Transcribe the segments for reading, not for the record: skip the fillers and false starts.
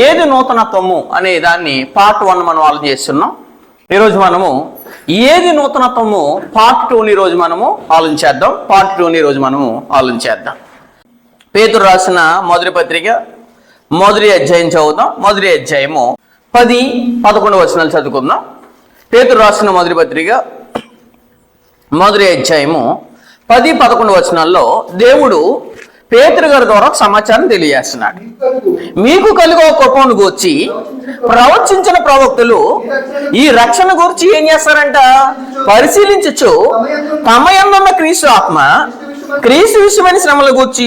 ఏది నూతనత్వము అనే దాన్ని పార్ట్ 1 మనం ఆలోచన చేస్తున్నాం. ఈరోజు మనము ఏది నూతనత్వము పార్ట్ 2ని ఈరోజు మనము ఆలోచించేద్దాం. పార్ట్ 2ని ఈరోజు మనము ఆలోచించేద్దాం. పేతురు రాసిన మొదటి పత్రిక మొదటి అధ్యాయం చదువుతాం. మొదటి అధ్యాయము 10-11 వచనాలు చదువుకుందాం. పేతురు రాసిన మొదటి పత్రిక మొదటి అధ్యాయము 10-11 వచనాల్లో దేవుడు పేతురు గారి ద్వారా సమాచారం తెలియజేస్తున్నాడు. మీకు కలిగే కృపను గూర్చి ప్రవచించిన ప్రవక్తలు ఈ రక్షణ గురించి ఏం చేస్తారంట? పరిశీలించచ్చు తమ యందున్న క్రీస్తు ఆత్మ క్రీస్తు విషయమైన శ్రమల గూర్చి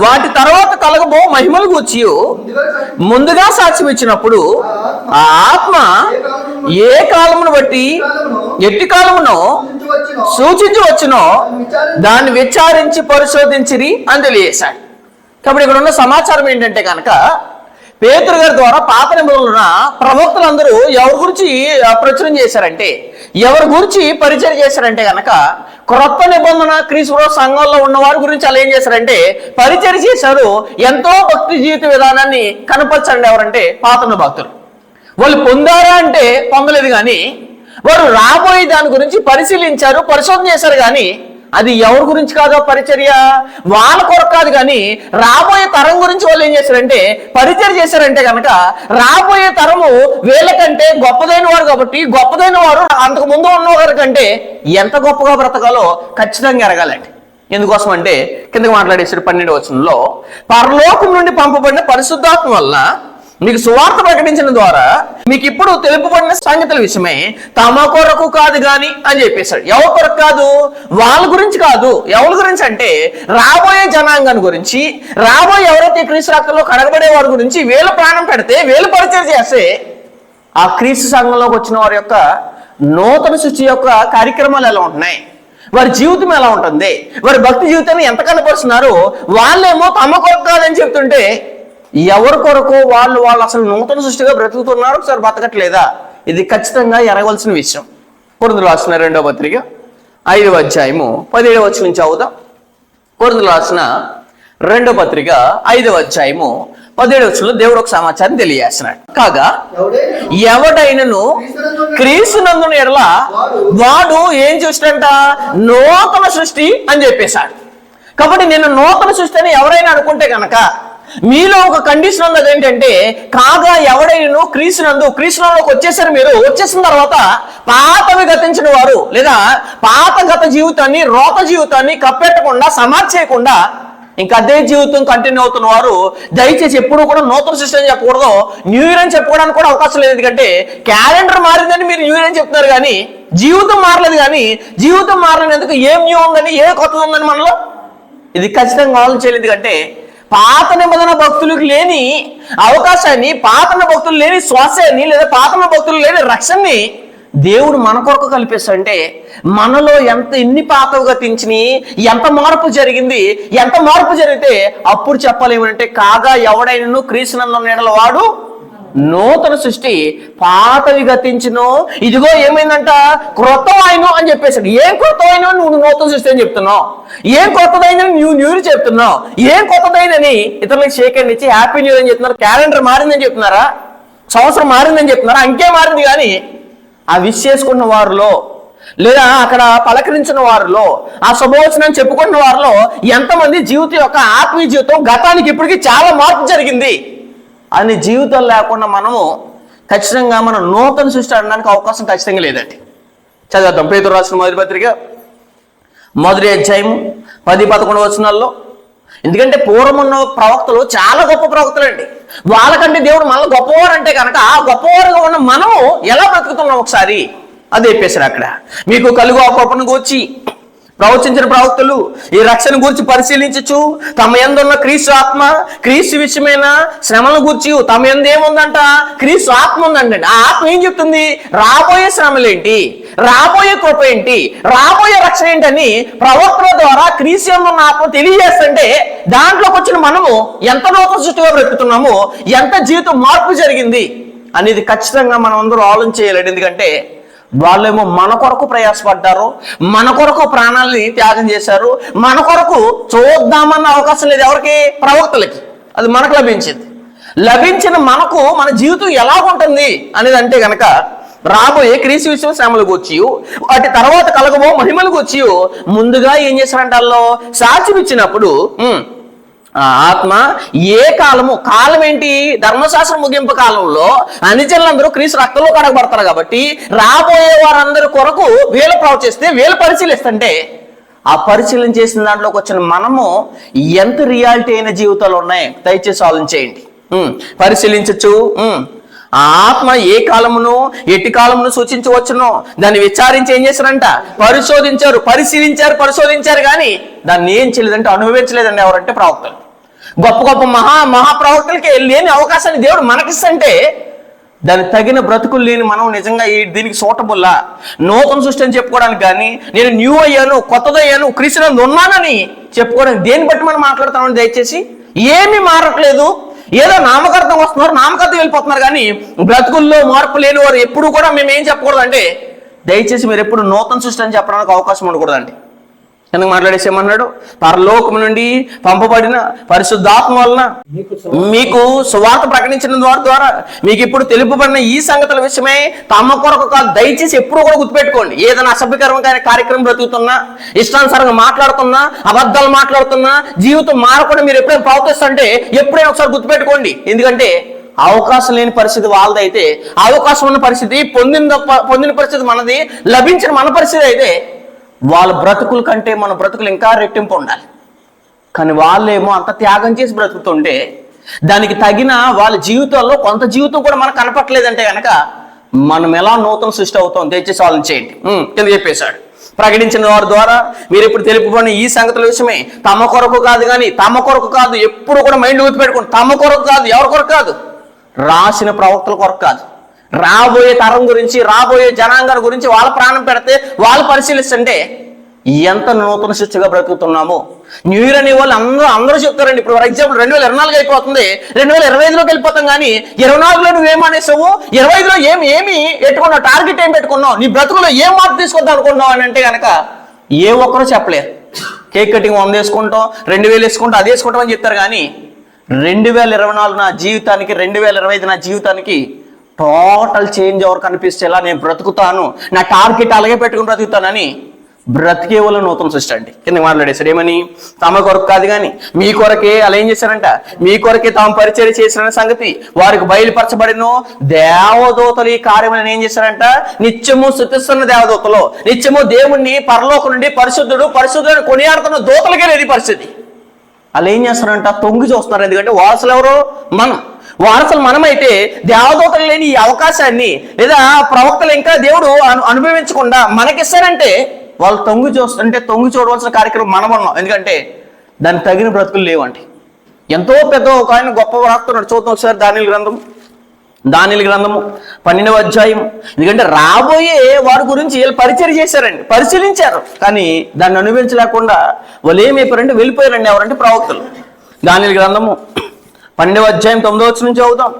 వాటి తర్వాత కలగబో మహిమల గూర్చి ముందుగా సాక్ష్యం ఇచ్చినప్పుడు ఆ ఆత్మ ఏ కాలమును బట్టి ఎట్టి కాలమునో సూచించి వచ్చునో దాన్ని విచారించి పరిశోధించిరి అని తెలియజేశాడు. కాబట్టి ఇక్కడ ఉన్న సమాచారం ఏంటంటే కనుక పేతురు గారి ద్వారా పాత నిబంధనలున్న ప్రవక్తలందరూ ఎవరి గురించి ప్రచురణ చేశారంటే, ఎవరి గురించి పరిచయం చేశారంటే కనుక క్రొత్త నిబంధన క్రీస్తు సంఘంలో ఉన్న వారి గురించి అలా ఏం చేశారంటే పరిచయం చేశారు. ఎంతో భక్తి జీవిత విధానాన్ని కనపరచండి. ఎవరంటే పాత భక్తులు. వాళ్ళు పొందారా అంటే పొందలేదు, కానీ వారు రాబోయే దాని గురించి పరిశీలించారు, పరిశోధన చేశారు. కానీ అది ఎవరి గురించి కాదో పరిచర్య, వాళ్ళ కొరకు కాదు, కానీ రాబోయే తరం గురించి వాళ్ళు ఏం చేశారంటే పరిచర్య చేశారంటే కనుక రాబోయే తరము వీళ్ళకంటే గొప్పదైన వారు. కాబట్టి గొప్పదైన వారు అంతకు ముందు ఉన్నవారి కంటే ఎంత గొప్పగా బ్రతకాలో ఖచ్చితంగా ఎరగాలండి. ఎందుకోసం అంటే కిందకి మాట్లాడేసాడు 12వ వచనంలో, పరలోకం నుండి పంపబడిన పరిశుద్ధాత్మ వల్ల మీకు సువార్త ప్రకటించిన ద్వారా మీకు ఇప్పుడు తెలుపబడిన సంగతుల విషయమై తమ కొరకు కాదు గాని అని చెప్పేశాడు. ఎవరి కొరకు కాదు? వాళ్ళ గురించి కాదు. ఎవరి గురించి అంటే రాబోయే జనాంగాన్ని గురించి, రాబోయే ఎవరైతే క్రీస్తు రక్తంలో కడగబడే వారి గురించి వీళ్ళ ప్రాణం పెడితే, వీళ్ళు పరిచయం చేస్తే ఆ క్రీస్తు సంఘంలోకి వచ్చిన వారి యొక్క నూతన సృష్టి యొక్క కార్యక్రమాలు ఎలా ఉంటున్నాయి, వారి జీవితం ఎలా ఉంటుంది, వారి భక్తి జీవితాన్ని ఎంత కనపరుస్తున్నారు. వాళ్ళేమో తమ కొరకు కాదని చెప్తుంటే ఎవరి కొరకు వాళ్ళు అసలు నూతన సృష్టిగా బ్రతుకుతున్నారు, ఒకసారి బతకట్లేదా? ఇది ఖచ్చితంగా ఎరగవలసిన విషయం. కొరింథీయులకు రాసిన 2వ పత్రిక 5వ అధ్యాయము 17వ వచనం నుంచి చదువుదాం. కొరింథీయులకు రాసిన 2వ పత్రిక 5వ అధ్యాయము 17వ వచనంలో దేవుడు ఒక సమాచారం తెలియజేస్తున్నాడు. కాగా ఎవడైనను క్రీస్తునందున ఎడల వాడు ఏం చూసినంట? నూతన సృష్టి అని చెప్పేశాడు. కాబట్టి నేను నూతన సృష్టి అని ఎవరైనా అనుకుంటే కనుక మీలో ఒక కండిషన్ ఉన్నది ఏంటంటే, కాగా ఎవడైనా క్రీస్తునందులోకి వచ్చేసారు. మీరు వచ్చేసిన తర్వాత పాతవి గతించిన వారు, లేదా పాత గత జీవితాన్ని రోత జీవితాన్ని కప్పెట్టకుండా సమాధి చేయకుండా ఇంకా అదే జీవితం కంటిన్యూ అవుతున్న వారు దయచేసి ఎప్పుడు కూడా నూతన సృష్టి అని చెప్పకూడదు, న్యూ ఇయర్ అని చెప్పుకోవడానికి కూడా అవకాశం లేదు. ఎందుకంటే క్యాలెండర్ మారిందని మీరు న్యూ ఇయర్ అని చెప్తున్నారు, కానీ జీవితం మారలేదు. కానీ జీవితం మారలేనందుకు ఏం న్యూ ఉందని, ఏ కొత్తది ఉందని మనలో ఇది ఖచ్చితంగా ఆలోచించలేదు. ఎందుకంటే పాత నిబంధన భక్తులకు లేని అవకాశాన్ని, పాత భక్తులు లేని శ్వాసాన్ని, లేదా పాత భక్తులు లేని రక్షణని దేవుడు మన కొరకు కల్పిస్తాడంటే మనలో ఎన్ని పాతవుగా తించినాయి, ఎంత మార్పు జరిగింది, ఎంత మార్పు జరిగితే అప్పుడు చెప్పాలి ఏమంటే, కాగా ఎవడైనా క్రీస్తునందున ఎడల వాడు నూతన సృష్టి, పాతవి గతించును ఇదిగో ఏమైందంట క్రొత్తవాయిను అని చెప్పేసాడు. ఏం క్రొత్తవాయిను? నువ్వు నూతన సృష్టి అని చెప్తున్నావు. ఏం కొత్తదైందని న్యూ చెప్తున్నావు. ఏం కొత్తదైందని ఇతరులకు షేక్ హ్యాండ్ ఇచ్చి హ్యాపీ న్యూ అని చెప్తున్నారు. క్యాలెండర్ మారిందని చెప్తున్నారా? సంవత్సరం మారిందని చెప్తున్నారా? అంకే మారింది. కానీ ఆ విష్ చేసుకున్న వారిలో, లేదా అక్కడ పలకరించిన వారిలో, ఆ శుభవచనం చెప్పుకున్న వారిలో ఎంతమంది జీవితం యొక్క ఆత్మీయ జీవితం గతానికి ఇప్పటికీ చాలా మార్పు జరిగింది అని జీవితం లేకుండా మనము ఖచ్చితంగా మనం నూతన సృష్టి అనడానికి అవకాశం ఖచ్చితంగా లేదండి. చదువుతాం. పేతురు రాసిన మొదటి పత్రిక మొదటి అధ్యాయము 10-11 వచనాల్లో. ఎందుకంటే పూర్వం ఉన్న ప్రవక్తలు చాలా గొప్ప ప్రవక్తలు అండి. వాళ్ళకంటే దేవుడు మనల్ని గొప్పవారు అంటే కనుక ఆ గొప్పవారుగా ఉన్న మనము ఎలా బ్రతుకుతున్నాం ఒకసారి అది చెప్పేశారు. అక్కడ మీకు కలుగు ఆ కృపను గూర్చి ప్రవచించిన ప్రవక్తలు ఈ రక్షణ గురించి పరిశీలించచ్చు తమ యందున్న క్రీస్తు ఆత్మ క్రీస్తు విషయమైన శ్రమల గురించి తమ యందు ఏముందంట? క్రీస్తు ఆత్మ ఉందండి. ఆ ఆత్మ ఏం చెప్తుంది? రాబోయే శ్రమలేంటి, రాబోయే కృప ఏంటి, రాబోయే రక్షణ ఏంటని ప్రవక్తల ద్వారా క్రీస్తు యందున్న ఆత్మ తెలియజేస్తుంటే దాంట్లోకి వచ్చిన మనము ఎంత నూతన సృష్టిగా బ్రతుకుతున్నాము, ఎంత జీవితం మార్పు జరిగింది అనేది ఖచ్చితంగా మనం అందరూ ఆలోచన చేయాలి. ఎందుకంటే వాళ్ళేమో మన కొరకు ప్రయాసపడ్డారు, మన కొరకు ప్రాణాలని త్యాగం చేశారు, మన కొరకు చూద్దామన్న అవకాశం లేదు ఎవరికి? ప్రవక్తలకి. అది మనకు లభించింది. లభించిన మనకు మన జీవితం ఎలా ఉంటుంది అనేది అంటే గనక రాబోయే క్రీస్తు విషయం శ్రమలకు వచ్చి వాటి తర్వాత కలగబో మహిమలకు వచ్చి ముందుగా ఏం చేశారంటే వాళ్ళు సాక్ష్యం ఇచ్చినప్పుడు ఆత్మ ఏ కాలము, కాలం ఏంటి? ధర్మశాస్త్రం ముగింపు కాలంలో అన్ని జనులందరూ క్రీస్తు రక్తంలో కడగబడతారు కాబట్టి రాబోయే వారందరి కొరకు వీళ్ళు ప్రవచిస్తే వీళ్ళు పరిశీలిస్తుంటే ఆ పరిశీలన చేసిన దాంట్లోకి వచ్చిన మనము ఎంత రియాలిటీ అయిన జీవితాలు ఉన్నాయి దయచేసి ఆలోచించేయండి. పరిశీలించచ్చు. ఆ ఆత్మ ఏ కాలమును ఎట్టి కాలమును సూచించవచ్చునో దాన్ని విచారించి ఏం చేశారంట? పరిశోధించారు, పరిశోధించారు కానీ దాన్ని ఏం చేయలేదంటే అనుభవించలేదండి. ఎవరంటే ప్రవక్తలు. గొప్ప గొప్ప మహాప్రవక్తలకి లేని అవకాశాన్ని దేవుడు మనకిస్తుంటే దానికి తగిన బ్రతుకులు లేని మనం నిజంగా దీనికి సూటబుల్లా, నూతన సృష్టి అని చెప్పుకోవడానికి కానీ, నేను న్యూ అయ్యాను, కొత్తదయ్యాను, క్రీస్తునందు ఉన్నానని చెప్పుకోవడానికి దేన్ని బట్టి మనం మాట్లాడుతామని దయచేసి ఏమీ మారట్లేదు. ఏదో నామకరణం వస్తున్నారు, నామకరణం వెళ్ళిపోతున్నారు కానీ బ్రతుకుల్లో మార్పు లేని వారు ఎప్పుడు కూడా మేము ఏం చెప్పకూడదు అంటే దయచేసి మీరు ఎప్పుడు నూతన సృష్టి అని చెప్పడానికి అవకాశం ఉండకూడదండి. ఎందుకు మాట్లాడేసేమన్నాడు? పరలోకము నుండి పంపబడిన పరిశుద్ధాత్మ వలన మీకు సువార్త ప్రకటించిన ద్వారా మీకు ఇప్పుడు తెలుపబడిన ఈ సంగతుల విషయమై తమ కొరకు కాదు. దయచేసి ఎప్పుడు కూడా గుర్తుపెట్టుకోండి. ఏదైనా అసభ్యకరమైన కార్యక్రమం బ్రతుకుతున్నా, ఇష్టానుసారంగా మాట్లాడుతున్నా, అబద్ధాలు మాట్లాడుతున్నా, జీవితం మారకుండా మీరు ఎప్పుడైనా ప్రవర్తిస్తుంటే ఎప్పుడైనా ఒకసారి గుర్తుపెట్టుకోండి. ఎందుకంటే అవకాశం లేని పరిస్థితి వాళ్ళదైతే, అవకాశం ఉన్న పరిస్థితి పొందిన పరిస్థితి మనది, లభించిన మన పరిస్థితి అయితే వాళ్ళ బ్రతుకుల కంటే మన బ్రతుకులు ఇంకా రెట్టింపు ఉండాలి. కానీ వాళ్ళేమో అంత త్యాగం చేసి బ్రతుకుతుంటే దానికి తగిన వాళ్ళ జీవితాల్లో కొంత జీవితం కూడా మనకు కనపట్లేదంటే కనుక మనం ఎలా నూతన సృష్టి అవుతాం దయచేసి ఆలోచించేయండి. కింద చెప్పేశాడు, ప్రకటించిన వారి ద్వారా మీరు ఇప్పుడు తెలుపుకున్న ఈ సంగతుల విషయమే తమ కొరకు కాదు, కానీ తమ కొరకు కాదు. ఎప్పుడు కూడా మైండ్ గుర్తుపెట్టుకోండి. తమ కొరకు కాదు, ఎవరి కొరకు కాదు? రాసిన ప్రవక్తల కొరకు కాదు. రాబోయే తరం గురించి, రాబోయే జనాంగం గురించి వాళ్ళ ప్రాణం పెడితే వాళ్ళు పరిశీలిస్తుంటే ఎంత నూతన సృష్టిగా బ్రతుకుతున్నాము. న్యూ ఇయర్ అనే వాళ్ళు అందరూ చెప్తారండి. ఇప్పుడు ఫర్ ఎగ్జాంపుల్ 2024 అయిపోతుంది, 2025లోకి వెళ్ళిపోతాం. కానీ 24లో నువ్వేమనేసావు, 25లో ఏమి పెట్టుకున్నావు, టార్గెట్ ఏం పెట్టుకున్నావు, నీ బ్రతుకులో ఏం మార్పు తీసుకొద్దాం అనుకున్నావు అని అంటే కనుక ఏ ఒక్కరూ చెప్పలేరు. కేక్ కటింగ్ 100 వేసుకుంటాం, 2000 వేసుకుంటాం, అది వేసుకుంటాం అని చెప్తారు. కానీ 2024 నా జీవితానికి, 2025 నా జీవితానికి టోటల్ చేంజ్ ఎవరు కనిపిస్తేలా నేను బ్రతుకుతాను, నా టార్గెట్ అలాగే పెట్టుకుని బ్రతుకుతానని బ్రతికే వాళ్ళు నూతన సృష్టి అండి. కింద మాట్లాడేశాడు ఏమని? తమ కొరకు కాదు కానీ మీ కొరకే. అలా ఏం చేశారంట? మీ కొరకే తాము పరిచర్య చేసిన సంగతి వారికి బయలుపరచబడిన దేవదూతలు ఈ కార్యములను ఏం చేశారంట? నిత్యము స్తుతిస్తున్న దేవదూతలు, నిత్యము దేవుణ్ణి పరలోకం నుండి పరిశుద్ధుడు పరిశుద్ధుడు కొనియాడుతున్న దూతలకే లేని పరిస్థితి. అలా ఏం చేస్తారంట? తొంగి చూస్తున్నారు. ఎందుకంటే వారసులు ఎవరు? మనం. వారసులు మనమైతే దేవదూతలు లేని ఈ అవకాశాన్ని లేదా ప్రవక్తలు ఇంకా దేవుడు అనుభవించకుండా మనకిస్తారంటే వాళ్ళు తొంగి చూడవలసిన కార్యక్రమం మనం ఉన్నాం. ఎందుకంటే దానికి తగిన బ్రతుకులు లేవండి. ఎంతో పెద్ద ఒక ఆయన గొప్ప రాస్తున్నాడు. చూద్దాం ఒకసారి దానియేలు గ్రంథము 12వ అధ్యాయం. ఎందుకంటే రాబోయే వారి గురించి వీళ్ళు పరిచయం చేశారండి, పరిశీలించారు. కానీ దాన్ని అనుభవించలేకుండా వాళ్ళు ఏమైపోయారంటే వెళ్ళిపోయారండి. ఎవరంటే ప్రవక్తలు. దానియేలు గ్రంథము 12వ అధ్యాయం 9వ వచనం నుంచి చదువుతాం.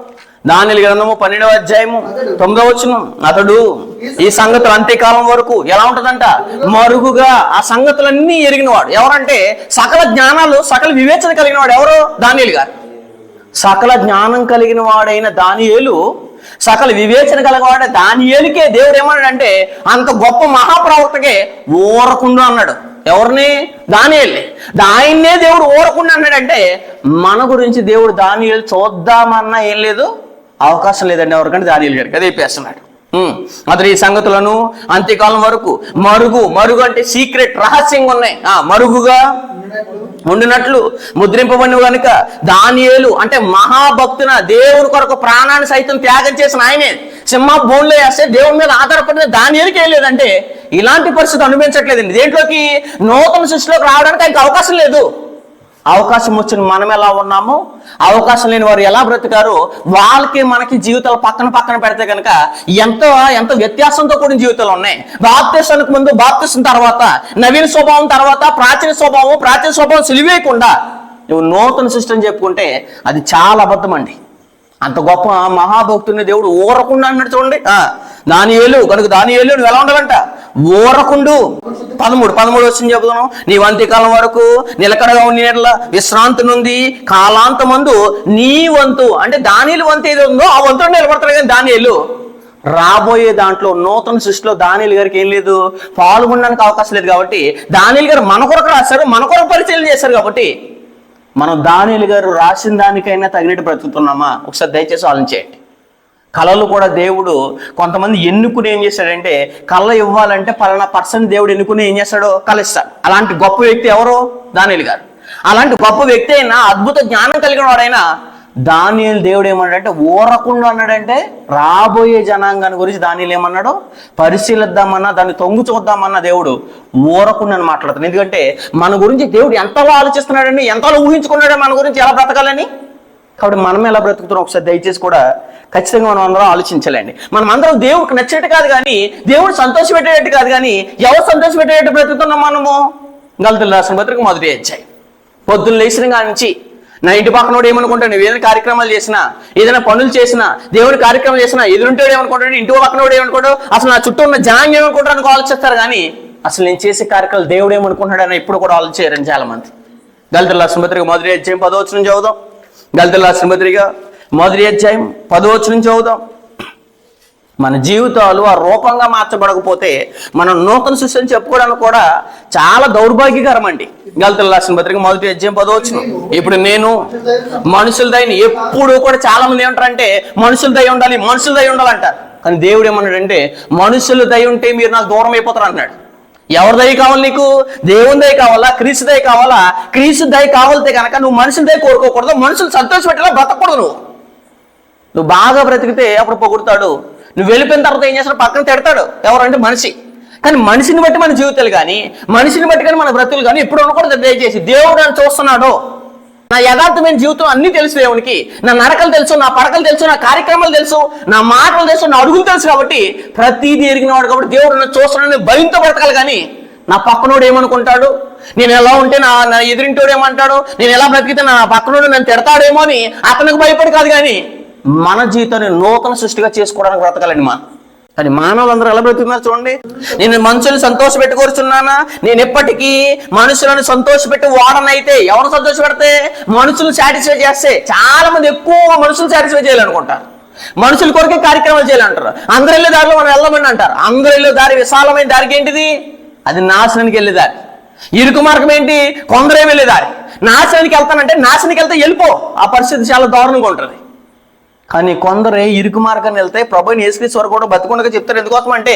దానియేలు గ్రంథము 12వ అధ్యాయము 9వ వచనం. అతడు ఈ సంగతులు అంత్యకాలం వరకు ఎలా ఉంటదంట? మరుగుగా ఆ సంగతులన్నీ ఎరిగినవాడు. ఎవరంటే సకల జ్ఞానాలు, సకల వివేచన కలిగిన వాడు. ఎవరు? దానియేలు గారు. సకల జ్ఞానం కలిగిన వాడైన దానియేలు, సకల వివేచన కలిగినవాడ దానియేలుకే దేవుడు ఏమన్నాడంటే అంత గొప్ప మహాప్రవక్తకే ఊరకుండా అన్నాడు. ఎవరిని? దానియేలుని. ఆయన్నే దేవుడు ఊరకుండా అన్నాడంటే మన గురించి దేవుడు దానియేలు చూద్దామన్నా ఏం లేదు, అవకాశం లేదండి ఎవరికంటే దానియేలు గారికి. అదే చెప్పేస్తున్నాడు. అతడు ఈ సంగతులను అంత్యకాలం వరకు మరుగు అంటే సీక్రెట్, రహస్యంగా ఉన్నాయి, మరుగుగా ఉండినట్లు ముద్రింపబడిన కనుక దానియేలు అంటే మహాభక్తున దేవుని కొరకు ప్రాణాన్ని సైతం త్యాగం చేసిన ఆయనే సింహ బోన్లో వేస్తే దేవుని మీద ఆధారపడిన దానియేలుకి ఏం లేదంటే ఇలాంటి పరిస్థితి అనుభవించట్లేదండి. దేంట్లోకి? నూతన సృష్టిలోకి రావడానికి ఆయనకు అవకాశం లేదు. అవకాశం వచ్చిన మనం ఎలా ఉన్నామో, అవకాశం లేని వారు ఎలా బ్రతికారో వాళ్ళకి మనకి జీవితాలు పక్కన పెడితే కనుక ఎంత వ్యత్యాసంతో కూడిన జీవితాలు ఉన్నాయి. బాప్తిసానికి ముందు, బాప్తిసం తర్వాత, నవీన స్వభావం తర్వాత ప్రాచీన స్వభావం సిలివేయకుండా నువ్వు నూతన సృష్టి చెప్పుకుంటే అది చాలా అబద్ధం అండి. అంత గొప్ప మహాభక్తుని దేవుడు ఊరకుండా అన్నాడు. చూడండి, దానియేలు కనుక దానియేలు నువ్వు ఎలా ఉండాలంట? ఊరకుండు. 13 వచ్చింది చెబుతాను. నీ అంత్యకాలం వరకు నిలకడగా ఉండి విశ్రాంతి నుండి కాలాంతమందు నీ వంతు, అంటే దానియేలు వంతు ఏదో ఉందో ఆ వంతుడు నిలబడతాడు. కానీ దానియేలు రాబోయే దాంట్లో నూతన సృష్టిలో దానియేలు గారికి ఏం లేదు, పాల్గొనడానికి అవకాశం లేదు. కాబట్టి దానియేలు గారు మన కొరకు రాశారు, మన కొరకు పరిచయం చేశారు. కాబట్టి మనం దానియేలు గారు రాసిన దానికైనా తగినట్టు బ్రతుకుతున్నామా? ఒకసారి దయచేసి ఆలోచించేయండి. కళలు కూడా దేవుడు కొంతమంది ఎన్నుకుని ఏం చేశాడంటే, కళ ఇవ్వాలంటే పలానా పర్సన్ దేవుడు ఎన్నుకుని ఏం చేస్తాడో కళ ఇస్తాడు. అలాంటి గొప్ప వ్యక్తి ఎవరు? దానియేలు గారు. అలాంటి గొప్ప వ్యక్తి అయినా, అద్భుత జ్ఞానం కలిగిన వాడైనా దానియేలు దేవుడు ఏమన్నాడంటే ఊరకుండా అన్నాడంటే, రాబోయే జనాంగాన్ని గురించి దానియేలు ఏమన్నాడు, పరిశీలిద్దామన్నా దాన్ని తొంగు చూద్దామన్నా దేవుడు ఊరకుండా అని మాట్లాడుతాడు. ఎందుకంటే మన గురించి దేవుడు ఎంతలో ఆలోచిస్తున్నాడండి, ఎంతలో ఊహించుకున్నాడు మన గురించి ఎలా బ్రతకాలని. కాబట్టి మనం ఎలా బ్రతుకుతున్నాం ఒకసారి దయచేసి కూడా ఖచ్చితంగా మనం అందరం ఆలోచించాలండి. మనం అందరం దేవుడికి నచ్చేట్టు కాదు, కానీ దేవుడు సంతోష పెట్టేటట్టు కాదు, కానీ ఎవరు సంతోష పెట్టేటట్టు బ్రతుకుతున్నాం మనము. గలతీయులకు రాసిన పత్రిక 1వ అధ్యాయం. పొద్దున్న లేచిన కాడి నుంచి నా ఇంటి పక్కనోడు ఏమనుకుంటాడు, నువ్వు ఏదైనా కార్యక్రమాలు చేసినా, ఏదైనా పనులు చేసినా, దేవుడి కార్యక్రమాలు చేసినా, ఎదురుంటాడు ఏమనుకుంటాడు, ఇంటి పక్కనోడు ఏమనుకోడు, అసలు నా చుట్టూ ఉన్న జనాంగం ఏమనుకుంటారు ఆలోచిస్తారు. కానీ అసలు నేను చేసే కార్యక్రమాలు దేవుడు ఏమనుకుంటున్నాడు అని ఎప్పుడు కూడా ఆలోచించారని చాలా మంది. గలతీయులకు రాసిన పత్రిక 1వ అధ్యాయం 10వ వచనం చదువుదాం. గలతీయులకు రాసిన పత్రిక 1వ అధ్యాయం 10వ వచనం చదువుదాం. మన జీవితాలు ఆ రూపంగా మార్చబడకపోతే మనం నూతన సృష్టి అని చెప్పుకోవడానికి కూడా చాలా దౌర్భాగ్యకరం అండి. గలతీయులకు రాసిన పత్రిక 1వ అధ్యాయం 10వ వచనం. ఇప్పుడు నేను మనుషుల దయని, ఎప్పుడు కూడా చాలా మంది ఏమంటారంటే మనుషుల దయ ఉండాలి, మనుషుల దయ ఉండాలంటారు. కానీ దేవుడు ఏమన్నాడంటే మనుషుల దయ ఉంటే మీరు నాకు దూరం అయిపోతారు అన్నాడు. ఎవరి దయ కావాలి నీకు? దేవుని దయ కావాలా? క్రీస్తు దయ కావాలా? క్రీస్తు దయ కావాలితే కనుక నువ్వు మనుషుల దయ కోరుకోకూడదు, మనుషులు సంతోషపెట్టేలా బ్రతకూడదు. నువ్వు బాగా బ్రతికితే అప్పుడు పొగుడుతాడు, నువ్వు వెళ్ళిపోయిన తర్వాత ఏం చేస్తాడు, పక్కన తిడతాడు. ఎవరంటే మనిషి. కానీ మనిషిని బట్టి మన జీవితాలు కానీ, మనిషిని బట్టి కానీ మన బ్రతుకులు కానీ ఎప్పుడు ఉండకూడదు. దయచేసి దేవుడు నన్ను చూస్తున్నాడు, నా యథార్థమైన జీవితం అన్నీ తెలుసు దేవునికి, నా నరకలు తెలుసు, నా పడకలు తెలుసు, నా కార్యక్రమాలు తెలుసు, నా మాటలు తెలుసు, నా అడుగులు తెలుసు. కాబట్టి ప్రతిదీ ఎరిగినవాడు కాబట్టి దేవుడు నన్ను చూస్తున్నాడని భయంతో బ్రతకాలి. కానీ నా పక్కనోడు ఏమనుకుంటాడు, నేను ఎలా ఉంటే నా ఎదురింటోడు ఏమంటాడు, నేను ఎలా బ్రతికితే నా పక్కనోడు నన్ను తిడతాడేమో అని అతనికి భయపడి కాదు, కానీ మన జీవితాన్ని నూతన సృష్టిగా చేసుకోవడానికి బ్రతకాలండి. కానీ మానవులందరూ ఎలా బ్రతుకుతున్నారు చూడండి. నేను మనుషులను సంతోషపెట్టి కోరుచున్నానా? నేను ఎప్పటికీ మనుషులను సంతోషపెట్టి వాడనైతే. ఎవరు సంతోషపెడితే? మనుషులు సాటిస్ఫై చేస్తే. చాలా మంది ఎక్కువ మనుషులు సాటిస్ఫై చేయాలనుకుంటారు, మనుషుల కొరకే కార్యక్రమాలు చేయాలంటారు. అందరు వెళ్ళే దారిలో మనం వెళ్ళమని అంటారు. అందరు వెళ్ళే దారి విశాలమైన దారికి ఏంటిది? అది నాశనానికి వెళ్ళే దారి. ఇరుకు మార్గం ఏంటి? కొందరే వెళ్ళే దారి. నాశనానికి వెళ్తానంటే నాశనానికి వెళ్తే వెళ్ళిపో, ఆ పరిస్థితి చాలా దారుణంగా ఉంటుంది. కానీ కొందరే ఇరుకు మార్గాన్ని వెళ్తే ప్రభువుని యేసుక్రీస్తు వారు కూడా బతికుండగా చెప్తారు. ఎందుకోసం అంటే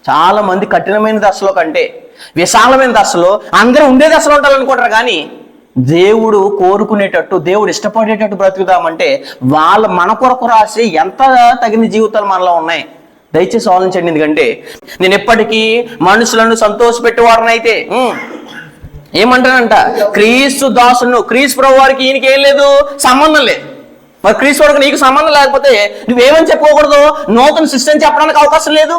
చాలా మంది కఠినమైన దశలో కంటే విశాలమైన దశలో అందరూ ఉండే దశలో ఉండాలనుకుంటారు. కానీ దేవుడు కోరుకునేటట్టు, దేవుడు ఇష్టపడేటట్టు బ్రతుకుదామంటే మన కొరకు రాసి ఎంత తగిన జీవితాలు మనలో ఉన్నాయి. దయచేసి ఆలోచించండి. ఎందుకంటే నేను ఎప్పటికీ మనుషులను సంతోషపెట్టేవాడినైతే ఏమంటానంట, క్రీస్తు దాసును, క్రీస్తు ప్రభు వారికి ఈయనకి ఏం లేదు, సంబంధం లేదు. మరి క్రీస్తు వారికి నీకు సంబంధం లేకపోతే నువ్వేమని చెప్పుకోకూడదు, నూతన సిస్టమ్ చెప్పడానికి అవకాశం లేదు.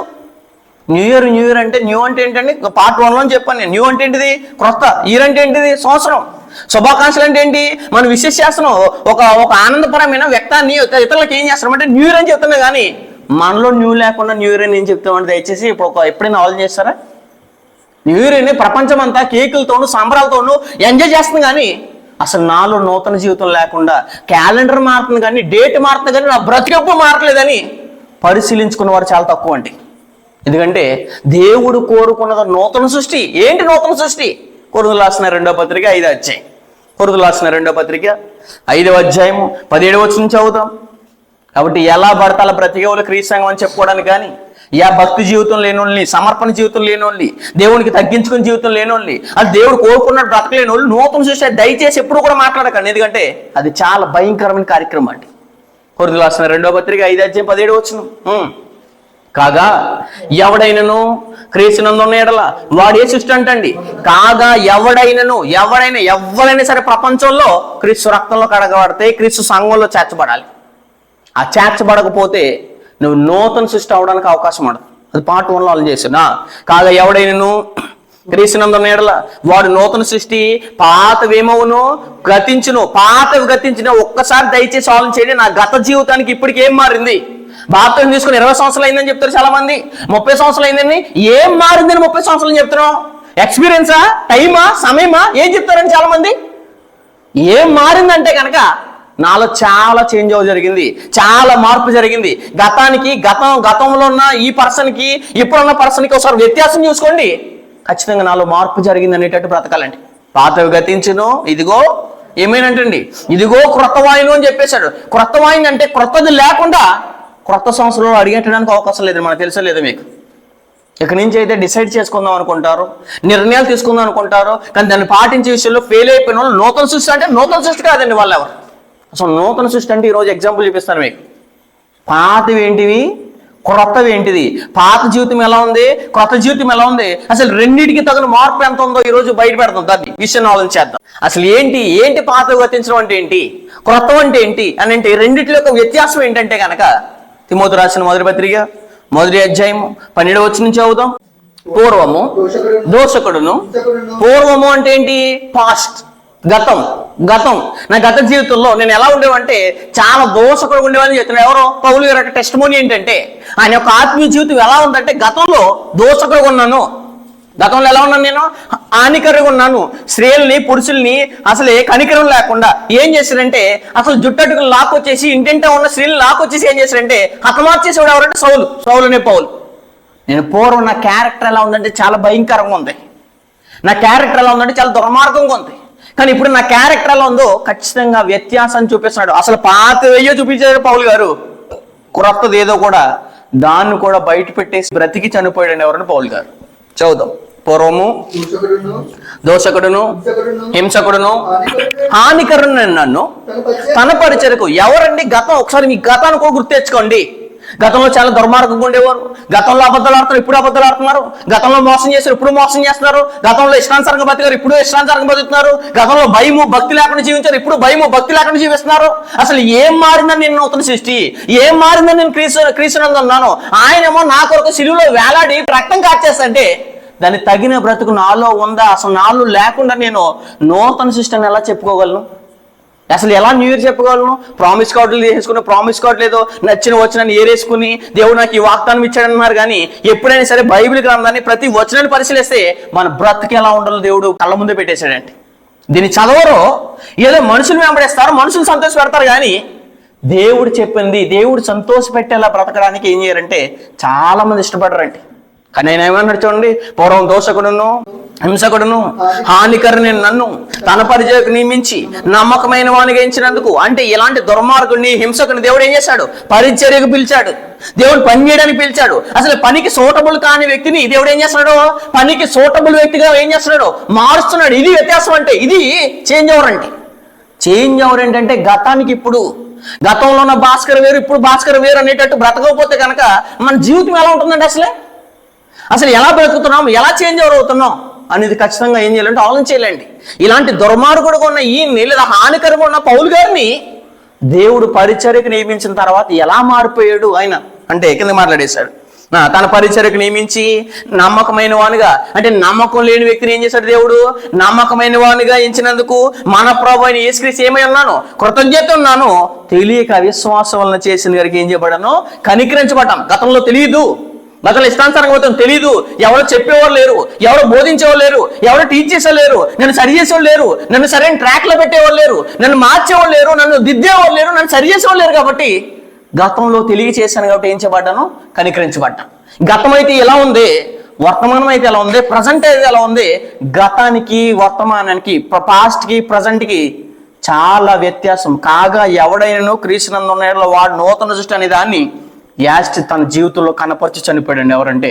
న్యూ ఇయర్ అంటే న్యూ అంటే ఏంటండి? పార్ట్ 1లో చెప్పాను నేను. న్యూ అంటే ఏంటిది? క్రొత్త. ఇయర్ అంటే ఏంటిది? సంవత్సరం. శుభాకాంక్షలు అంటే ఏంటి? మనం విశేష చేస్తున్నాం, ఒక ఆనందపరమైన వ్యక్తాన్ని ఇతరులకు ఏం చేస్తున్నాం అంటే న్యూ ఇయర్ అని చెప్తున్నా. కానీ మనలో న్యూ లేకుండా న్యూ ఇయర్ అని ఏం చెప్తామంటే దయచేసి ఎప్పుడైనా ఆలోచన చేస్తారా? న్యూ ఇయర్ అని ప్రపంచం అంతా కేకులతోనూ సంబరాలతోనూ ఎంజాయ్ చేస్తుంది. కానీ అసలు నాలో నూతన జీవితం లేకుండా క్యాలెండర్ మారుతుంది కానీ, డేట్ మారుతుంది కానీ నా బ్రతికెప్పుడు మారట్లేదని పరిశీలించుకున్న వారు చాలా తక్కువ అండి. ఎందుకంటే దేవుడు కోరుకున్నది నూతన సృష్టి. ఏంటి నూతన సృష్టి? కొరింథీయులకు రాసిన 2వ పత్రిక 5వ అధ్యాయం. కొరింథీయులకు రాసిన 2వ పత్రిక 5వ అధ్యాయము 17వ వచనం చదువుతాం. కాబట్టి ఎలా పడితే అలా బ్రతికేవాళ్ళు క్రీస్తు సంఘం అని చెప్పుకోవడానికి కానీ, భక్తి జీవితం లేనోళ్ళని, సమర్పణ జీవితం లేనోళ్ళని, దేవునికి తగ్గించుకునే జీవితం లేనోళ్ళని, అది దేవుడు కోరుకున్నట్టు బ్రతకలేని వాళ్ళు నూతన సృష్టి దయచేసి ఎప్పుడు కూడా మాట్లాడకండి. ఎందుకంటే అది చాలా భయంకరమైన కార్యక్రమం అండి. కొరింథీయులకు రాసిన 2వ పత్రిక 5వ అధ్యాయం 17వ వచనం. కాగా ఎవడైనను క్రీస్తునందు ఉన్న ఎడల వాడు ఏ సృష్టి అంటండి. కాగా ఎవరైనా సరే ప్రపంచంలో క్రీస్తు రక్తంలో కడగబడితే క్రీస్తు సంఘంలో చేర్చబడాలి. ఆ చేర్చబడకపోతే నువ్వు నూతన సృష్టి అవడానికి అవకాశం ఉండదు. అది పార్ట్ 1లో వాళ్ళు చేస్తున్నా. కాగా ఎవడైనను క్రీస్తునందు ఉన్న ఎడల వాడు నూతన సృష్టి, పాతవేమవును గతించును. పాతవి గతించిన ఒక్కసారి దయచేసి ఆలోచన చేయండి. నా గత జీవితానికి ఇప్పటికి ఏం మారింది? బాప్తిజం తీసుకుని 20 సంవత్సరాలు అయిందని చెప్తారు చాలా మంది, 30 సంవత్సరాలు అయిందని. ఏం మారిందని 30 సంవత్సరాలు చెప్తున్నాం? ఎక్స్పీరియన్సా, టైమా, సమయమా, ఏం చెప్తారని చాలా మంది. ఏం మారిందంటే కనుక నాలో చాలా చేంజ్ జరిగింది, చాలా మార్పు జరిగింది. గతంలో ఉన్న ఈ పర్సన్కి ఇప్పుడున్న పర్సన్కి ఒకసారి వ్యత్యాసం చూసుకోండి. ఖచ్చితంగా నాలో మార్పు జరిగింది అనేటట్టు బ్రతకాలండి. పాతవి గతించును, ఇదిగో ఏమైనంటండి, ఇదిగో క్రొత్త వాయును అని చెప్పేశాడు. క్రొత్త వాయుని అంటే క్రొత్తది లేకుండా క్రొత్త సంవత్సరంలో అడిగేటడానికి అవకాశం లేదు. మనకు తెలుసా లేదా మీకు? ఇక్కడి నుంచి అయితే డిసైడ్ చేసుకుందాం అనుకుంటారు, నిర్ణయాలు తీసుకుందాం అనుకుంటారు, కానీ దాన్ని పాటించే విషయంలో ఫెయిల్ అయిపోయిన వాళ్ళు నూతన సృష్టి అంటే నూతన సృష్టి కాదండి వాళ్ళు ఎవరు. అసలు నూతన సృష్టి అంటే ఈరోజు ఎగ్జాంపుల్ చూపిస్తాను మీకు. పాతవి ఏంటివి, క్రొత్తవి ఏంటిది, పాత జీవితం ఎలా ఉంది, క్రొత్త జీవితం ఎలా ఉంది, అసలు రెండింటికి తగిన మార్పు ఎంత ఉందో ఈరోజు బయట పెడతాం. దాన్ని విషయాన్ని ఆలోచించేద్దాం. అసలు ఏంటి పాతవి గతించడం అంటే ఏంటి, క్రొత్త అంటే ఏంటి అని అంటే రెండింటిలో ఒక వ్యత్యాసం ఏంటంటే కనుక తిమోతి రాసిన మొదటి పత్రిక 1వ అధ్యాయము 12వ వచనం నుంచి చదువుదాం. పూర్వము దోషకుడును. పూర్వము అంటే ఏంటి? పాస్ట్, గతం. నా గత జీవితంలో నేను ఎలా ఉండేవంటే చాలా దోషకుడు ఉండేవాడిని చెప్తున్నాను. ఎవరో పౌలు గారి యొక్క టెస్టిమోనీ ఏంటంటే ఆయన యొక్క ఆత్మీయ జీవితం ఎలా ఉందంటే గతంలో దోషకుడుగా ఉన్నాను. గతంలో ఎలా ఉన్నాను? నేను హానికరంగా ఉన్నాను. స్త్రీలని, పురుషుల్ని అసలు ఏ కనికరం లేకుండా ఏం చేశారంటే అసలు జుట్టటుకులు లాక్కొచ్చేసి ఇంటింటా ఉన్న స్త్రీలు లాక్కొచ్చేసి ఏం చేశారంటే హతమార్చేసేవాడు ఎవరంటే సౌలునే పౌలు. నేను పూర్వం నా క్యారెక్టర్ ఎలా ఉందంటే చాలా భయంకరంగా ఉంది. నా క్యారెక్టర్ ఎలా ఉందంటే చాలా దుర్మార్గంగా ఉంది. కానీ ఇప్పుడు నా క్యారెక్టర్ ఎలా ఉందో ఖచ్చితంగా వ్యత్యాసాన్ని చూపిస్తున్నాడు. అసలు పాత వెయ్యో చూపించాడు పౌలు గారు, క్రొత్తది ఏదో కూడా దాన్ని కూడా బయట పెట్టేసి బ్రతికి చనిపోయాడు ఎవరని పౌలు గారు. చదువుదాం. పూర్వము దోషకుడును, హింసకుడును, హానికరుని నన్ను తన పరిచయకు. ఎవరండి? గతం. ఒకసారి మీ గతాన్ని కూడా గుర్తు తెచ్చుకోండి. గతంలో చాలా దుర్మార్గంగా ఉండేవారు. గతంలో అబద్ధాలు ఆడుతున్నారు, ఇప్పుడు అబద్ధాలు ఆడుతున్నారు. గతంలో మోసం చేశారు, ఇప్పుడు మోసం చేస్తున్నారు. గతంలో ఇష్టానుసారంగా బతికారు, ఇప్పుడు ఇష్టానుసారంగా బతుకుతున్నారు. గతంలో భయము భక్తి లేకుండా జీవించారు, ఇప్పుడు భయము భక్తి లేకుండా జీవిస్తున్నారు. అసలు ఏం మారిందని నేను నూతన సృష్టి, ఏం మారిందని నేను క్రీస్తునందు ఉన్నాను. ఆయనేమో నా కొరకు సిలువలో వేలాడి రక్తం కాచేస్తంటే దాన్ని తగిన బ్రతుకు నాలో ఉందా? అసలు నాలో లేకుండా నేను నూతన సృష్టిని ఎలా చెప్పుకోగలను? అసలు ఎలా న్యూ ఇయర్ చెప్పగలను? ప్రామిస్ కార్డులు వేసుకుని, ప్రామిస్ కార్డు లేదో నచ్చిన వచనాన్ని ఏరేసుకుని దేవుడు నాకు ఈ వాగ్దానం ఇచ్చాడన్నారు. కానీ ఎప్పుడైనా సరే బైబిల్ గ్రంథాన్ని ప్రతి వచనాన్ని పరిశీలిస్తే మన బ్రతుకు ఎలా ఉండాలో దేవుడు కళ్ళ ముందే పెట్టేశాడంటే. దీన్ని చదవరో ఏదో మనుషులు వెంబడేస్తారు, మనుషులు సంతోష పెడతారు. కానీ దేవుడు చెప్పింది, దేవుడు సంతోష పెట్టేలా బ్రతకడానికి ఏం చేయాలంటే చాలా మంది ఇష్టపడరండి. కానీ ఆయన ఏమన్నాడు చూడండి, పూర్వం దోషకుడును, హింసకుడును, హానికరుని నన్ను తన పరిచయకు నియమించి నమ్మకమైన వానిగా ఎంచినందుకు. అంటే ఇలాంటి దుర్మార్గుడిని, హింసకుని దేవుడు ఏం చేశాడు? పరిచర్యకు పిలిచాడు. దేవుడు పని చేయడానికి పిలిచాడు. అసలు పనికి సూటబుల్ కాని వ్యక్తిని దేవుడు ఏం చేస్తున్నాడు? పనికి సూటబుల్ వ్యక్తిగా ఏం చేస్తున్నాడు? మారుస్తున్నాడు. ఇది వ్యత్యాసం అంటే, ఇది చేంజ్ ఓవర్ అంటే. చేంజ్ ఓవర్ ఏంటంటే గతానికి ఇప్పుడు, గతంలో ఉన్న భాస్కర్ వేరు, ఇప్పుడు భాస్కర్ వేరు అనేటట్టు బ్రతకపోతే కనుక మన జీవితం ఎలా ఉంటుందంటే అసలు ఎలా బ్రతుకుతున్నాం, ఎలా చేంజ్ ఓవర్ అవుతున్నాం అనేది ఖచ్చితంగా ఏం చేయాలంటే ఆలోచించాలండి. ఇలాంటి దుర్మార్గుడుగా ఉన్న ఈయన్ని లేదా హానికరంగా ఉన్న పౌలు గారిని దేవుడు పరిచర్యకు నియమించిన తర్వాత ఎలా మారిపోయాడు ఆయన అంటే కింద మాట్లాడేశాడు. తన పరిచర్యకు నియమించి నమ్మకమైన వానిగా, అంటే నమ్మకం లేని వ్యక్తిని ఏం చేశాడు దేవుడు? నమ్మకమైన వానిగా ఎంచినందుకు మన ప్రభు అయిన యేసుక్రీస్తు ఏమై ఉన్నాను? కృతజ్ఞత ఉన్నాను. తెలియక అవిశ్వాసం వలన చేసిన గారికి ఏం చేయబడ్డాను? కనికరించబడ్డాం. గతంలో తెలియదు, గతంలో ఇష్టానుసారంగా పోతాం, తెలీదు. ఎవరో చెప్పేవారు లేరు, ఎవరో బోధించేవాళ్ళు లేరు, ఎవరో టీచ్ చేసేవాళ్ళు లేరు, నన్ను సరి చేసేవాళ్ళు లేరు, నన్ను సరైన ట్రాక్ లో పెట్టేవాళ్ళు లేరు, నన్ను మార్చేవాళ్ళు లేరు, నన్ను దిద్దేవాళ్ళు లేరు, నన్ను సరి చేసేవాళ్ళు లేరు. కాబట్టి గతంలో తెలియచేశాను కాబట్టి ఏం చేయబడ్డాను? కనికరించబడ్డాను. గతం అయితే ఎలా ఉంది, వర్తమానం అయితే ఎలా ఉంది, ప్రజెంట్ అయితే ఎలా ఉంది. గతానికి వర్తమానానికి, పాస్ట్కి ప్రజెంట్కి చాలా వ్యత్యాసం. కాగా ఎవడైనా క్రీస్తునందు ఉన్న వాడు నూతన సృష్టి అనే దాన్ని యాస్ట్ తన జీవితంలో కనపరిచి చనిపోయాడండి. ఎవరంటే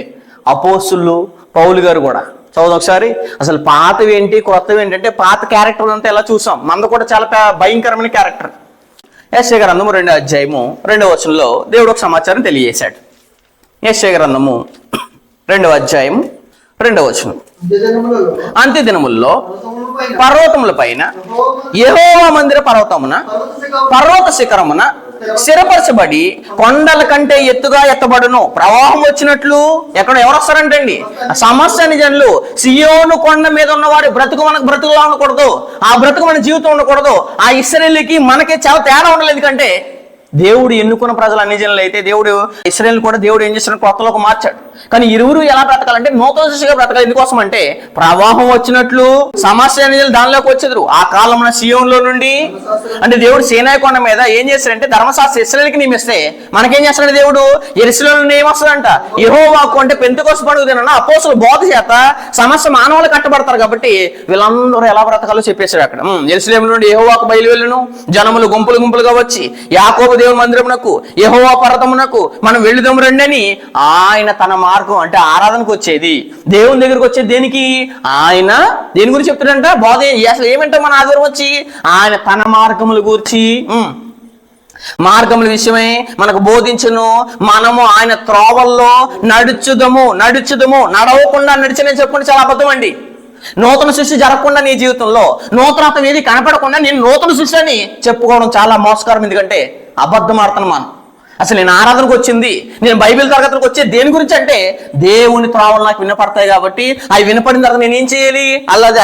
అపోస్తులు, పౌలు గారు కూడా. చదువు ఒకసారి. అసలు పాతవి ఏంటి, కొత్తవి ఏంటంటే పాత క్యారెక్టర్ అంతా ఎలా చూసాం. మనది కూడా చాలా భయంకరమైన క్యారెక్టర్. యెషయా గ్రంథము 2వ అధ్యాయము 2వ వచనంలో దేవుడు ఒక సమాచారం తెలియజేశాడు. యెషయా గ్రంథము 2వ అధ్యాయం 2వ వచనం. అంత్య దినముల్లో పర్వతముల పైన యెహోవా మందిర పర్వత శిఖరమున స్థిరపరచబడి కొండల కంటే ఎత్తుగా ఎత్తబడును. ప్రవాహం వచ్చినట్లు ఎవరు వస్తారంటే అండి? సమస్యని జనులు. సియోను కొండ మీద ఉన్నవాడి బ్రతుకు మనకు బ్రతుకులా ఉండకూడదు, ఆ బ్రతుకు మన జీవితం ఉండకూడదు. ఆ ఇశ్రాయేలుకి మనకి చాలా తేడా ఉండాలి. ఎందుకంటే దేవుడు ఎన్నుకున్న ప్రజలు అన్ని జనులు అయితే దేవుడు ఇశ్రాయేలు కూడా దేవుడు ఏం చేసిన కొత్తలోకి మార్చాడు. కానీ ఇరువురు ఎలా బ్రతకాలంటే నూతన సృష్టిగా బ్రతకాలి. ఎందుకోసం అంటే ప్రవాహం వచ్చినట్లు సమస్య అనేది దానిలోకి వచ్చేది. ఆ కాలంలో సియోన్లో నుండి అంటే దేవుడు సీనాయి కొండ మీద ఏం చేశాడంటే ధర్మశాస్త్ర ఇశ్రాయేలుకి నియమిస్తే మనకేం చేస్తాడు దేవుడు యెరూషలేము నుండి ఏమొస్తుందంట యెహోవాకు అంటే పెంతెకొస్తు పండుగ దినాన అపోస్తలుల బోధ చేత సమస్య మానవులు కట్టబడతారు కాబట్టి వీళ్ళందరూ ఎలా బ్రతకాలో చెప్పేశాడు అక్కడ. యెరూషలేము నుండి యెహోవాకు బయలువెళ్ళును జనములు గుంపులు గుంపులుగా వచ్చి యాకోబు దేవుని మందిరమునకు యెహోవా పర్వతమునకు మనం వెళ్ళుదాం రండి అని ఆయన తన మార్గం అంటే ఆరాధనకు వచ్చేది, దేవుని దగ్గరకు వచ్చేది. దేనికి? ఆయన దేని గురించి చెప్తాడంట బోధ. అసలు ఏమంటే మన ఆధారం వచ్చి ఆయన తన మార్గముల గురించి మార్గముల విషయమై మనకు బోధించును. మనము ఆయన త్రోవల్లో నడుచుదము నడవకుండా నడిచని చెప్పుకుంటే చాలా అబద్ధం అండి. నూతన సృష్టి జరగకుండా నీ జీవితంలో నూతనత్వం ఏది కనపడకుండా నేను నూతన సృష్టి అని చెప్పుకోవడం చాలా మోసకరం. ఎందుకంటే అబద్ధం ఆడుతున్నాం మనం. అసలు నేను ఆరాధనకు వచ్చింది, నేను బైబిల్ తరగతులకు వచ్చేది దేని గురించి అంటే దేవుని త్రోవలు నాకు వినపడతాయి కాబట్టి అవి వినపడిన తర్వాత నేను ఏం చేయాలి?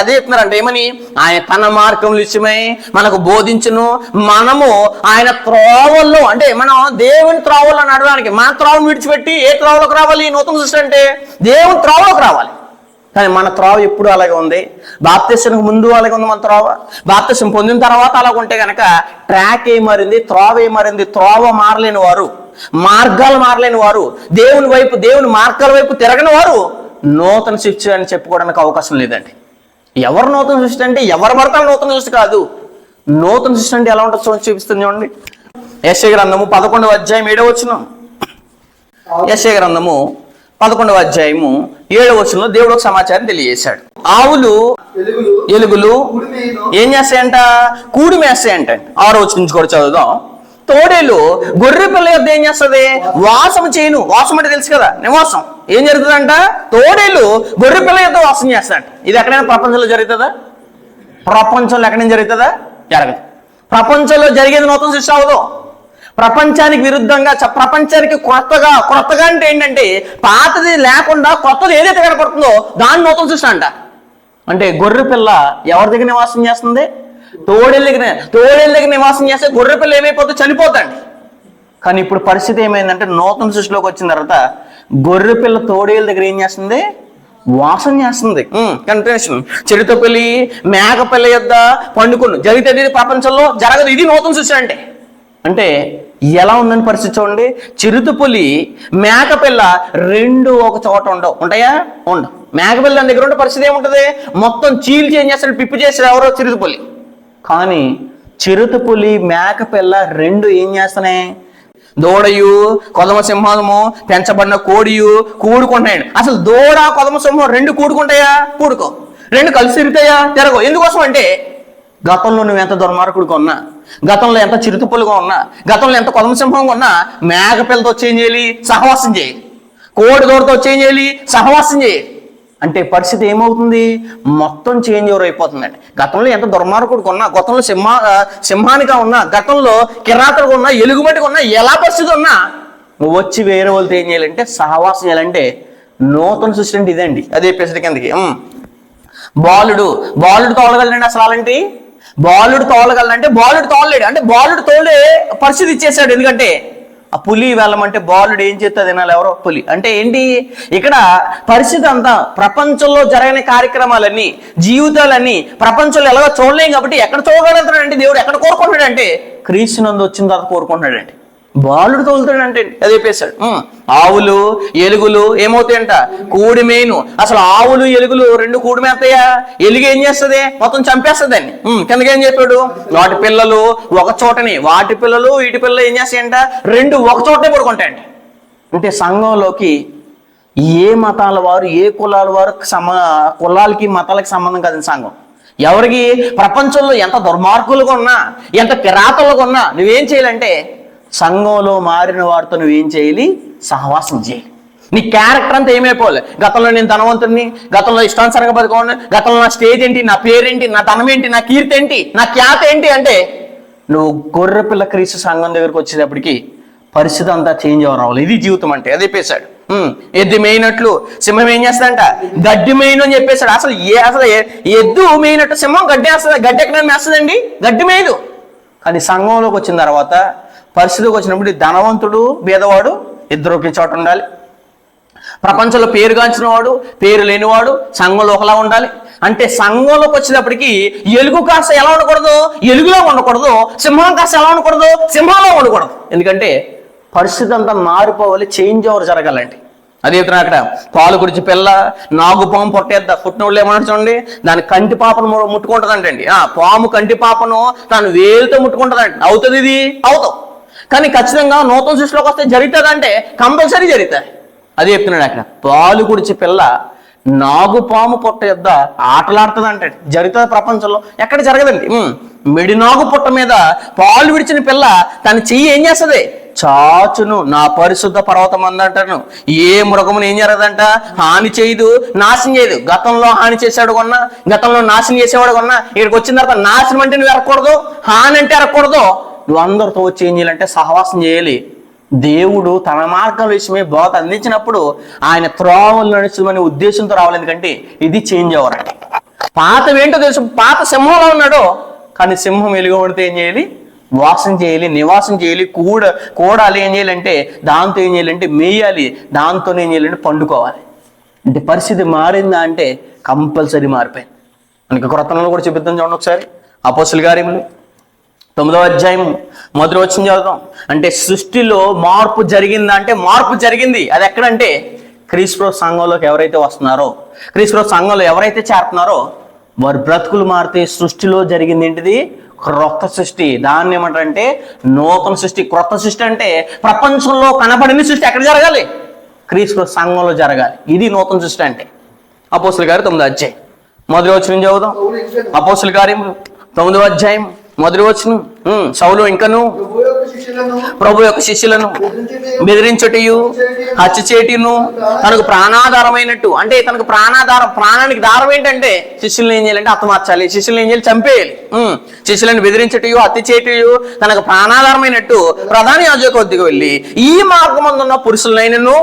అదే చెప్తున్నారంటే ఏమని? ఆయన తన మార్గం విషయమై మనకు బోధించును. మనము ఆయన త్రోవల్లో అంటే మనం దేవుని త్రోవల్లో నడవడానికి మన త్రోవను విడిచిపెట్టి ఏ త్రోవలోకి రావాలి? నూతన సృష్టి అంటే దేవుని త్రోవలోకి రావాలి. కానీ మన త్రోవ ఎప్పుడు అలాగే ఉంది. బాప్తిస్మానికి ముందు అలాగే ఉంది మన త్రోవ, బాప్తిస్మం పొందిన తర్వాత అలాగ ఉంటే కనుక ట్రాక్ ఏమారింది, త్రోవ ఏమారింది. త్రోవ మారలేని వారు, మార్గాలు మారలేని వారు, దేవుని వైపు దేవుని మార్గాల వైపు తిరగని వారు నూతన సృష్టి అని చెప్పుకోవడానికి అవకాశం లేదండి. ఎవరు నూతన సృష్టి అంటే ఎవరు పడతారు నూతన సృష్టి కాదు. నూతన సృష్టి అంటే ఎలా ఉంటుందో చూపిస్తుంది చూడండి. యెషయా గ్రంథము 11వ అధ్యాయం 7వ వచనం. యెషయా గ్రంథము 11వ అధ్యాయము 7వ వచనంలో దేవుడు ఒక సమాచారం తెలియజేశాడు. ఆవులు ఎలుగులు ఏం చేస్తాయంట? కూడి మేస్తాయంట. 6వ వచనం నుంచి కూడా చదువుదాం. తోడేలు గొర్రె పిల్ల యొద్ద ఏం చేస్తుంది? వాసం చేయను. వాసం అంటే తెలుసు కదా, నివాసం. ఏం జరుగుతుందంట? తోడేలు గొర్రె పిల్ల యొద్ద వాసం చేస్తాయంట. ఇది ఎక్కడైనా ప్రపంచంలో జరుగుతుందా? ప్రపంచంలో ఎక్కడైనా జరుగుతుందా? జరగదు. ప్రపంచంలో జరిగేది నూతన సృష్టి అవ్వదు. ప్రపంచానికి విరుద్ధంగా ప్రపంచానికి కొత్తగా అంటే ఏంటంటే పాతది లేకుండా కొత్తది ఏదైతే కనపడుతుందో దాన్ని నూతన సృష్టి అంట. అంటే గొర్రె పిల్ల ఎవరి దగ్గర నివాసం చేస్తుంది? తోడేళ్ళ దగ్గర నివాసం చేస్తే గొర్రె పిల్ల ఏమైపోతుంది? చనిపోతాండి. కానీ ఇప్పుడు పరిస్థితి ఏమైందంటే నూతన సృష్టిలోకి వచ్చిన తర్వాత గొర్రె పిల్ల తోడేళ్ళ దగ్గర ఏం చేస్తుంది? వాసన చేస్తుంది. కంటిన్యూషన్. చెడుతో పెళ్లి మేక పిల్ల యొద్ద పండుకును జరిగితే ప్రపంచంలో జరగదు. ఇది నూతన సృష్టి అంటే ఎలా ఉందని పరిస్థితి చూడండి. చిరుతపులి మేకపిల్ల రెండు ఒక చోట ఉంటాయా? ఉండవు. మేకపిల్ల దాని దగ్గర ఉండే పరిస్థితి ఏముంటుంది? మొత్తం చీల్చి ఏం చేస్తాడు? పిప్పి చేస్తాడు ఎవరో చిరుతపులి. కానీ చిరుతపులి మేకపిల్ల రెండు ఏం చేస్తున్నాయి? దూడయు కొదమ సింహము పెంచబడిన కోడియు కూడుకుంటాయండి. అసలు దూడ కొదమ సింహం రెండు కూడుకుంటాయా? కూడుకో. రెండు కలిసి తిరుగుతాయా? తిరగవు. ఎందుకోసం అంటే గతంలో నువ్వు ఎంత దుర్మార్గుడిగా ఉన్నా, గతంలో ఎంత చిరుతపులుగా ఉన్నా, గతంలో ఎంత కొదమసింహంగా ఉన్నా మేకపిల్లతో చేంజ్ చేయాలి, సహవాసం చేయి. కోడి దూడతో చేంజ్ చేయాలి, సహవాసం చేయి. అంటే పరిస్థితి ఏమవుతుంది? మొత్తం చేంజ్ ఓవర్ అయిపోతుందండి. గతంలో ఎంత దుర్మార్గుడిగా ఉన్నా, గతంలో సింహానిగా ఉన్నా, గతంలో కిరాతలుగా ఉన్నా, ఎలుగుబడిగా ఉన్నా, ఎలా పరిస్థితి ఉన్నా నువ్వు వచ్చి వేరే వాళ్ళతో ఏం చేయాలంటే సహవాసం చేయాలంటే నూతన సృష్టి అంటే ఇదండి. అదే పెసడి కిందకి బాలుడు తోలగలండి. అసలు అలాంటి బాలుడు తోలగలంటే బాలుడు తోలలేడు. అంటే బాలుడు తోలే పరిస్థితి ఇచ్చేసాడు. ఎందుకంటే ఆ పులి వెళ్ళమంటే బాలుడు ఏం చేస్తే తినాలి? ఎవరో పులి. అంటే ఏంటి ఇక్కడ పరిస్థితి అంతా? ప్రపంచంలో జరిగిన కార్యక్రమాలన్నీ, జీవితాలన్నీ ప్రపంచంలో ఎలాగో చూడలేం కాబట్టి ఎక్కడ చూడగలుగుతాడంటే దేవుడు ఎక్కడ కోరుకుంటాడంటే క్రీస్తునందు వచ్చిన తర్వాత కోరుకుంటాడంటే బాలుడు తోలుతాడంటే అదే చెప్పేశాడు. ఆవులు ఎలుగులు ఏమవుతాయంట? కూడి మేను. అసలు ఆవులు ఎలుగులు రెండు కూడి మేస్తాయా? ఎలుగు ఏం చేస్తుంది? మొత్తం చంపేస్తుంది దాన్ని. కిందకి ఏం చెప్పాడు? వాటి పిల్లలు ఒక చోటని, వాటి పిల్లలు వీటి పిల్లలు ఏం చేస్తాయంట? రెండు ఒక చోటనే పడుకుంటాయంట. అంటే సంఘంలోకి ఏ మతాల వారు, ఏ కులాల వారు కులాలకి మతాలకి సంబంధం కాదు సంఘం. ఎవరికి ప్రపంచంలో ఎంత దుర్మార్గులుగా ఉన్నా, ఎంత కిరాతలుగా ఉన్నా నువ్వేం చేయాలంటే సంఘంలో మారిన వారితో నువ్వేం చేయాలి? సహవాసం చేయాలి. నీ క్యారెక్టర్ అంతా ఏమైపోవాలి? గతంలో నేను ధనవంతుడిని, గతంలో ఇష్టానుసారంగా బతుకోండి, గతంలో నా స్టేజ్ ఏంటి, నా పేరేంటి, నా ధనం ఏంటి, నా కీర్తి ఏంటి, నా ఖ్యాత ఏంటి అంటే నువ్వు గొర్రె పిల్ల క్రీస్తు సంఘం దగ్గరకు వచ్చేటప్పటికి పరిస్థితి అంతా చేంజ్ అవ్వాలి. ఇది జీవితం అంటే. అదే చెప్పేశాడు. ఎద్దు మేయినట్లు సింహం ఏం చేస్తాడంట? గడ్డి మేయను అని చెప్పేశాడు. అసలు ఎద్దు మేయినట్టు సింహం గడ్డి వేస్తుంది? గడ్డి ఎక్కడ మేస్తుందండి? గడ్డి మేయదు. కానీ సంఘంలోకి వచ్చిన తర్వాత పరిస్థితికి వచ్చినప్పుడు ఈ ధనవంతుడు బీదవాడు ఇద్దరు ఒకే చోట ఉండాలి. ప్రపంచంలో పేరుగాంచిన వాడు పేరు లేనివాడు సంఘంలో ఒకలా ఉండాలి. అంటే సంఘంలోకి వచ్చేటప్పటికి ఎలుగు కాస్త ఎలా ఉండకూడదు, ఎలుగులో ఉండకూడదు. సింహం కాస్త ఎలా ఉండకూడదు, సింహంలో ఉండకూడదు. ఎందుకంటే పరిస్థితి అంతా మారిపోవాలి, చేంజ్ ఓవర్ జరగాలండి. అదే అక్కడ పాలు గురించి పిల్ల నాగుపాము పొట్టేద్దా పుట్టినోళ్ళు ఏమన్నా చూడండి, దాని కంటి పాపను ముట్టుకుంటుందంటండి. పాము కంటి పాపను తను వేలుతో ముట్టుకుంటుందంట. అవుతుంది, ఇది అవుతాం. కానీ ఖచ్చితంగా నూతన సృష్టిలోకి వస్తే జరుగుతుందంటే కంపల్సరీ జరుగుతుంది. అదే చెప్తున్నాడు అక్కడ, పాలు గురించి పిల్ల నాగుపాము పొట్ట యొద్ద ఆటలాడుతుంది అంటే జరుగుతుంది. ప్రపంచంలో ఎక్కడ జరగదండి. మెడినాగు పుట్ట మీద పాలు విడిచిన పిల్ల తన చెయ్యి ఏం చేస్తుంది, చాచును. నా పరిశుద్ధ పర్వతం అందంటాను. ఏ మృగమును ఏం జరగదంట, హాని చేయదు, నాశనం చేయదు. గతంలో హాని చేసేవాడు కొన్నా, గతంలో నాశనం చేసేవాడు కొన్నా, ఇక్కడికి వచ్చిన తర్వాత నాశనం అంటే నువ్వు ఎరగకూడదు, హాని అంటే ఎరగకూడదు. నువ్వు అందరితో వచ్చి ఏం చేయాలంటే సహవాసం చేయాలి. దేవుడు తన మార్గం విషయమే బోధ అందించినప్పుడు ఆయన త్రోవలు నడుచుమనే ఉద్దేశంతో రావాలి. ఎందుకంటే ఇది చేంజ్ అవ్వరండి. పాతవేంటో తెలుసు, పాత సింహంలో ఉన్నాడో, కానీ సింహం వెలుగబడితే ఏం చేయాలి, వాసం చేయాలి, నివాసం చేయాలి, కూడాలి. ఏం చేయాలంటే దాంతో ఏం చేయాలంటే మేయాలి, దాంతో ఏం చేయాలంటే పండుకోవాలి. అంటే పరిస్థితి మారిందా అంటే కంపల్సరీ మారిపోయింది. మనకి క్రొత్తలో కూడా చెబుతాం చూడండి ఒకసారి. అపోస్తుల కార్యములు 9వ అధ్యాయం 1వ వచనం చదువుతాం. అంటే సృష్టిలో మార్పు జరిగిందా అంటే మార్పు జరిగింది. అది ఎక్కడంటే క్రీస్తు సంఘంలోకి ఎవరైతే వస్తున్నారో, క్రీస్తు సంఘంలో ఎవరైతే చేరుతున్నారో వారి బ్రతుకులు మారితే సృష్టిలో జరిగింది ఏంటిది, క్రొత్త సృష్టి. దాన్ని ఏమంటారంటే నూతన సృష్టి. క్రొత్త సృష్టి అంటే ప్రపంచంలో కనబడిన సృష్టి ఎక్కడ జరగాలి, క్రీస్తు సంఘంలో జరగాలి. ఇది నూతన సృష్టి అంటే. అపోస్తుల కార్యం 9వ అధ్యాయం 1వ వచనం చదువుదాం. అపోస్తుల కార్యం 9వ అధ్యాయం 1వ వచనం. సౌలు ఇంకను ప్రభు యొక్క శిష్యులను బెదిరించుటయు హత్య చేయుటను తనకు ప్రాణాధారమైనట్టు. అంటే తనకు ప్రాణానికి దారం ఏంటంటే శిష్యులను ఏం చేయాలంటే హతమార్చాలి, శిష్యులను ఏం చేయాలి, చంపేయాలి. శిష్యులను బెదిరించుటయు హత్య చేయుటయు తనకు ప్రాణాధారమైనట్టు ప్రధాన యాజకుని వద్దకు వెళ్ళి ఈ మార్గమందున్న పురుషులనైనను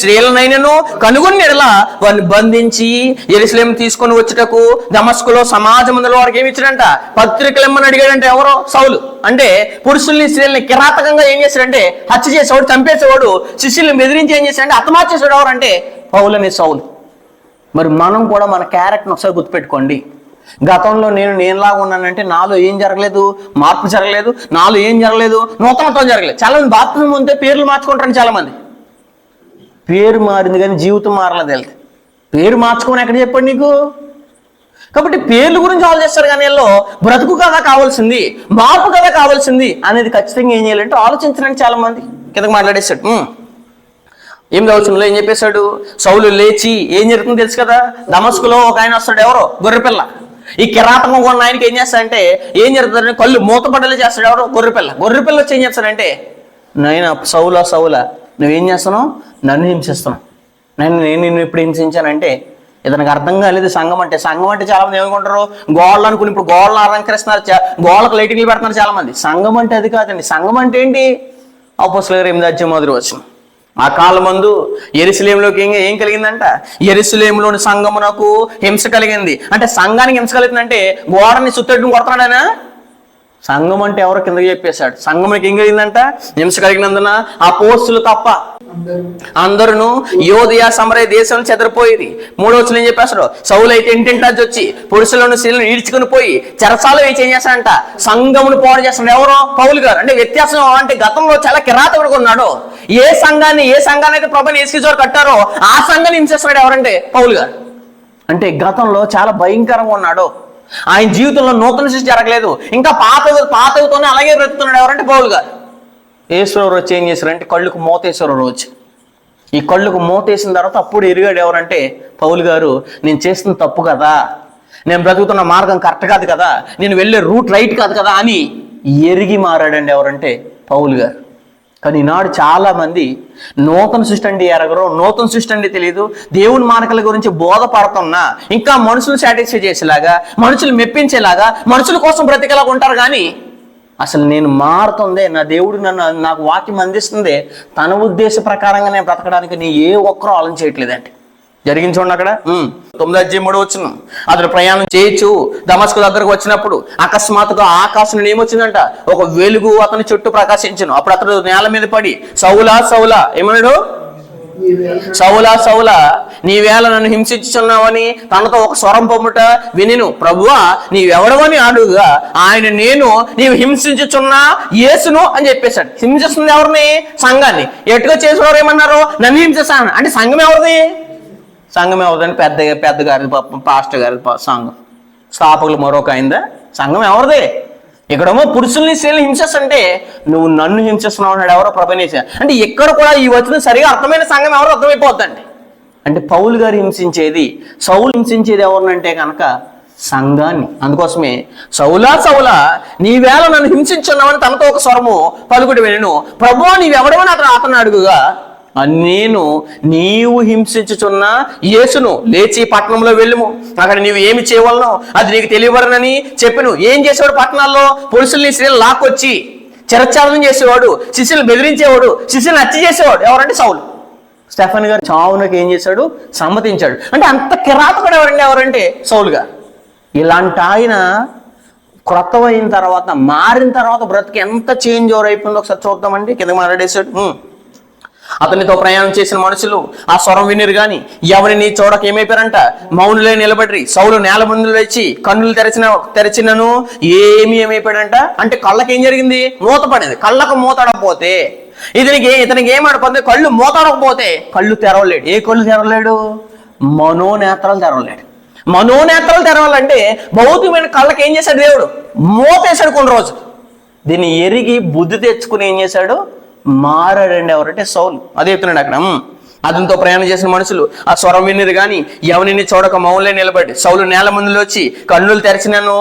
స్త్రీలనైనను కనుగొని ఎడలా వారిని బంధించి యెరూషలేము తీసుకొని వచ్చుటకు దమస్కులో సమాజమందులో వారికి ఏమి ఇచ్చాడంట, పత్రికలు ఇమ్మని అడిగాడంటే ఎవరో సౌలు. అంటే పురుషుల్ని స్త్రీల్ని కిరాతకంగా ఏం చేశాడంటే హత్య చేసేవాడు, చంపేసేవాడు. శిష్యుల్ని బెదిరించి ఏం చేశాడంటే హతమార్చేసాడు. ఎవరంటే పౌలు అనే సౌలు. మరి మనం కూడా మన క్యారెక్టర్ని ఒకసారి గుర్తుపెట్టుకోండి. గతంలో నేనులాగా ఉన్నానంటే నాలో ఏం జరగలేదు, మార్పు జరగలేదు, నాలో ఏం జరగలేదు, నూతనత్వం జరగలేదు. చాలా మంది బాత్రూమ్ ఉంటే పేర్లు మార్చుకుంటారు. చాలా మంది పేరు మారింది కానీ జీవితం మారలేదు. వెళ్తే పేరు మార్చుకోమని ఎక్కడ చెప్పండి నీకు. కాబట్టి పేర్ల గురించి ఆలోచిస్తారు కానీ వీళ్ళు బ్రతుకు కదా కావాల్సింది, మార్పు కదా కావాల్సింది అనేది ఖచ్చితంగా ఏం చేయాలంటే ఆలోచించడానికి చాలా మంది కిందకు మాట్లాడేశాడు. 8వ వచనంలో ఏం చెప్పేశాడు, సౌలు లేచి ఏం జరుగుతుందో తెలుసు కదా, దమస్కులో ఒక ఆయన వస్తాడు, ఎవరో గొర్రెపిల్ల. ఈ కిరాతకం ఉన్న ఆయనకి ఏం చేస్తాడంటే ఏం జరుగుతుందంటే కళ్ళు మూతపడ్డలే చేస్తాడు. ఎవరో గొర్రెపిల్ల వచ్చి ఏం చేస్తాడంటే, నాయన సౌలా నువ్వేం చేస్తున్నావు, నన్ను హింసిస్తున్నావు. నేను నిన్ను ఇప్పుడు హింసించానంటే ఇతనికి అర్థం కాలేదు. సంఘం అంటే చాలా మంది ఏమనుకుంటారు, గోళ్ళు అనుకుని ఇప్పుడు గోళ్ళను అలంకరిస్తున్నారు, గోళ్ళకు లైటింగ్లు పెడుతున్నారు చాలా మంది. సంఘం అంటే అది కాదండి. సంఘం అంటే ఏంటి, అపోస్తలుల కార్యం 8వ అధ్యాయం 1వ వచనం. ఆ కాలమందు యెరూషలేములోకి ఏం కలిగిందంట, యెరూషలేములోని సంఘమునకు హింస కలిగింది. అంటే సంఘానికి హింస కలిగిందంటే గోడని సుత్తెట్టును కొడతాడనా? సంఘం అంటే ఎవరో కిందకి చెప్పేశాడు. సంఘమునికి ఏం కలిగిందంట, హింస కలిగినందున అపోస్తులు తప్ప అందరూ యోదయ సమరయ దేశం చెదరిపోయేది. 3వ వచనం ఏం చెప్పేస్తాడు, సౌలు అయితే ఇంటింటాచి వచ్చి పురుషులను స్త్రీలను ఈడ్చుకుని పోయి చెరసాల వేచి ఏం చేస్తాడంట, సంఘమును పాడు చేస్తాడు. ఎవరో పౌలు గారు. అంటే వ్యత్యాసం అంటే గతంలో చాలా కిరాతకుడుగా ఉన్నాడు. ఏ సంఘాన్ని అయితే ప్రభుని యేసుక్రీస్తు కట్టారో ఆ సంఘాన్ని హింసిస్తున్నాడు. ఎవరంటే పౌలు గారు. అంటే గతంలో చాలా భయంకరంగా ఉన్నాడు. ఆయన జీవితంలో నూతన సృష్టి జరగలేదు. ఇంకా పాతతోనే అలాగే బ్రతుకుతున్నాడు. ఎవరంటే పౌలు గారు. ఈశ్వరు వచ్చి ఏం చేశారంటే కళ్ళుకు మోతేశ్వరు వచ్చి, ఈ కళ్ళుకు మోతేసిన తర్వాత అప్పుడు ఎరిగాడు. ఎవరంటే పౌలు గారు, నేను చేస్తున్న తప్పు కదా, నేను బ్రతుకుతున్న మార్గం కరెక్ట్ కాదు కదా, నేను వెళ్ళే రూట్ రైట్ కాదు కదా అని ఎరిగి మారాడండి. ఎవరంటే పౌలు గారు. కానీ ఈనాడు చాలా మంది నూతన సృష్టి అంటే ఎరగరు, నూతన సృష్టి అంటే తెలియదు. దేవుని మార్గాల గురించి బోధపడుతున్నా ఇంకా మనుషులు సాటిస్ఫై చేసేలాగా, మనుషులు మెప్పించేలాగా, మనుషుల కోసం బ్రతికేలాగా ఉంటారు. కానీ అసలు నేను మారుతుందే, నా దేవుడు నాకు వాక్యం అందిస్తుంది, తన ఉద్దేశ ప్రకారంగా నేను బ్రతకడానికి నీ ఏ ఒక్కరూ ఆలోచన చేయట్లేదండి. జరిగింది చూడండి అక్కడ 9:3 అతడు ప్రయాణం చేయొచ్చు దమస్కు దగ్గరకు వచ్చినప్పుడు అకస్మాత్తుగా ఆకాశం ఏమొచ్చిందంట, ఒక వెలుగు అతని చుట్టూ ప్రకాశించును. అప్పుడు అతడు నేల మీద పడి సౌలా సౌలా ఏమన్నాడు, సౌలా సౌలా నీవేళ నన్ను హింసించుచున్నావని తనతో ఒక స్వరం పొమ్ముట వినిను. ప్రభువా నీవెవడవని అడుగుగా ఆయన నేను నీవు హింసించుచున్నా యేసును అని చెప్పేశాడు. హింసిస్తుంది ఎవరిని? సంఘాన్ని. ఎటుగా చేసేవారు ఏమన్నారు, నన్ను హింసిస్తాను అంటే సంఘం ఎవరిది? సంఘం ఎవరిదని పెద్ద గారి పాస్టర్ గారి సంఘం, స్థాపకులు మరొక అయిందా? సంఘం ఎవరిది? ఇక్కడేమో పురుషుల్ని స్త్రీలను హింసిస్తుంటే నువ్వు నన్ను హింసిస్తున్నావు అన్నాడు ఎవరో ప్రభనేశ. అంటే ఇక్కడ కూడా ఈ వచనం సరిగా అర్థమైన సంఘం ఎవరో అర్థమైపోద్దండి. అంటే పౌలు గారు హింసించేది, సౌలు హింసించేది ఎవరినంటే కనుక సంఘాన్ని. అందుకోసమే సౌలా సౌలా నీవేళ నన్ను హింసించున్నావని తనతో ఒక స్వరము పలుకుడు వినను. ప్రభువా నీవెవడవని అతను అడుగుగా నేను నీవు హింసించుచున్న యేసును లేచి పట్టణంలో వెళ్ళుము, అక్కడ నీవు ఏమి చేయవలనో అది నీకు తెలియబడనని చెప్పాను. ఏం చేసేవాడు? పట్టణాల్లో పురుషుల్ని స్త్రీలు లాక్కొచ్చి చిరచాలనం చేసేవాడు, శిష్యులు బెదిరించేవాడు, శిష్యులను హత్య చేసేవాడు. ఎవరంటే సౌలు. స్టెఫన్ గారు చావునకి ఏం చేశాడు? సమ్మతించాడు. అంటే అంత కిరాతకుడు ఎవరంటే సౌలు గారు. ఇలాంటి ఆయన క్రొత్త అయిన తర్వాత, మారిన తర్వాత బ్రతికి ఎంత చేంజ్ ఓవర్ అయిపోయిందో ఒకసారి చూద్దామండి. కింద మాట్లాడేశాడు. అతనితో ప్రయాణం చేసిన మనుషులు ఆ స్వరం వినిరు గాని ఎవరిని చూడక ఏమైపోయారంట, మౌనులే నిలబడి. సౌలు నేల ముందు లేచి కన్నులు తెరచినను ఏమైపోయాడంట అంటే కళ్ళకి ఏం జరిగింది? మూత పడింది. కళ్ళకు మూతడకపోతే ఇతనికి ఏమాడిపోతుంది? కళ్ళు మూతడకపోతే కళ్ళు తెరవలేడు. ఏ కళ్ళు తెరవలేడు? మనోనేత్రాలు తెరవలేడు. మనోనేత్రాలు తెరవాలంటే భౌతికమైన కళ్ళకి ఏం చేశాడు? దేవుడు మూతేశాడు కొన్ని రోజులు. దీన్ని ఎరిగి బుద్ధి తెచ్చుకుని ఏం చేశాడు? మారాడండి. ఎవరంటే సౌలు. అదే చెప్తున్నాడు అక్కడ. అతనితో ప్రయాణం చేసిన మనుషులు ఆ స్వరం వినిరు గాని ఎవరిని చూడక మౌనులే నిలబడి. సౌలు నేల ముందులో వచ్చి కన్నులు తెరిచినను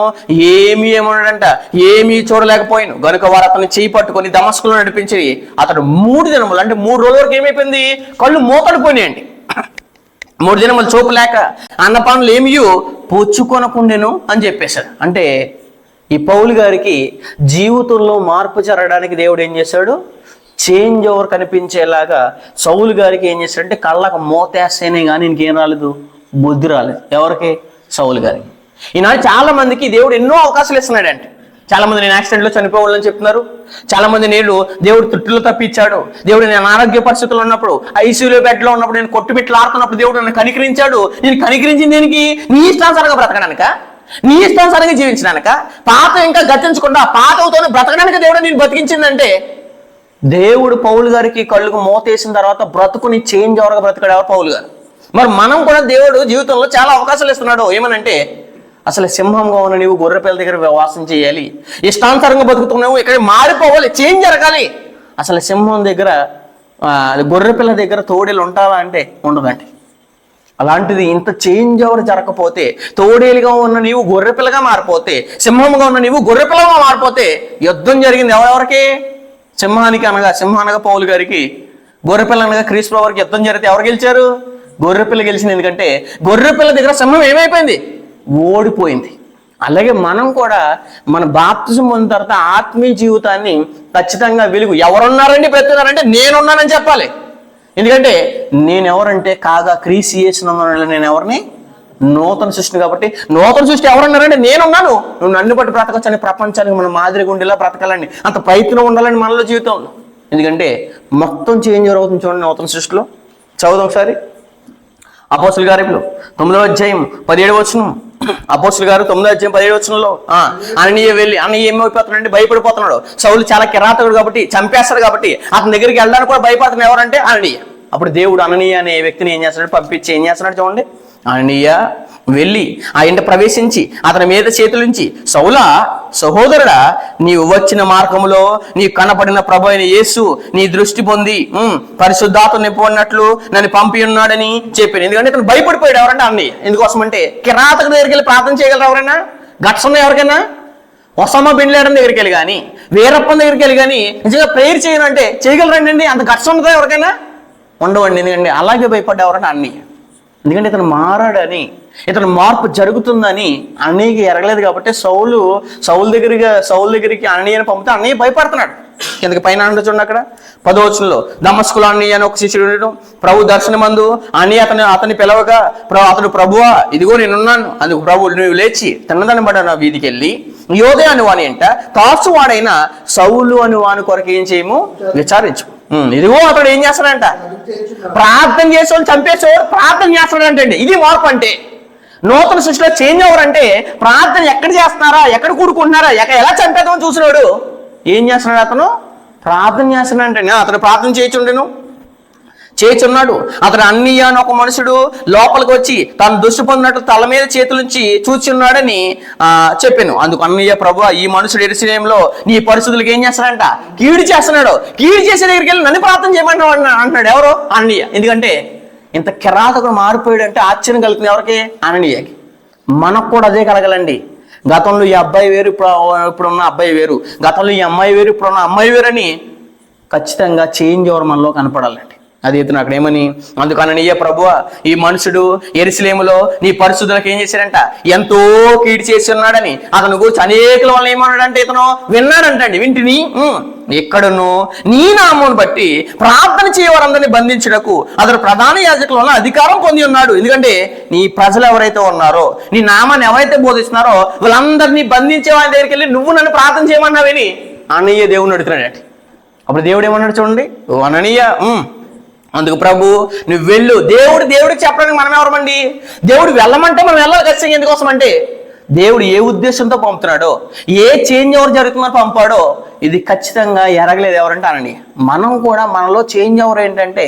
ఏమన్నాడంట, ఏమీ చూడలేకపోయాను. గనుక వారు అతన్ని చేయి పట్టుకొని దమస్కులో నడిపించి అతడు 3 దినములు అంటే 3 రోజుల వరకు ఏమైపోయింది? కళ్ళు మూతడిపోయినాయండి. 3 దినములు చూపు లేక అన్నపానులు ఏమీ పుచ్చుకొనకుండెను అని చెప్పేశాడు. అంటే ఈ పౌలు గారికి జీవితంలో మార్పు జరగడానికి దేవుడు ఏం చేశాడు? చేంజ్ ఓవర్ కనిపించేలాగా సౌలు గారికి ఏం చేశాడంటే కళ్ళకు మోతేస్తేనే కానీ ఇంకేం రాలేదు, బుద్ధి రాలేదు. ఎవరికి? సౌలు గారికి. ఈనాడు చాలా మందికి దేవుడు ఎన్నో అవకాశాలు ఇస్తున్నాడంటే. చాలా మంది నేను యాక్సిడెంట్లో చనిపోవాలని చెప్తున్నారు. చాలా మంది దేవుడు తుట్టులో తప్పించాడు. దేవుడు నేను అనారోగ్య పరిస్థితుల్లో ఉన్నప్పుడు, ఐసీయూలో బెడ్లో ఉన్నప్పుడు, నేను కొట్టుబిట్లు ఆడుతున్నప్పుడు దేవుడు నన్ను కనికరించాడు. నేను కనికరించింది దేనికి? నీ ఇష్టానుసారంగా బ్రతకడానిక, నీ ఇష్టానుసారంగా జీవించడానిక, పాత ఇంకా గతించకుండా పాతవుతోనే బ్రతకడానికి దేవుడు నేను బతికించిందంటే దేవుడు పౌలు గారికి కళ్ళకు మోతేసిన తర్వాత బ్రతుకుని చేంజ్ ఎవరుగా బ్రతకాడు ఎవరు? పౌలు గారు. మరి మనం కూడా దేవుడు జీవితంలో చాలా అవకాశాలు ఇస్తున్నాడు. ఏమనంటే అసలు సింహంగా ఉన్న నీవు గొర్రెపిల్ల దగ్గర వాసం చేయాలి, ఇష్టానుసారంగా బతుకుతున్నావు, ఇక్కడ మారిపోవాలి, చేంజ్ జరగాలి. అసలు సింహం దగ్గర గొర్రెపిల్ల దగ్గర తోడేలు ఉంటావా అంటే ఉండదండి. అలాంటిది ఇంత చేంజ్ ఎవరు జరగకపోతే, తోడేలుగా ఉన్న నీవు గొర్రెపిల్లగా మారిపోతే, సింహంగా ఉన్న నీవు గొర్రెపిల్లగా మారిపోతే యుద్ధం జరిగింది ఎవరెవరికి? సింహ అనగా పౌలు గారికి, గొర్రెపిల్ల అనగా క్రీస్తు వారికి యుద్ధం జరిగితే ఎవరు గెలిచారు? గొర్రెపిల్ల గెలిచింది. ఎందుకంటే గొర్రెపిల్ల దగ్గర సింహం ఏమైపోయింది? ఓడిపోయింది. అలాగే మనం కూడా మన బాప్తిజం పొందిన తర్వాత ఆత్మీయ జీవితాన్ని ఖచ్చితంగా వెలుగు. ఎవరున్నారండి బ్రతుకున్నారంటే నేనున్నానని చెప్పాలి. ఎందుకంటే నేనెవరంటే కాగా క్రీస్తు యేసునందు నేను ఎవరిని? నూతన సృష్టిని. కాబట్టి నూతన సృష్టి ఎవరన్నారంటే నేనున్నాను. నువ్వు నన్ను బట్టి బ్రతకొచ్చని ప్రపంచానికి మన మాదిరిగా ఉండేలా బ్రతకాలండి. అంత ప్రయత్నం ఉండాలని మనలో జీవితంలో. ఎందుకంటే మొత్తం చేంజ్ అవుతుంది చూడండి నూతన సృష్టిలో. చదువుదాం ఒకసారి. అపోస్తుల కార్యములు 9వ అధ్యాయం 17వ వచనం. అపోస్తుల గారు 9వ అధ్యాయం 17వ వచనంలో అననీయ వెళ్ళి, అననీయ ఏమైపోతున్నాడంటే భయపడిపోతున్నాడు. సౌలు చాలా కిరాతకుడు కాబట్టి, చంపేస్తాడు కాబట్టి అతని దగ్గరికి వెళ్ళడానికి కూడా భయపడుతున్నాడు. ఎవరంటే అననీయ. అప్పుడు దేవుడు అననీయ అనే వ్యక్తిని ఏం చేస్తున్నాడు? పంపించి ఏం చేస్తున్నాడు చూడండి. అననీయ వెళ్ళి ఆ ఇంట ప్రవేశించి అతని మీద చేతులుంచి, సౌలా సహోదరుడా, నీవు వచ్చిన మార్గములో నీకు కనపడిన ప్రభు అయిన యేసు నీ దృష్టి పొంది పరిశుద్ధాత్మ నింపబడినట్లు నన్ను పంపి ఉన్నాడని చెప్పాను. ఎందుకంటే ఇతను భయపడిపోయాడు. ఎవరంటే అన్నయ్య. ఎందుకోసం అంటే కిరాతకుడి దగ్గరికి వెళ్ళి ప్రార్థన చేయగలరు ఎవరైనా? గట్స్ ఉన్నాయి ఎవరికైనా? ఒసామా బిన్ లాడెన్ దగ్గరికి వెళ్ళి కానీ, వీరప్పన్ దగ్గరికి వెళ్ళి కానీ నిజంగా ప్రేయర్ చేయనంటే చేయగలరండి అండి? అంత గట్స్ ఉంటుందా ఎవరికైనా? ఉండవండి. ఎందుకంటే అలాగే భయపడ్డా ఎవరంటే అన్నయ్య. ఎందుకంటే ఇతను మారాడని, ఇతను మార్పు జరుగుతుందని అన్నయ్యకి ఎరగలేదు. కాబట్టి సౌలు దగ్గరికి అన్నయ్యని పంపితే అన్నయ్య భయపడుతున్నాడు. కిందకి పైన చూడండి అక్కడ 10వ వచనంలో, దమస్కులో అన్నయ్య అని ఒక శిష్యుడు ఉండడం, ప్రభు దర్శనమందు అన్నయ్య అతన్ని పిలవగా అతడు, ప్రభువా ఇదిగో నేనున్నాను. అందుకు ప్రభు, నువ్వు లేచి తిన్నదాన్ని బట్టి నా వీధికి వెళ్ళి యోధే అని వాని అంట తార్సు వాడైన సౌలు అని వాని కొరకు ఏం చేయము విచారించు. ఇదిగో అతడు ఏం చేస్తాడంట, ప్రార్థన చేసేవాళ్ళు చంపేసేవాడు ప్రార్థన చేస్తాడంటండి. ఇది మార్పు అంటే. నూతన సృష్టిలో చేంజ్ అవ్వరంటే ప్రార్థన ఎక్కడ చేస్తున్నారా, ఎక్కడ కూడుకుంటున్నారా, ఎలా చంపేద్దామని చూసినాడు ఏం చేస్తున్నాడు, అతను ప్రార్థన చేస్తున్నాడంటే. అతను ప్రార్థన చేయుచున్నాడు. అతడు అన్నయ్య అని ఒక మనుషుడు లోపలికి వచ్చి తాను దుష్టి పొందినట్టు తల మీద చేతులుంచి చూచున్నాడని చెప్పాను. అందుకు అన్నయ్య, ప్రభు ఈ మనుషుడు యెరూషలేములో నీ పరిస్థితులకు ఏం చేస్తాడంట, కీడు చేస్తున్నాడు. కీడు చేసే దగ్గరికి వెళ్ళి నన్ను ప్రార్థన చేయమంటాడు అంటున్నాడు. ఎవరు? అన్నయ్య. ఎందుకంటే ఇంత కిరాతకుడు మారిపోయాడు అంటే ఆశ్చర్యం కలుగుతుంది ఎవరికి? అన్నయ్యకి. మనకు కూడా అదే కలగలండి. గతంలో ఈ అబ్బాయి వేరు, ఇప్పుడున్న అబ్బాయి వేరు, గతంలో ఈ అమ్మాయి వేరు, ఇప్పుడున్న అమ్మాయి వేరు అని ఖచ్చితంగా చేంజ్ ఓవర్ మనలో కనపడాలండి. అది ఇతను అక్కడ ఏమని, అందుకనయ్య ప్రభువా ఈ మనుషుడు యెరూషలేములో నీ పరిశుద్ధులకు ఏం చేశాడంట, ఎంతో కీడు చేసి ఉన్నాడని అతను గురించి అనేకల వల్ల ఏమన్నాడంటే ఇతను విన్నాడంటండి. వింటిని ఎక్కడను నీ నామమును బట్టి ప్రార్థన చేయవారందరినీ బంధించుటకు అతడు ప్రధాన యాజకుల వల్ల అధికారం పొంది ఉన్నాడు. ఎందుకంటే నీ ప్రజలు ఎవరైతే ఉన్నారో, నీ నామాన్ని ఎవరైతే బోధిస్తున్నారో వాళ్ళందరినీ బంధించే వాళ్ళ దగ్గరికి వెళ్ళి నువ్వు నన్ను ప్రార్థన చేయమన్నావేని అన్నయ్య దేవుని అడుగుతున్నాడు. అప్పుడు దేవుడు ఏమన్నాడు చూడండి, ఓ అననీయ, అందుకు ప్రభు నువ్వు వెళ్ళు. దేవుడికి చెప్పడానికి మనం ఎవరమండి? దేవుడు వెళ్ళమంటే మనం వెళ్ళాలి ఖచ్చితంగా. ఎందుకోసం అంటే దేవుడు ఏ ఉద్దేశంతో పంపుతున్నాడో, ఏ చేంజ్ ఓవర్ జరుగుతుందో పంపాడో ఇది ఖచ్చితంగా ఎరగలేదు ఎవరంటే అనని. మనం కూడా మనలో చేంజ్ ఓవర్ ఏంటంటే,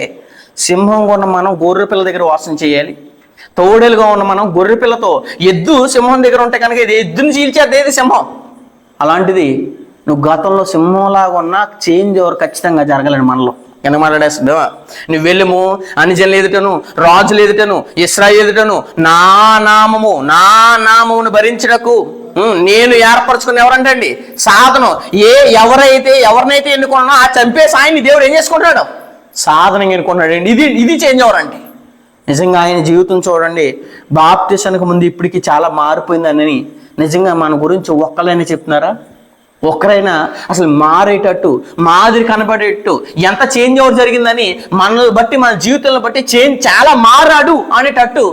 సింహంగా ఉన్న మనం గొర్రె పిల్ల దగ్గర వాసన చేయాలి, తోడేలుగా ఉన్న మనం గొర్రె పిల్లతో, ఎద్దు సింహం దగ్గర ఉంటే కనుక ఇది ఎద్దుని చీల్చేది సింహం. అలాంటిది నువ్వు గతంలో సింహంలాగా ఉన్న చేంజ్ ఓవర్ ఖచ్చితంగా జరగలేదు మనలో. ఎందుకు మాట్లాడేస్తుందా? నువ్వు వెళ్ళము అన్యజనుల ఎదుటను, రాజుల ఎదుటను, ఇశ్రాయేలు ఎదుటను నా నామమును భరించుటకు నేను ఏర్పరచుకుని ఎవరంటండి సాధనం. ఎవరినైతే ఎన్నుకున్నా ఆ చంపేసి ఆయన్ని దేవుడు ఏం చేసుకుంటాడు, సాధనంగా ఎన్నుకుంటాడు అండి. ఇది చేంజ్ అవ్వరండి. నిజంగా ఆయన జీవితం చూడండి, బాప్తిసానికి ముందు ఇప్పటికి చాలా మారిపోయిందని నిజంగా మన గురించి ఒక్కలైనా చెప్తున్నారా? ఒక్కరైనా అసలు మారేటట్టు, మాదిరి కనబడేటట్టు ఎంత చేంజ్ ఓవర్ జరిగిందని మనల్ని బట్టి, మన జీవితాలను బట్టి చాలా మారాడు అనేటట్టు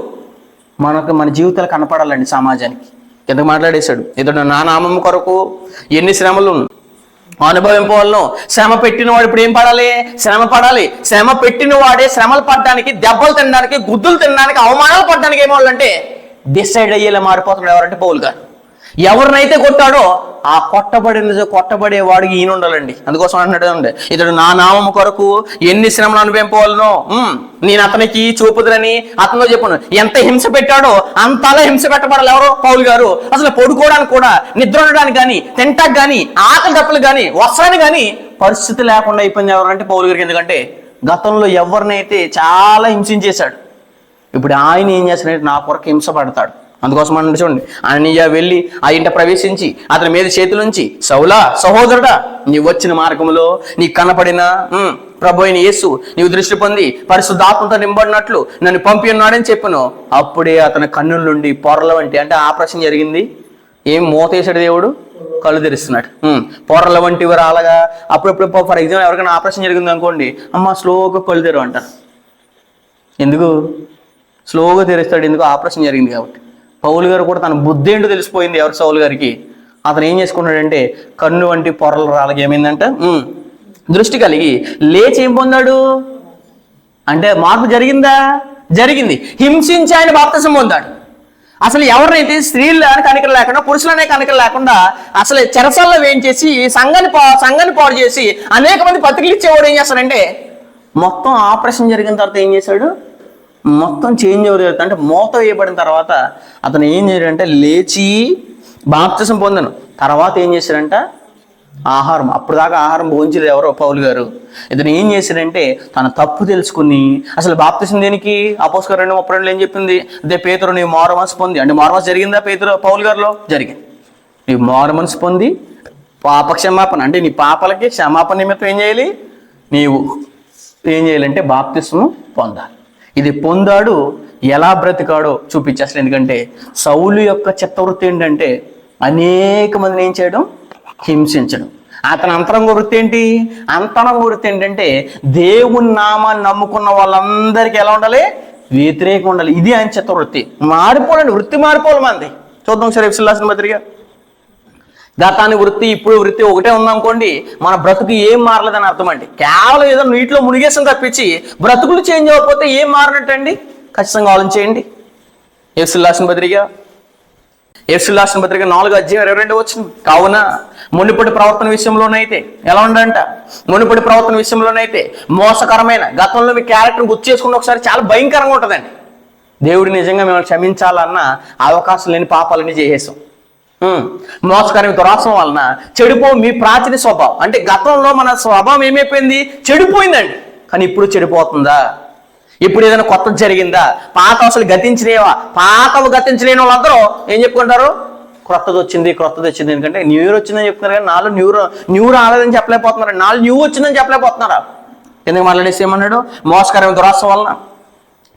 మన జీవితాలు కనపడాలండి సమాజానికి. ఎందుకు మాట్లాడేశాడు, ఇతడు నా నామం కొరకు ఎన్ని శ్రమలు అనుభవింపవాలను. శ్రమ పెట్టిన వాడు ఇప్పుడు ఏం పడాలి? శ్రమ పడాలి. శ్రమ పెట్టిన వాడే శ్రమలు పడడానికి, దెబ్బలు తినడానికి, గుద్దులు తినడానికి, అవమానాలు పడడానికి ఏమవ్వాలంటే డిసైడ్ అయ్యేలా మారిపోతున్నాడు. ఎవరంటే పౌలు గారు. ఎవరినైతే కొట్టాడో ఆ కొట్టబడే వాడికి ఈయన ఉండాలండి. అందుకోసం అంటున్నాడు, ఇతడు నా నామము కొరకు ఎన్ని శ్రమలు అనుభవింపవాలనో నేను అతనికి చూపుదురని అతనితో చెప్పాను. ఎంత హింస పెట్టాడో అంతలా హింస పెట్టబడాలి. ఎవరో? పౌలు గారు. అసలు పడుకోవడానికి కూడా, నిద్ర ఉండడానికి కానీ, తింటానికి కానీ, ఆకలి దప్పులు కానీ, వస్త్రానికి కానీ పరిస్థితి లేకుండా అయిపోయింది ఎవరంటే పౌలు గారికి. ఎందుకంటే గతంలో ఎవరినైతే చాలా హింసించేశాడు, ఇప్పుడు ఆయన ఏం చేస్తాడంటే నా కొరకు హింస పడతాడు. అందుకోసం అంటే చూడండి, అన్నయ్య వెళ్ళి ఆ ఇంట ప్రవేశించి అతని మీద చేతులుంచి, సౌలా సహోదరుడా నీవు వచ్చిన మార్గంలో నీకు కనపడిన ప్రభు అయిన యేసు నీవు దృష్టి పొంది పరిశుద్ధాత్మతో నింబడినట్లు నన్ను పంపి ఉన్నాడని చెప్పాను. అప్పుడే అతని కన్నుల నుండి పొరల వంటి, అంటే ఆపరేషన్ జరిగింది, ఏం మూతేశాడు దేవుడు, కళ్ళు తెరుస్తున్నాడు. పొరల వంటి రాలగా అప్పుడప్పుడు ఫర్ ఎగ్జాంపుల్ ఎవరికైనా ఆపరేషన్ జరిగింది అనుకోండి, అమ్మ స్లోగా కళ్ళు తెరు అంటారు. ఎందుకు స్లోగా తెరుస్తాడు? ఎందుకు? ఆపరేషన్ జరిగింది కాబట్టి. పౌలు గారు కూడా తన బుద్ధి ఏంటో తెలిసిపోయింది ఎవరు? సౌలు గారికి. అతను ఏం చేసుకున్నాడంటే కన్ను వంటి పొరలు రాలకి ఏమైందంట దృష్టి కలిగి లేచి ఏం పొందాడు అంటే మార్పు జరిగిందా? జరిగింది. హింసించి ఆయన బాప్తిసం పొందాడు. అసలు ఎవరినైతే స్త్రీలు కనికలు లేకుండా, పురుషులనే కనికలు లేకుండా అసలు చెరసల్లో వేయించేసి సంఘాన్ని పాడు చేసి అనేక మంది పత్రికలు ఇచ్చేవాడు ఏం చేస్తాడంటే మొత్తం ఆపరేషన్ జరిగిన తర్వాత ఏం చేశాడు, మొత్తం చేంజ్ ఓవర్ జరుగుతుంది. అంటే మోత వేయబడిన తర్వాత అతను ఏం చేశాడంటే లేచి బాప్తిసం పొందాను. తర్వాత ఏం చేశాడంట ఆహారం, అప్పుడు దాకా ఆహారం భోంచలేదు ఎవరో పౌలు గారు. ఇతను ఏం చేశాడంటే తన తప్పు తెలుసుకుని, అసలు బాప్తిసం దేనికి? అపోస్తలుల 2:32 ఏం చెప్పింది? అదే పేతురు నీవు మారు మనసు పొంది, అంటే మారు మనసు జరిగిందా పౌలు గారిలో? జరిగింది. నీవు మారు మనసు పొంది పాప క్షమాపణ, అంటే నీ పాపలకి క్షమాపణ నిమిత్తం ఏం చేయాలి? నీవు ఏం చేయాలంటే బాప్తిసము పొందాలి. ఇది పొందాడు. ఎలా బ్రతికాడో చూపించేస్తాడు. ఎందుకంటే సౌలు యొక్క చిత్తవృత్తి ఏంటంటే అనేక మందిని ఏం చేయడం, హింసించడం. అతని అంతరంగ వృత్తి ఏంటి? అంతరంగ వృత్తి ఏంటంటే దేవుని నామాన్ని నమ్ముకున్న వాళ్ళందరికీ ఎలా ఉండాలి? వ్యతిరేకంగా ఉండాలి. ఇది ఆయన చిత్తవృత్తి. మారిపోవాలండి, వృత్తి మారిపోవాలి మనది. చూద్దాం సరే ఎఫెసీయులకు రాసిన పత్రిక. గతాన్ని వృత్తి ఇప్పుడు వృత్తి ఒకటే ఉందనుకోండి, మన బ్రతుకు ఏం మారలేదని అర్థం అండి. కేవలం ఏదో నీటిలో మునిగేసం తప్పించి బ్రతుకులు చేంజ్ అవ్వకపోతే ఏం మారినట్టండి? ఖచ్చితంగా ఆలోచించేయండి. ఎఫెసీయులకు రాసిన పత్రిక 4:22 కావున మునుపటి ప్రవర్తన విషయంలోనైతే ఎలా ఉండంట? మునుపటి ప్రవర్తన విషయంలోనైతే మోసకరమైన గతంలో మీ క్యారెక్టర్ని గుర్తు చేసుకుని ఒకసారి చాలా భయంకరంగా ఉంటుందండి. దేవుడు నిజంగా మిమ్మల్ని క్షమించాలన్న అవకాశం లేని పాపాలని చేసేసాం. మోసకరమైన దురాసం వలన చెడిపో మీ ప్రాచీన స్వభావం. అంటే గతంలో మన స్వభావం ఏమైపోయింది? చెడిపోయిందండి. కానీ ఇప్పుడు చెడిపోతుందా? ఇప్పుడు ఏదైనా కొత్తది జరిగిందా? పాత అసలు గతించినేవా? పాతవి గతించలేని వాళ్ళందరూ ఏం చెప్పుకుంటారు? క్రొత్తది వచ్చింది. ఎందుకంటే న్యూ ఇయర్ వచ్చిందని చెప్తున్నారు, కానీ నాలో న్యూ రాలేదని చెప్పలేకపోతున్నారు. నాలో న్యూ వచ్చిందని చెప్పలేకపోతున్నారా? ఎందుకు మాట్లాడేసి ఏమన్నాడు? మోసకరమైన దురాశ వలన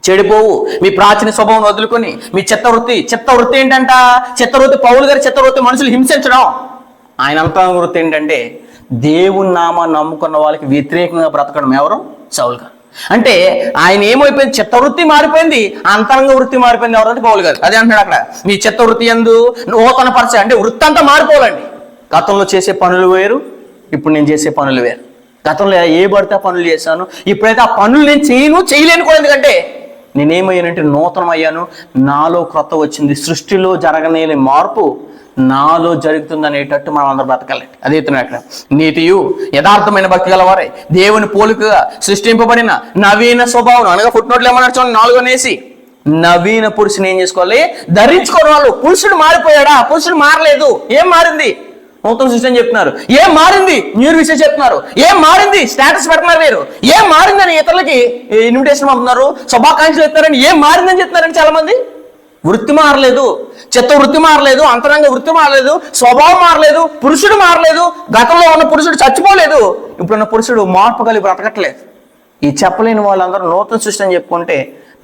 చెడిపోవు మీ ప్రాచీన స్వభావం వదులుకొని మీ చిత్తవృత్తి ఏంటంట? చిత్తవృత్తి పౌలు గారి చిత్తవృత్తి మనుషులు హింసించడం. ఆయన అంతరంగ వృత్తి ఏంటంటే దేవుని నామాన్ని నమ్ముకున్న వాళ్ళకి వ్యతిరేకంగా బ్రతకడం. ఎవరు? సౌలు గారు. అంటే ఆయన ఏమైపోయింది? చిత్తవృత్తి మారిపోయింది, అంతరంగ వృత్తి మారిపోయింది. ఎవరంటే పౌలు గారు. అదే అంటున్నాడు అక్కడ, మీ చిత్తవృత్తి యందు నూతన పరిచ. అంటే వృత్తి అంతా మారిపోవాలండి. గతంలో చేసే పనులు వేరు, ఇప్పుడు నేను చేసే పనులు వేరు. గతంలో ఏ పడితే ఆ పనులు చేశాను, ఇప్పుడైతే ఆ పనులు నేను చేయలేను కూడా. ఎందుకంటే నేనేమయ్యానంటే నూతనం అయ్యాను, నాలో క్రొత్త వచ్చింది. సృష్టిలో జరగనేని మార్పు నాలో జరుగుతుంది అనేటట్టు మనం అందరూ బ్రతకాలండి. అదే అక్కడ నీతియు యథార్థమైన భక్తి గలవారే దేవుని పోలికగా సృష్టింపబడిన నవీన స్వభావం అనగా ఫుట్నోట్లు ఏమన్నా చూడండి 4 నవీన పురుషుని ఏం చేసుకోవాలి? ధరించుకోని వాళ్ళు. పురుషుడు మారిపోయాడా? పురుషుడు మారలేదు. ఏం మారింది? నూతన సృష్టి అని చెప్తున్నారు. ఏం మారింది? న్యూ విషయం చెప్తున్నారు. ఏం మారింది? స్టేటస్ పెడుతున్నారు వేరు. ఏం మారిందని ఇతరులకి ఇన్విటేషన్ పంపుతున్నారు, శుభాకాంక్షలు ఇస్తున్నారని. ఏం మారిందని చెప్తున్నారని చాలా మంది. వృత్తి మారలేదు, చిత్త వృత్తి మారలేదు, అంతరంగ వృత్తి మారలేదు, స్వభావం మారలేదు, పురుషుడు మారలేదు. గతంలో ఉన్న పురుషుడు చచ్చిపోలేదు, ఇప్పుడున్న పురుషుడు మార్పు కలిగి బ్రతకట్లేదు. ఈ చెప్పలేని వాళ్ళందరూ నూతన సృష్టి అని చెప్పుకుంటే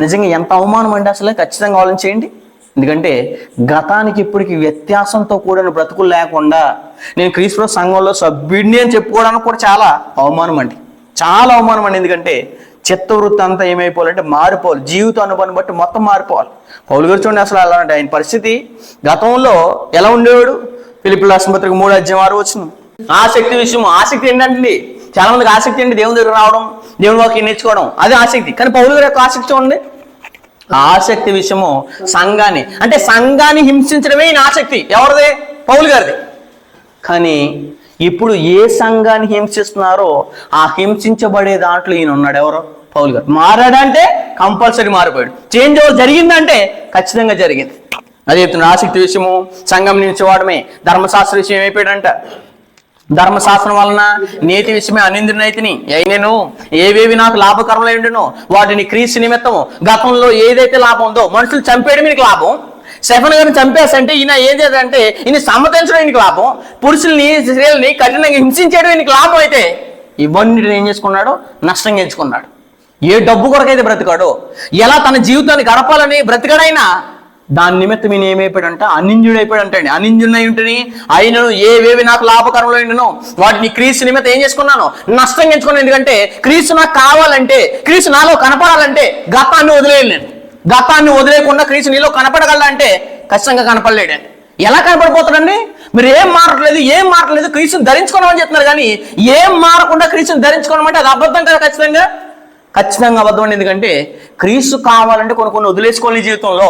నిజంగా ఎంత అవమానం అండి. అసలే ఖచ్చితంగా ఆలోచించేయండి. ఎందుకంటే గతానికి ఇప్పటికి వ్యత్యాసంతో కూడిన బ్రతుకులు లేకుండా నేను క్రీస్తు సంఘంలో సభ్యుడిని అని చెప్పుకోవడానికి కూడా చాలా అవమానం అండి, చాలా అవమానం అండి. ఎందుకంటే చిత్తవృత్తి అంతా ఏమైపోవాలంటే మారిపోవాలి. జీవిత అనుభవాన్ని బట్టి మొత్తం మారిపోవాలి. పౌలు గారు చూడండి, అసలు అలా అంటే ఆయన పరిస్థితి గతంలో ఎలా ఉండేవాడు? ఫిలిప్పీయులకు రాసిన పత్రిక 3:6 ఆసక్తి విషయం. ఆసక్తి ఏంటంటే చాలా మందికి ఆసక్తి ఏంటి? దేవుని దగ్గర రావడం, దేవుని వాక్యం నేర్చుకోవడం, అదే ఆసక్తి. కానీ పౌలు గారి యొక్క ఆసక్తి ఉంది. ఆసక్తి విషయము సంఘాన్ని, అంటే సంఘాన్ని హింసించడమే ఈయన ఆసక్తి. ఎవరిదే? పౌలు గారిది. కానీ ఇప్పుడు ఏ సంఘాన్ని హింసిస్తున్నారో ఆ హింసించబడే దాంట్లో ఈయన ఉన్నాడు. ఎవరో? పౌలు గారు. మారాడంటే కంపల్సరీ మారిపోయాడు. చేంజ్ ఓవర్ జరిగిందంటే ఖచ్చితంగా జరిగింది. అదే చెప్తున్నా. ఆసక్తి విషయము సంఘం నుంచి వాడమే. ధర్మశాస్త్ర విషయం ఏమైపోయాడంట? ధర్మశాస్త్రం వలన నీతి విషయమే అనింద్రునైతిని అయినను ఏవేవి నాకు లాభకరమై ఉండునో వాటిని క్రీస్తు నిమిత్తము గతంలో ఏదైతే లాభం ఉందో, మనుషులు చంపేయడం మీకు లాభం, స్టెఫెన్ గారిని చంపేసంటే ఈయన ఏం చేద్దంటే ఈయన సమ్మతించడం ఈయనకి లాభం, పురుషుల్ని స్త్రీలని కఠినంగా హింసించేయడం ఈయనకి లాభం అయితే ఇవన్నీ ఏం చేసుకున్నాడు? నష్టం ఎంచుకున్నాడు. ఏ డబ్బు కొరకైతే బ్రతికాడో, ఎలా తన జీవితాన్ని గడపాలని బ్రతికాడైనా దాని నిమిత్తం ఈయన ఏమైపోయాడంట? అనింజుడు అయిపోయాడంటే. అనింజుడు అయి ఉంటుంది అయినను ఏవేవి నాకు లాభకరంలో ఉండునో వాటిని క్రీస్తు నిమిత్తం ఏం చేసుకున్నాను? నష్టం ఎంచుకున్నాను. ఎందుకంటే క్రీస్తు నాకు కావాలంటే, క్రీస్తు నాలో కనపడాలంటే గతాన్ని వదిలేయలేను. గతాన్ని వదిలేయకుండా క్రీస్తు నీలో కనపడగలంటే ఖచ్చితంగా కనపడలేడండి. ఎలా కనపడిపోతాడండి? మీరు ఏం మారట్లేదు క్రీస్తుని ధరించుకోవడం చెప్తున్నారు, కానీ ఏం మారకుండా క్రీస్తుని ధరించుకోవడం అంటే అది అబద్ధం కదా. ఖచ్చితంగా అబద్ధం అండి. ఎందుకంటే క్రీస్తు కావాలంటే కొన్ని వదిలేసుకోవాలి. జీవితంలో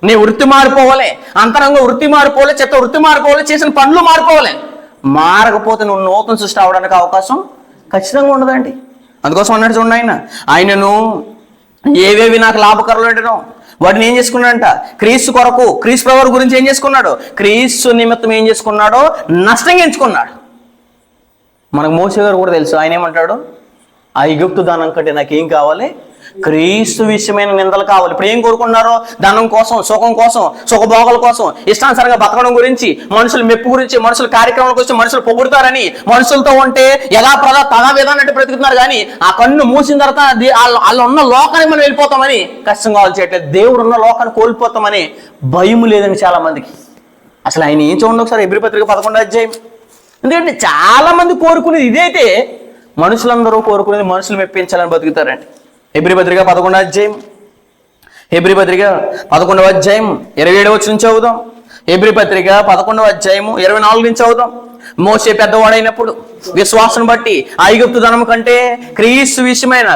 నీ వృత్తి మారిపోవాలి, అంతరంగ వృత్తి మారిపోవాలి, చిత్త వృత్తి మారిపోవాలి, చేసిన పనులు మారిపోవాలి. మారకపోతే నువ్వు నూతన సృష్టి అవడానికి అవకాశం ఖచ్చితంగా ఉండదండి. అందుకోసం అన్నట్టు చూడండి, ఆయనను ఏవేవి నాకు లాభకరంలో ఉంటనో వాటిని ఏం చేసుకున్నాడంట? క్రీస్తు కొరకు, క్రీస్తు ప్రభువు గురించి ఏం చేసుకున్నాడు? క్రీస్తు నిమిత్తం ఏం చేసుకున్నాడో నష్టంగా ఎంచుకున్నాడు. మనకు మోసే గారు కూడా తెలుసు. ఆయన ఏమంటాడు? ఐగుప్తు ధనం కంటే నాకేం కావాలి? క్రీస్తు విషయమైన నిందలు కావాలి. ఇప్పుడు ఏం కోరుకున్నారో? ధనం కోసం, సుఖం కోసం, సుఖభోగాల కోసం, ఇష్టానుసారంగా బతకడం గురించి, మనుషుల మెప్పు గురించి, మనుషుల కార్యక్రమాల గురించి, మనుషులు పొగుడుతారని, మనుషులతో ఉంటే తదా విధానట్టు బ్రతుకుతున్నారు. కానీ ఆ కన్ను మూసిన తర్వాత వాళ్ళు ఉన్న లోకానికి మనం వెళ్ళిపోతామని కష్టంగా చేయట్లేదు. దేవుడు ఉన్న లోకాన్ని కోల్పోతామని భయం లేదని చాలా మందికి. అసలు ఆయన ఏం చూడండి ఒకసారి. ఎబ్రీ పత్రిక 11వ అధ్యాయం ఎందుకంటే చాలా మంది కోరుకునేది ఇదైతే మనుషులందరూ కోరుకునేది మనుషులు మెప్పించాలని బతుకుతారండి. హెబ్రీ పత్రిక 11వ అధ్యాయం, హెబ్రీ పత్రిక 11వ అధ్యాయం 27వ వచనం నుంచి చదువుదాం. హెబ్రీ పత్రిక 11వ అధ్యాయము 24 నుంచి చదువుదాం. మోషే పెద్దవాడైనప్పుడు విశ్వాసం బట్టి ఐగుప్తు ధనము కంటే క్రీస్తు విషయమైన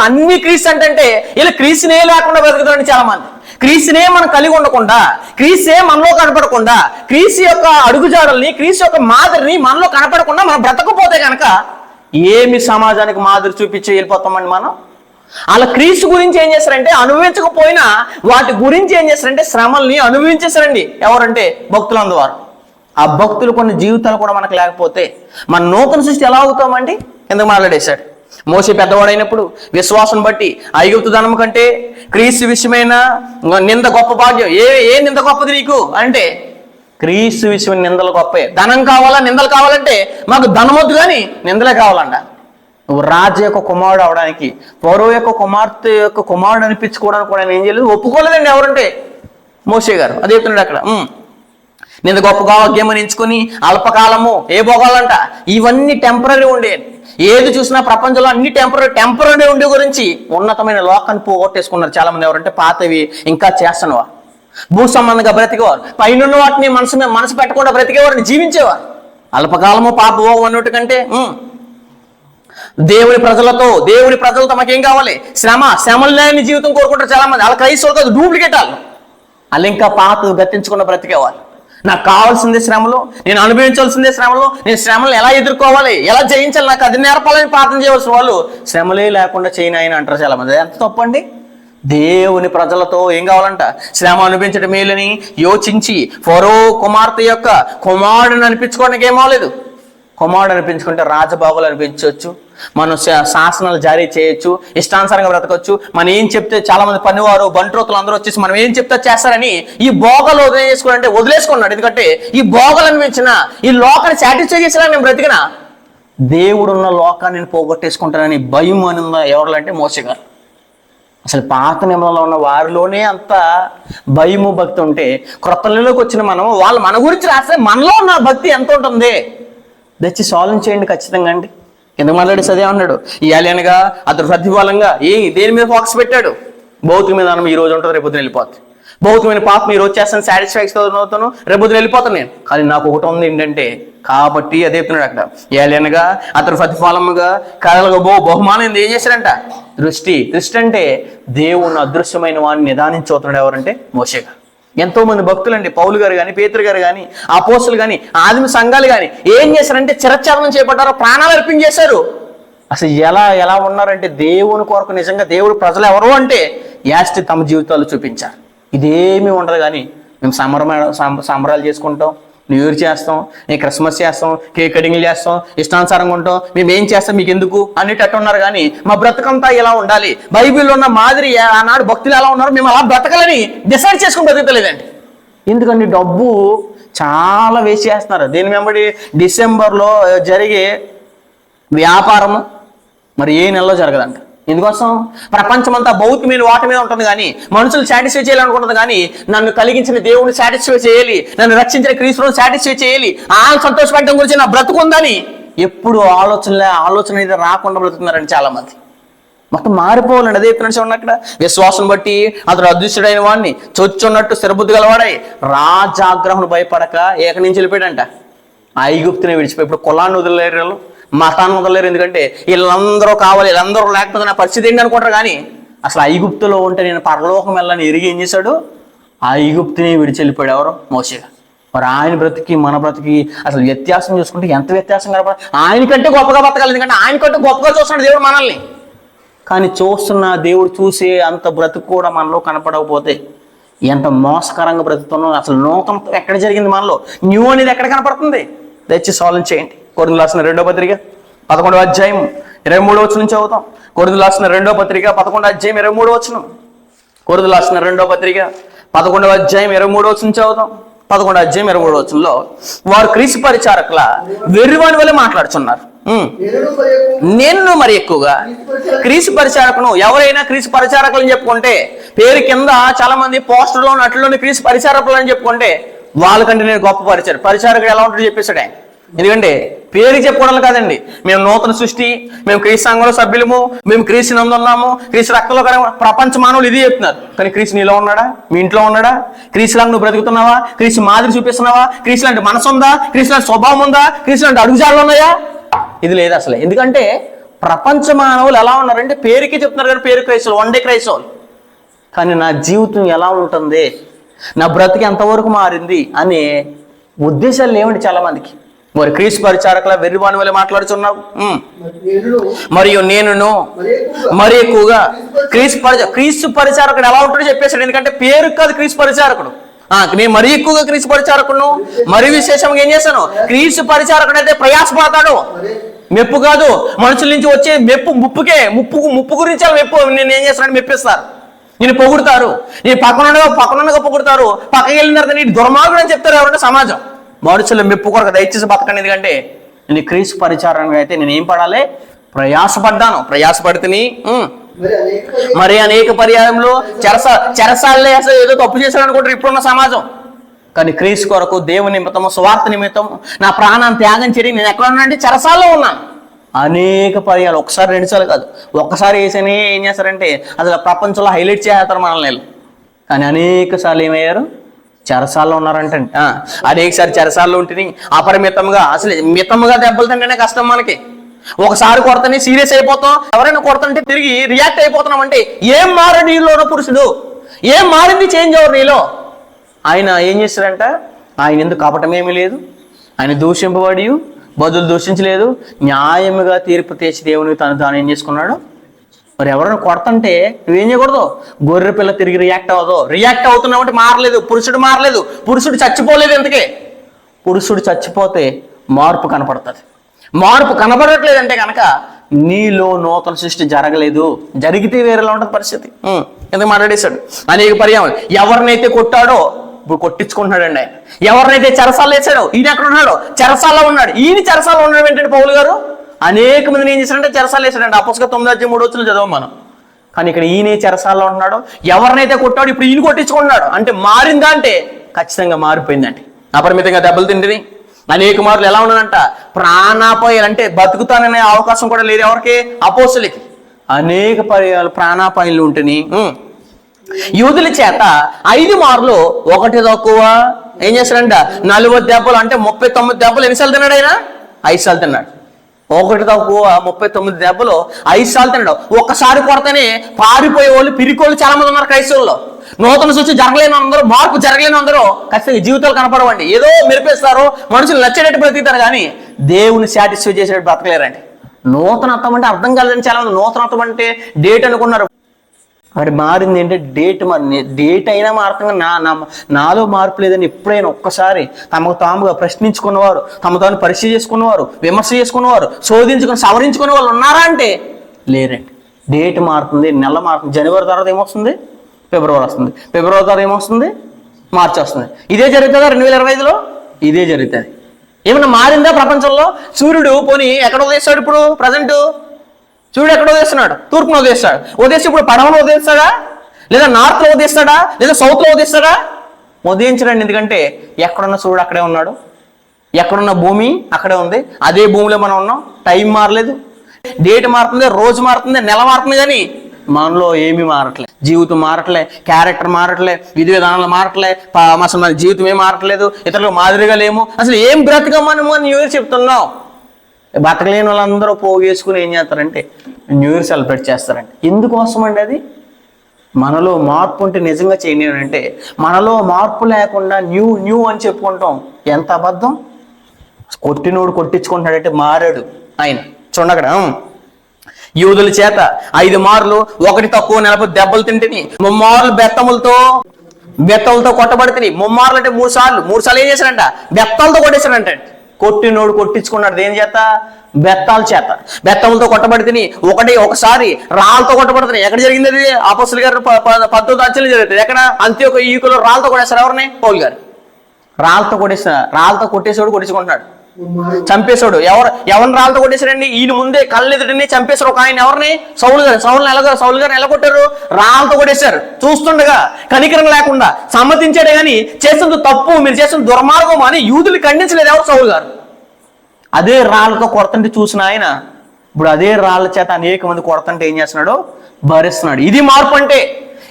అన్ని క్రీస్తు అంటే ఇలా క్రీస్తునే లేకుండా బతుకుతారండి చాలా మంది. క్రీస్తునే మనం కలిగి ఉండకుండా, క్రీస్తే మనలో కనపడకుండా, క్రీస్తు యొక్క అడుగుజాడల్ని, క్రీస్తు యొక్క మాదిరిని మనలో కనపడకుండా మనం బ్రతకపోతే కనుక ఏమి సమాజానికి మాదిరి చూపించి వెళ్ళిపోతామండి మనం. అలా క్రీస్తు గురించి ఏం చేస్తారంటే అనుభవించకపోయినా వాటి గురించి ఏం చేస్తారంటే శ్రమల్ని అనుభవించేస్తారండి. ఎవరంటే భక్తులందువారు. ఆ భక్తులు కొన్ని జీవితాలు కూడా మనకు లేకపోతే మన నూతన సృష్టి ఎలా అవుతామండి? ఎందుకు మాట్లాడేశాడు. మోషే పెద్దవాడైనప్పుడు విశ్వాసం బట్టి ఐగుప్తు ధనము కంటే క్రీస్తు విషయమైన నింద గొప్ప భాగ్యం. ఏ నింద గొప్పది నీకు అంటే క్రీస్తు విషయమైన నిందలు గొప్పే. ధనం కావాలా, నిందలు కావాలంటే మాకు ధనమొద్దు కానీ నిందలే కావాలంట. నువ్వు రాజు యొక్క కుమారుడు అవడానికి, పౌరవ యొక్క కుమార్తె యొక్క కుమారుడు అనిపించుకోవడానికి కూడా ఏం చేయలేదు, ఒప్పుకోలేదండి. ఎవరంటే మోషే గారు. అదే చెప్తున్నాడు అక్కడ. నింద గొప్ప భాగ్యం ఎంచుకుని అల్పకాలము ఏ భోగాలంట ఇవన్నీ టెంపరీ ఉండేవి. ఏది చూసినా ప్రపంచంలో అన్ని టెంపరీ ఉండే గురించి ఉన్నతమైన లోకాన్ని పోగొట్టేసుకున్నారు చాలా మంది. ఎవరంటే పాతవి ఇంకా చేస్తున్నవా, భూ సంబంధంగా బ్రతికేవారు, పైన వాటిని మనసు పెట్టకుండా బ్రతికేవారిని జీవించేవారు. అల్పకాలము పాపభోగం అన్నట్టు కంటే దేవుడి ప్రజలతో మాకేం కావాలి? శ్రమలు లేని జీవితం కోరుకుంటారు చాలా మంది. వాళ్ళ క్రైస్తవులు కాదు, డూప్లికేట్ వాళ్ళు ఇంకా పాత గతించకుండా బ్రతికేవాళ్ళు. నాకు కావాల్సిందే శ్రమలు, నేను అనుభవించాల్సిందే శ్రమలు, నేను శ్రమలు ఎలా ఎదుర్కోవాలి, ఎలా జయించాలి, నాకు అది నేర్పాలని ప్రార్థన చేయవలసిన వాళ్ళు శ్రమలే లేకుండా చేయను ఆయన అంటారు చాలా మంది. ఎంత తప్పండి. దేవుని ప్రజలతో ఏం కావాలంట? శ్రమ అనిపించడం మేలని యోచించి ఫరో కుమార్తె యొక్క కుమారుడిని అనిపించుకోవడానికి ఏమవలేదు. కుమారుడు అనిపించుకుంటే రాజబాబులు అనిపించవచ్చు, మనం శాసనాలు జారీ చేయొచ్చు, ఇష్టానుసారంగా బ్రతకొచ్చు. మనం ఏం చెప్తే చాలా మంది పనివారు బంట్రోతులు అందరూ వచ్చేసి మనం ఏం చెప్తే చేస్తారని ఈ భోగాలు వదిలేసుకోవాలంటే వదిలేసుకున్నాడు. ఎందుకంటే ఈ భోగాలు అనిపించిన ఈ లోకాన్ని సాటిస్ఫై చేసేలా నేను బ్రతికిన దేవుడున్న లోకాన్ని నేను పోగొట్టేసుకుంటానని భయం అని ఉందా ఎవరు అంటే మోషే గారు. అసలు పాత నియమంలో ఉన్న వారిలోనే అంత భయము భక్తి ఉంటే క్రొత్త నెలలోకి వచ్చిన మనం వాళ్ళు మన గురించి రాస్తే మనలో ఉన్న భక్తి ఎంత ఉంటుంది తెచ్చి సాల్వ్ చేయండి ఖచ్చితంగా అండి. ఎందుకు మాట్లాడేసి అదే అన్నాడు. ఈ ఏలియనగా అతడు ప్రతిఫలంగా దేని మీద ఫోకస్ పెట్టాడు? భౌతికమైన దానం ఈ రోజు ఉంటుంది, రేపొద్దున వెళ్ళిపోతుంది. భౌతికమైన పాపం ఈ రోజు చేస్తాను, సాటిస్ఫాక్షన్ అవుతాను, రేపొద్దున వెళ్ళిపోతాను నేను. కానీ నాకు ఒకటి ఉంది ఏంటంటే కాబట్టి అదే చెప్తున్నాడు అక్కడ. ఏలియనగా అతడు ప్రతిఫలముగా కలగ బహుమానం ఏం చేశాడంట? దృష్టి అంటే దేవుని అదృశ్యమైన వాడిని నిదానించుతున్నాడు. ఎవరంటే మోషే గారు. ఎంతో మంది భక్తులండి, పౌలు గారు కానీ, పేతురు గారు కానీ, అపోస్తులు కానీ, ఆదిమ సంఘాలు కానీ ఏం చేశారంటే చిరఛాదనం చేపట్టారు, ప్రాణాలు అర్పించేశారు. అసలు ఎలా ఉన్నారంటే దేవుని కొరకు నిజంగా దేవుడు ప్రజలు ఎవరు అంటే యాస్టి తమ జీవితాలు చూపించారు. ఇదేమీ ఉండదు కానీ మేము సంబరాలు చేసుకుంటాం, న్యూ ఇయర్ చేస్తాం, నేను క్రిస్మస్ చేస్తాం, కేక్ కటింగ్లు చేస్తాం, ఇష్టానుసారంగా ఉంటాం, మేము ఏం చేస్తాం మీకు ఎందుకు అన్నిటట్టు ఉన్నారు. కానీ మా బ్రతకంతా ఇలా ఉండాలి, బైబిల్లో ఉన్న మాదిరి ఆనాడు భక్తులు ఎలా ఉన్నారు మేము అలా బ్రతకాలని డిసైడ్ చేసుకుని బ్రతకలేదండి. ఎందుకంటే డబ్బు చాలా వేస్ట్ చేస్తున్నారు. దీని వెంబడి డిసెంబర్లో జరిగే వ్యాపారము మరి ఏ నెలలో జరగదంట. ఎందుకోసం? ప్రపంచమంతా భౌతికమైన వాటి మీద ఉంటుంది కానీ మనుషులు సాటిస్ఫై చేయాలనుకుంటుంది. కానీ నన్ను కలిగించిన దేవుడిని సాటిస్ఫై చేయాలి, నన్ను రక్షించిన క్రీస్తుని సాటిస్ఫై చేయాలి, ఆ సంతోషపడటం గురించి నా బ్రతుకుందని ఎప్పుడు ఆలోచన అయితే రాకుండా బ్రతుకుతున్నారండి చాలా మంది. మొత్తం మారిపోవాలండి. అదే చెప్తున్నాడు అక్కడ. విశ్వాసం బట్టి అతడు అదృష్టుడైన వాడిని చొచ్చున్నట్టు స్థిరబుద్ధి గలవాడై రాజాగ్రహం భయపడక ఏక నుంచి వెళ్ళిపోయాడంట. ఐగుప్తుని విడిచిపోయి ఇప్పుడు కులాన్ని వదిలేరు, మతాన్ని వదలలేరు. ఎందుకంటే వీళ్ళందరూ కావాలి, వీళ్ళందరూ లేకపోతే నా పరిస్థితి ఏంటి అనుకుంటారు. కానీ అసలు ఐగుప్తులో ఉంటే నేను పరలోకం వెళ్ళని ఎరిగి ఏం చేశాడు? ఐగుప్తుని విడిచెళ్ళిపోయాడు. ఎవరు? మోషే. మరి ఆయన బ్రతికి మన బ్రతికి అసలు వ్యత్యాసం చూసుకుంటే ఎంత వ్యత్యాసం కనపడ. ఆయనకంటే గొప్పగా బతకాలి, ఎందుకంటే ఆయనకంటే గొప్పగా చూస్తున్నాడు దేవుడు మనల్ని. కానీ చూస్తున్న దేవుడు చూసే అంత బ్రతుకు కూడా మనలో కనపడకపోతే ఎంత మోసకరంగా బ్రతుకుతున్నాం. అసలు నూతన ఎక్కడ జరిగింది మనలో? న్యూ అనేది ఎక్కడ కనపడుతుంది? దయచేసి సాల్వ్ చేయండి. కొరింథీయులకు రాసిన 2వ పత్రిక 11వ అధ్యాయం 23వ వచనం నుంచి చదువుతాం. కొరింథీయులకు రాసిన 2వ పత్రిక 11వ అధ్యాయం 23వ వచనం. కొరింథీయులకు రాసిన 2వ పత్రిక 11వ అధ్యాయం 23వ వచనం చదువుతాం. 11వ అధ్యాయం 23వ వచనంలో వారు క్రీస్తు పరిచారకుల వెర్రివాని వలె మాట్లాడుతున్నారు. నేను మరి ఎక్కువగా క్రీస్తు పరిచారకును. ఎవరైనా క్రీస్తు పరిచారకులు అని చెప్పుకుంటే పేరు కింద చాలా మంది పోస్టర్లో నటుల్లోని క్రీస్తు పరిచారకులు అని చెప్పుకుంటే వాళ్ళకంటే నేను గొప్ప పరిచారకుడు ఎలా ఉంటాడో చెప్పేశాడు ఆయన. ఎందుకంటే పేరు చెప్పుకోవడం కాదండి. మేము నూతన సృష్టి, మేము క్రీస్తు సంఘంలో సభ్యులము, మేము క్రీస్తు నందు ఉన్నాము, క్రీస్తు రక్తంలో ప్రపంచ మానవులు ఇది చెప్తున్నారు. కానీ క్రీస్తు నీలో ఉన్నాడా? మీ ఇంట్లో ఉన్నాడా? క్రీస్తులాగా నువ్వు బ్రతుకుతున్నావా? క్రీస్తు మాదిరి చూపిస్తున్నావా? క్రీస్తు లాంటి మనసు ఉందా? క్రీస్తు లాంటి స్వభావం ఉందా? క్రీస్తు లాంటి అడుగుజాడలు ఉన్నాయా? ఇది లేదు అసలు. ఎందుకంటే ప్రపంచ మానవులు ఎలా ఉన్నారంటే పేరుకి చెప్తున్నారు కానీ పేరు క్రైస్తవులు, వన్ డే క్రైస్తవులు. కానీ నా జీవితం ఎలా ఉంటుంది, నా బ్రతికి ఎంతవరకు మారింది అనే ఉద్దేశాలు లేవండి చాలా మందికి. మరి క్రీస్తు పరిచారకుల వెర్రివాని వల్ల మాట్లాడుతున్నావు. మరియు నేను మరి ఎక్కువగా క్రీస్తు పరిచారకుడు ఎలా ఉంటాడో చెప్పేశాడు. ఎందుకంటే పేరు కాదు క్రీస్తు పరిచారకుడు. నేను మరీ ఎక్కువగా క్రీస్తు పరిచారకుడు, మరి విశేషంగా ఏం చేశాను? క్రీస్తు పరిచారకుడు అయితే ప్రయాసపడతాడు, మెప్పు కాదు. మనుషుల నుంచి వచ్చే ముప్పు గురించి మెప్పు. నేను ఏం చేస్తాను? మెప్పిస్తారు, నేను పొగుడతారు, నీ పక్కన పొగుడతారు, పక్కకి వెళ్ళిన తర్వాత నీ దుర్మార్గుడు అని చెప్తారు ఎవరంటే సమాజం. మనుషులు మెప్పు కొరకు దయచేసి బతకండి. ఎందుకంటే నేను క్రీస్తు పరిచారంగా అయితే నేను ఏం పడాలి? ప్రయాసపడ్డాను. ప్రయాసపడితేని మరి అనేక పర్యాయంలో చెరసాలే అసలు ఏదో తప్పు చేశాడు అనుకుంటారు ఇప్పుడున్న సమాజం. కానీ క్రీస్తు కొరకు దేవుని నిమిత్తము, స్వార్థ నిమిత్తం నా ప్రాణాన్ని త్యాగం చేయడం నేను ఎక్కడ ఉన్నానంటే చెరసాల్లో ఉన్నాను. అనేక పర్యాలు, ఒకసారి రెండుసార్లు కాదు, ఒక్కసారి వేసేనే ఏం చేస్తారంటే అసలు ప్రపంచంలో హైలైట్ చేస్తారు మనల్ని. కానీ అనేక సార్లు ఏమయ్యారు? చెరసాల్లో ఉన్నారంటే. అనేకసారి చెరసాల్లో ఉంటుంది. అపరిమితంగా అసలు మితముగా దెబ్బలు తింటేనే కష్టం మనకి. ఒకసారి కొడతని సీరియస్ అయిపోతాం, ఎవరైనా కొడతంటే తిరిగి రియాక్ట్ అయిపోతున్నాం. అంటే ఏం మారాడు నీలోనో పురుషుడు? ఏం మారింది? చేంజ్ అవ్వరు నీలో. ఆయన ఏం చేస్తాడంట? ఆయన ఎందుకు కపటమేమీ లేదు, ఆయన దూషింపబడి బదులు దూషించలేదు, న్యాయముగా తీర్పు తీర్చి దేవునికి తాను ఏం చేసుకున్నాడు. మరి ఎవరైనా కొడతంటే నువ్వేం చేయకూడదు? గొర్రె పిల్ల తిరిగి రియాక్ట్ అవ్వదు. రియాక్ట్ అవుతున్నావు అంటే మారలేదు, పురుషుడు మారలేదు, పురుషుడు చచ్చిపోలేదు. ఎందుకే? పురుషుడు చచ్చిపోతే మార్పు కనపడుతుంది. మార్పు కనపడట్లేదంటే కనుక నీలో నూతన సృష్టి జరగలేదు. జరిగితే వేరేలా ఉంటుంది పరిస్థితి. ఎందుకు మాట్లాడేశాడు? అనేక పర్యాయం ఎవరినైతే కొట్టాడో ఇప్పుడు కొట్టించుకుంటున్నాడండి ఆయన. ఎవరినైతే చెరసాల్లో వేసాడో ఈయన ఎక్కడ ఉన్నాడో చెరసాల్లో ఉన్నాడు. ఈయన చెరసాల్లో ఉండడం ఏంటంటే పౌలు గారు అనేక మందిని ఏం చేశాడంటే చెరసాలు వేసాడంటే. అపోస్తలుల 9:3 చదవం మనం. కానీ ఇక్కడ ఈయన చెరసాల్లో ఉంటున్నాడు. ఎవరినైతే కొట్టాడు ఇప్పుడు ఈయన కొట్టించుకుంటున్నాడు. అంటే మారిందా అంటే ఖచ్చితంగా మారిపోయిందండి. అపరిమితంగా దెబ్బలు తింటుంది. అనేక మార్లు ఎలా ఉన్నాడంట? ప్రాణాపాయాలు, అంటే బతుకుతాననే అవకాశం కూడా లేదు ఎవరికి? అపోస్తలులకి. అనేక పర్యాలు ప్రాణాపాయాలు ఉంటుని యూదుల చేత 5 మార్లు ఒకటి తక్కువ ఏం చేస్తాడంట? 40 దెబ్బలు, అంటే 39 దెబ్బలు. ఎన్నిసార్లు తిన్నాడు ఆయన? 5 సార్లు తిన్నాడు. ఒకటి తక్కువ 39 దెబ్బలు 5 సార్లు తిన్నాడు. ఒక్కసారి కొడతనే పారిపోయే వాళ్ళు, పిరికోళ్ళు చాలా మంది ఉన్నారు క్రైస్తవుల్లో. నూతన సృష్టి జరగలేని అందరూ, మార్పు జరగలేని అందరూ ఖచ్చితంగా జీవితాలు కనపడవండి. ఏదో మెరిపేస్తారు, మనుషులు నచ్చేటట్టు బ్రతుకుతారు, కానీ దేవుని సాటిస్ఫై చేసేటట్టు బ్రతకలేరండి. నూతనత్వం అంటే అర్థం కాలేదని చాలా మంది నూతనత్వం అంటే డేట్ అనుకున్నారు. మరి మారింది ఏంటంటే డేట్. మరి డేట్ అయినా మారుతుంది, నాలో మార్పు లేదని ఎప్పుడైనా ఒక్కసారి తమకు తాముగా ప్రశ్నించుకున్నవారు, తమ తాను పరీక్ష చేసుకున్నవారు, విమర్శ చేసుకున్నవారు, శోధించుకుని సవరించుకునే వాళ్ళు ఉన్నారా అంటే లేరండి. డేట్ మారుతుంది, నెల మారుతుంది. జనవరి తర్వాత ఏమొస్తుంది? ఫిబ్రవరి వస్తుంది. ఫిబ్రవరి తర్వాత ఏమొస్తుంది? మార్చి వస్తుంది. ఇదే జరుగుతుందా 2025లో? ఇదే జరుగుతుంది. ఏమన్నా మారిందా ప్రపంచంలో? సూర్యుడు పోనీ ఎక్కడ ఉదయిస్తాడు ఇప్పుడు? ప్రజెంట్ సూర్యుడు ఎక్కడ ఉదయిస్తున్నాడు? తూర్పును ఉదయిస్తాడు. ఉదయిస్తే ఇప్పుడు పడవలో ఉదయిస్తాడా, లేదా నార్త్లో ఉదయిస్తాడా, లేదా సౌత్లో ఉదయిస్తాడా? ఉదయించడండి. ఎందుకంటే ఎక్కడున్న సూర్యుడు అక్కడే ఉన్నాడు, ఎక్కడున్న భూమి అక్కడే ఉంది. అదే భూమిలో మనం ఉన్నాం. టైం మారలేదు. డేట్ మారుతుంది, రోజు మారుతుంది, నెల మారుతుంది, కానీ మనలో ఏమీ మారట్లే. జీవితం మారట్లే, క్యారెక్టర్ మారట్లే, విధి విధానాలు మారట్లే, అసలు మన జీవితం ఏం మారట్లేదు, ఇతరులకు మాదిరిగా లేము. అసలు ఏం బ్రతకమనము అని న్యూ ఇయర్ చెప్తున్నావు. బతకలేని వాళ్ళందరూ పోగేసుకుని ఏం చేస్తారంటే న్యూ ఇయర్ సెలబ్రేట్ చేస్తారండి. ఎందుకోసం అండి? అది మనలో మార్పు ఉంటే నిజంగా చేయండి అంటే, మనలో మార్పు లేకుండా న్యూ అని చెప్పుకుంటాం. ఎంత అబద్ధం! కొట్టినోడు కొట్టించుకుంటాడంటే మారాడు ఆయన. చూడండి అక్కడ, యూదుల చేత 5 మార్లు ఒకటి తక్కువ 40 దెబ్బలు తింటిని, 3 మార్లు బెత్తలతో కొట్టబడితే, 3 మార్లు అంటే 3 సార్లు ఏం చేశాడంట? బెత్తలతో కొట్టేశాడంట. కొట్టినోడు కొట్టించుకున్నాడు దేని చేత? బెత్తాల చేత. బెత్తములతో కొట్టబడితే ఒకసారి రాళ్ళతో కొట్టబడుతుంది. ఎక్కడ జరిగింది అది? అపోస్తలుల గారు 19 జరుగుతుంది. ఎక్కడ? అంత్యోక ఈకులో రాళ్ళతో కొట్టేస్తారు. ఎవరిని? పౌలు గారు రాళ్ళతో కొట్టేస్తారు. రాళ్ళతో కొట్టేసాడు, కొట్టించుకుంటున్నాడు. చంపేశాడు. ఎవరిని రాళ్ళతో కొట్టేశాడండి? ఈయన ముందే కళ్ళెదుటిని చంపేశారు ఒక ఆయన. ఎవరిని? సౌలు గారిని ఎలా కొట్టారు? రాళ్ళతో కొట్టేశారు. చూస్తుండగా కనికరం లేకుండా సమ్మతించాడే కానీ చేస్తుంది తప్పు, మీరు చేస్తుంది దుర్మార్గం అని యూదులు ఖండించలేదు ఎవరు? సౌలు గారు. అదే రాళ్ళతో కొడుతుంటే చూసిన ఆయన ఇప్పుడు అదే రాళ్ళ చేత అనేక మంది కొడుతుంటే ఏం చేస్తున్నాడు? భరిస్తున్నాడు. ఇది మార్పు అంటే,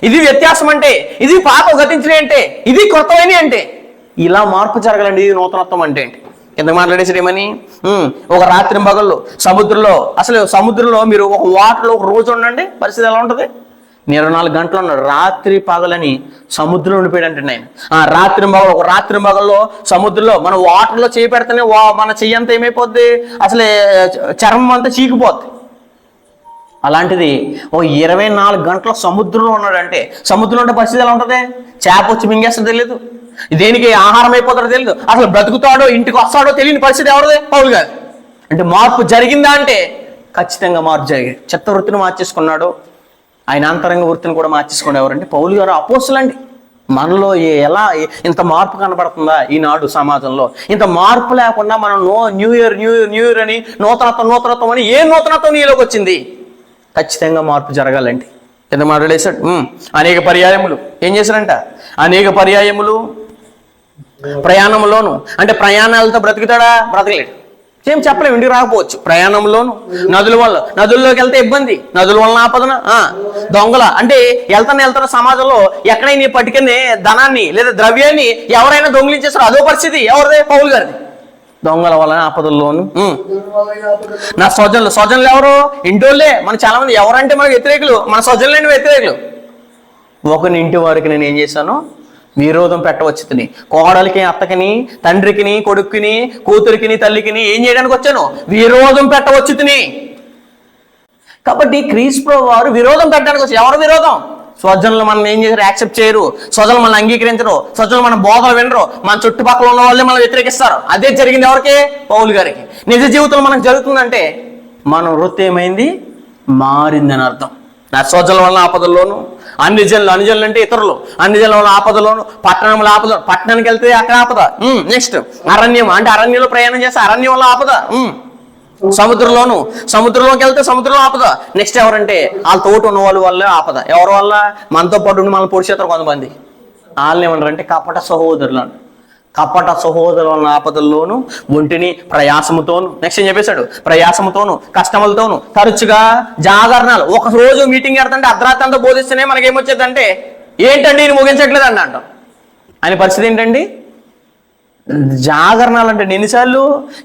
ఇది వ్యత్యాసం అంటే, ఇది పాప గతించినవి అంటే, ఇది కొత్తవైనవి అంటే. ఇలా మార్పు జరగాలండి. ఇది నూతనత్వం అంటే ఏంటి? కింద మాట్లాడేసాడు ఏమని? ఒక రాత్రి పగళ్ళు సముద్రంలో మీరు ఒక వాటర్లో ఒక రోజు ఉండండి, పరిస్థితి ఎలా ఉంటుంది? 24 గంటలు ఉన్నాడు. రాత్రి పగలని సముద్రంలో ఉండిపోయాడు అంటే నేను ఒక రాత్రి పగల్లో సముద్రంలో మనం వాటర్లో చేయి పెడితేనే మన చెయ్యి అంతా ఏమైపోద్ది? అసలే చర్మం అంతా చీకిపోద్ది. అలాంటిది ఓ 24 గంటల సముద్రంలో ఉన్నాడంటే సముద్రంలో ఉండే పరిస్థితి ఎలా ఉంటుంది? చేప వచ్చి మింగేస్తుందో తెలియదు, దేనికి ఆహారం అయిపోతాడో తెలియదు, అసలు బ్రతుకుతాడో ఇంటికి వస్తాడో తెలియని పరిస్థితి ఎవరిదే? పౌలు గారు. అంటే మార్పు జరిగిందా అంటే ఖచ్చితంగా మార్పు జరిగింది. చిత్తవృత్తిని మార్చేసుకున్నాడు, ఆయన అంతరంగ వృత్తిని కూడా మార్చేసుకుని. ఎవరంటే పౌలు గారు అపోస్తులండి. మనలో ఎలా ఇంత మార్పు కనబడుతుందా ఈనాడు సమాజంలో? ఇంత మార్పు లేకుండా మనం న్యూ ఇయర్ అని నూతనత్వం అని ఏ నూతనత్వం నీలోకి వచ్చింది? ఖచ్చితంగా మార్పు జరగాలండి. కింద మాట్లాడేశాడు. అనేక పర్యాయములు ఏం చేశారంట? అనేక పర్యాయములు ప్రయాణంలోను, అంటే ప్రయాణాలతో బ్రతుకుతాడా? బ్రతకలేడు. ఏం చెప్పలేము, ఇంటికి రాకపోవచ్చు. ప్రయాణంలోను నదుల్లోకి వెళ్తే ఇబ్బంది, నదుల వలన ఆపదన, దొంగల అంటే వెళ్తాను సమాజంలో ఎక్కడైనా పట్టుకునే ధనాన్ని లేదా ద్రవ్యాన్ని ఎవరైనా దొంగిలించేస్తారు. అదో పరిస్థితి ఎవరిదే? పౌలు గారిది. దొంగల వలన ఆపదల్లోను. నా స్వజనులు ఎవరు? ఇంటోళ్ళే. మన చాలా మంది ఎవరంటే మనకు వ్యతిరేకులు, మన స్వజనులైన వ్యతిరేకులు. ఒకని ఇంటి వారికి నేను ఏం చేశాను? విరోధం పెట్టవచ్చుని. కోడలికి అత్తకిని, తండ్రికిని, కొడుకుని, కూతురికిని, తల్లికిని ఏం చేయడానికి వచ్చాను? విరోధం పెట్టవచ్చుని. కాబట్టి క్రీస్తు వారు విరోధం పెట్టడానికి వచ్చారు. ఎవరు విరోధం? స్వజనులు మనం ఏం చేశారు? యాక్సెప్ట్ చేయరు. స్వజనులు మనం అంగీకరించరు. స్వజనులు మన బోధలు వినరు. మన చుట్టుపక్కల ఉన్న వాళ్ళే మనం వ్యతిరేకిస్తారు. అదే జరిగింది ఎవరికి? పౌలు గారికి. నిజ జీవితంలో మనకు జరుగుతుందంటే మన వృత్తి ఏమైంది? మారిందని అర్థం. నా స్వజనుల వలన ఆపదల్లోను, అన్ని జనులు అంటే ఇతరులు, అన్ని జనుల వలన ఆపదలోను, పట్టణంలో ఆపద, పట్టణానికి వెళ్తే అక్కడ ఆపద. నెక్స్ట్ అరణ్యం, అంటే అరణ్యంలో ప్రయాణం చేస్తే అరణ్యం వల్ల ఆపద. సముద్రంలోకి వెళ్తే సముద్రంలో ఆపద. నెక్స్ట్ ఎవరంటే వాళ్ళ తోట ఉన్న వాళ్ళ వల్ల ఆపద. ఎవరి వల్ల? మనతో పాటు ఉండి మనల్ని పొడిచేస్తారు కొంతమంది. వాళ్ళని ఏమన్నారంటే కపట సహోదరులు. కపట సహోదరుల ఆపదల్లోను, ఒంటిని ప్రయాసముతోను, నెక్స్ట్ ఏం చెప్పేశాడు? ప్రయాసముతోను, కష్టములతోను, తరచుగా జాగరణాలు. ఒక రోజు మీటింగ్ పెడతంటే అర్ధరాత్రి అంతా బోధిస్తేనే మనకేమొచ్చేదంటే ఏంటండి నేను ముగించట్లేదు అని అంటాం. ఆయన పరిస్థితి ఏంటండి? జాగరణాలు అంటే ఎన్నిసార్లు?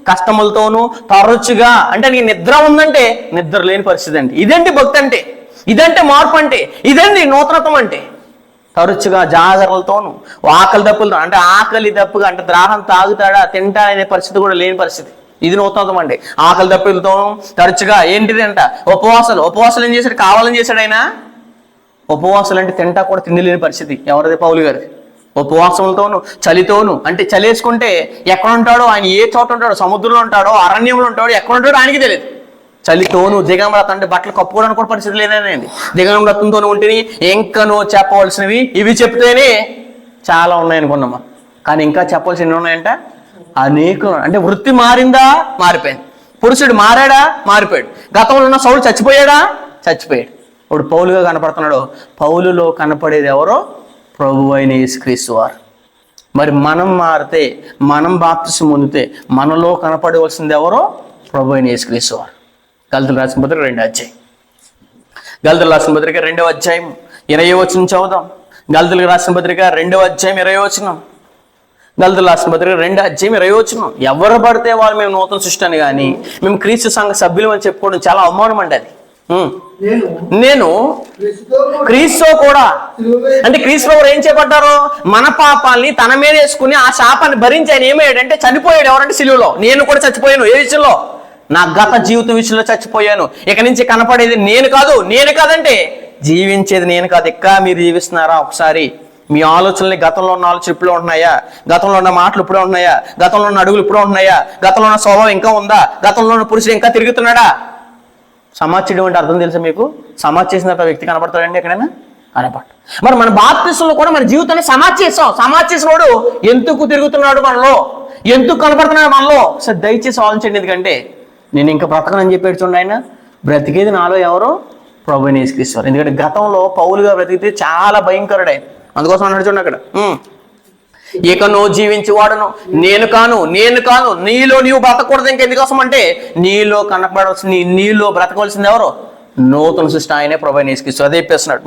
కష్టములతోనూ తరచుగా, అంటే నీకు నిద్ర ఉందంటే నిద్ర లేని పరిస్థితి అండి. ఇదేంటి భక్తి అంటే, ఇదంటే మార్పు అంటే, ఇదండి నూతనత్వం అంటే. తరచుగా జాగరణలతోనూ, ఆకలి దప్పులతో, అంటే ఆకలి దప్పుగా, అంటే దాహం తాగుతాడా తింటా అనే పరిస్థితి కూడా లేని పరిస్థితి. ఇది నూతనత్వం అండి. ఆకలి దప్పులతోనూ తరచుగా ఏంటిది అంట? ఉపవాసాలు ఏం చేశాడు? కావాలని చేశాడు ఆయన. ఉపవాసాలు అంటే తింటా కూడా తిండి లేని పరిస్థితి. ఎవరిది? పౌలు గారి. ఉపవాసంతోను, చలితోను, అంటే చలేసుకుంటే ఎక్కడ ఉంటాడో ఆయన, ఏ చోట ఉంటాడో, సముద్రంలో ఉంటాడో, అరణ్యంలో ఉంటాడో, ఎక్కడ ఉంటాడో ఆయనకి తెలియదు. చలితోను, దిగంబరత అంటే బట్టలు కప్పుకోవడానికి కూడా పరిస్థితి లేదండి. దిగంబరతంతో ఉంటేనే ఇంకనూ చెప్పవలసినవి ఇవి చెప్తేనే చాలా ఉన్నాయనుకున్నామా, కానీ ఇంకా చెప్పవలసినవి ఎన్ని ఉన్నాయంట? అనేకం. అంటే వృత్తి మారిందా? మారిపోయింది. పురుషుడు మారాడా? మారిపోయాడు. గతంలో ఉన్న సౌలు చచ్చిపోయాడా? చచ్చిపోయాడు. ఇప్పుడు పౌలుగా కనపడుతున్నాడు. పౌలులో కనపడేది ఎవరో? ప్రభు అయిన యేసుక్రీస్తు వారు. మరి మనం మారితే, మనం బాప్తిసం పొందితే మనలో కనపడవలసింది ఎవరో? ప్రభు అయిన యేసుక్రీస్తు వారు. గలతీయులకు రాసిన పత్రిక 2వ అధ్యాయం. గలతీయులకు రాసిన పత్రిక 2వ అధ్యాయం 20వ వచనం చదువుదాం. గలతీయులకు రాసిన పత్రిక 2వ అధ్యాయం 20వ వచనం. గలతీయులకు రాసిన పత్రిక 2వ అధ్యాయం 20వ వచనం. ఎవరు పడితే వాళ్ళు మేము నూతన సృష్టి అని కానీ, మేము క్రీస్తు సంఘ సభ్యులు అని చెప్పుకోవడం చాలా అవమానం అండి అది. నేను క్రీస్తు కూడా, అంటే క్రీస్తు ఏం చేపట్టారు? మన పాపాలని తన మీద వేసుకుని ఆ శాపాన్ని భరించి ఆయన ఏమయ్యాడంటే చనిపోయాడు. ఎవరంటే సిలువలో. నేను కూడా చచ్చిపోయాను. ఏ విషయంలో? నా గత జీవితం విషయంలో చచ్చిపోయాను. ఇక నుంచి కనపడేది నేను కాదంటే జీవించేది నేను కాదు. ఇంకా మీరు జీవిస్తున్నారా? ఒకసారి మీ ఆలోచనలు గతంలో ఉన్న ఆలోచనలు ఇప్పుడే ఉంటున్నాయా? గతంలో ఉన్న మాటలు ఇప్పుడే ఉంటున్నాయా? గతంలో ఉన్న అడుగులు ఇప్పుడే ఉంటున్నాయా? గతంలో ఉన్న స్వభావం ఇంకా ఉందా? గతంలో ఉన్న పురుషుడు ఇంకా తిరుగుతున్నాడా? సమాధి చేయడం అంటే అర్థం తెలుసా మీకు? సమాధి చేసిన వ్యక్తి కనపడతాడండి ఎక్కడైనా? కనపడ. మరి మన బాప్తిసంలో కూడా మన జీవితాన్ని సమాధి చేసాం. సమాధి చేసినోడు ఎందుకు తిరుగుతున్నాడు మనలో? ఎందుకు కనపడుతున్నాడు మనలో? సార్ దయచేసి ఆలోచించండి. ఎందుకంటే నేను ఇంకా బ్రతకనని చెప్పాడు చూడండి. ఆయన బ్రతికేది నాలో ఎవరో? ప్రభువైన యేసుక్రీస్తు వారు. ఎందుకంటే గతంలో పౌలుగా బ్రతికితే చాలా భయంకరుడు ఆయన. అందుకోసం అన్నాడు చూడండి అక్కడ, ఇక నువ్వు జీవించేవాడును నేను కాను నీలో నీవు బ్రతకూడదు. ఇంకెందుకోసం అంటే నీలో కనపడాల్సిన నీలో బ్రతకవలసింది ఎవరు? నూతన సృష్టి ఆయనే ప్రభువైన యేసుక్రీస్తు. అదే చెప్పేస్తున్నాడు.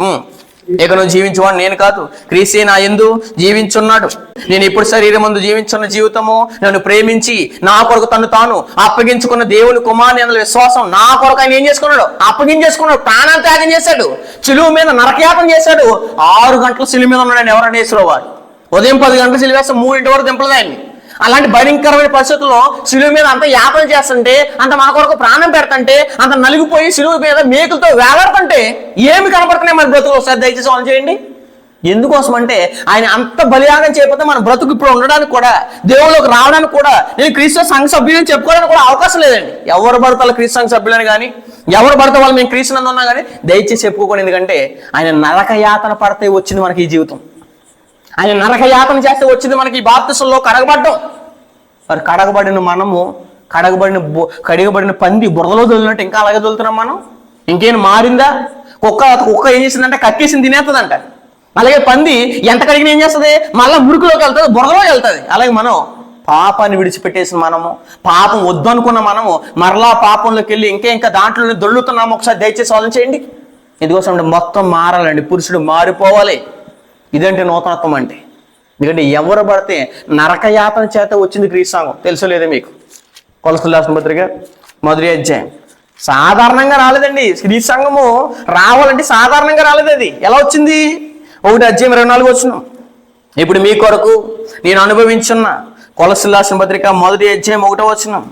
ఇక నువ్వు జీవించేవాడు నేను కాదు, క్రీస్తే నా యందు జీవించున్నాడు. నేను ఇప్పుడు శరీరం ముందు జీవించున్న జీవితము నన్ను ప్రేమించి నా కొరకు తను తాను అప్పగించుకున్న దేవుని కుమారుని అందులో విశ్వాసం నా కొరకు ఆయన ఏం చేసుకున్నాడు? అప్పగించేసుకున్నాడు. ప్రాణాన్ని త్యాగం చేశాడు. సిలువ మీద నరకయాతన చేశాడు. 6 గంటలు సిలువ మీద ఉన్నాడు ఎవరైనా యేసువారు. ఉదయం 10 గంటలు సిలువ వేస్తే 3 వరకు దింపలేదు ఆయన్ని. అలాంటి భయంకరమైన పరిస్థితుల్లో సిలువ మీద అంత యాతన చేస్తుంటే, అంత మన కొరకు ప్రాణం పెడతంటే, అంత నలిగిపోయి సిలువ మీద మేకులతో వేలాడుతుంటే ఏమి కనపడుతున్నాయి మన బ్రతుకు? ఒకసారి దయచేసి ఆన్ చేయండి. ఎందుకోసం అంటే ఆయన అంత బలియాగం చేయకపోతే మన బ్రతుకు ఇప్పుడు ఉండడానికి కూడా, దేవుళ్ళకి రావడానికి కూడా, నేను క్రీస్తు సంఘ సభ్యులని చెప్పుకోవడానికి కూడా అవకాశం లేదండి. ఎవరు పడతారు క్రీస్తు సంఘ సభ్యులని కానీ, ఎవరు పడితే వాళ్ళు మేము క్రీస్తునందు ఉన్నా కానీ దయచేసి చెప్పుకోకూడదు. ఎందుకంటే ఆయన నరక యాతన పడితే వచ్చింది మనకి ఈ జీవితం. ఆయన నరకయాతన చేస్తే వచ్చింది మనకి ఈ బాప్తిసంలో కడగబడ్డం. మరి కడగబడిన మనము కడిగబడిన పంది బురదలో దొలినట్టు ఇంకా అలాగే దొలుతున్నాం మనం. ఇంకేం మారిందా? కుక్క ఏం చేసిందంటే కక్కేసింది తినేస్తుందంట. అలాగే పంది ఎంత కడిగిన ఏం చేస్తుంది? మళ్ళీ మురికిలోకి వెళ్తుంది, బురదలోకి వెళ్తుంది. అలాగే మనం పాపాన్ని విడిచిపెట్టేసిన మనము, పాపం వద్దు అనుకున్న మనము మరలా పాపంలోకి వెళ్ళి ఇంకా దాంట్లోనే దొల్లుతున్నాము. ఒకసారి దయచేసి ఆలోచన చేయండి. ఎందుకోసం అంటే మొత్తం మారాలండి. పురుషుడు మారిపోవాలి. ఇదంటే నూతనత్వం అంటే. ఎందుకంటే ఎవరు పడితే నరకయాతన చేత వచ్చింది క్రీస్తు సంఘం. తెలుసో లేదా మీకు? కొలస్సీయులకు రాసిన పత్రిక 1వ అధ్యాయం. సాధారణంగా రాలేదండి క్రీస్తు సంఘము. రావాలంటే సాధారణంగా రాలేదు. అది ఎలా వచ్చింది? 1వ అధ్యాయం 24వ వచనం. ఇప్పుడు మీ కొరకు నేను అనుభవించున్న, కొలస్సీయులకు రాసిన పత్రిక 1వ అధ్యాయం 1వ వచనం.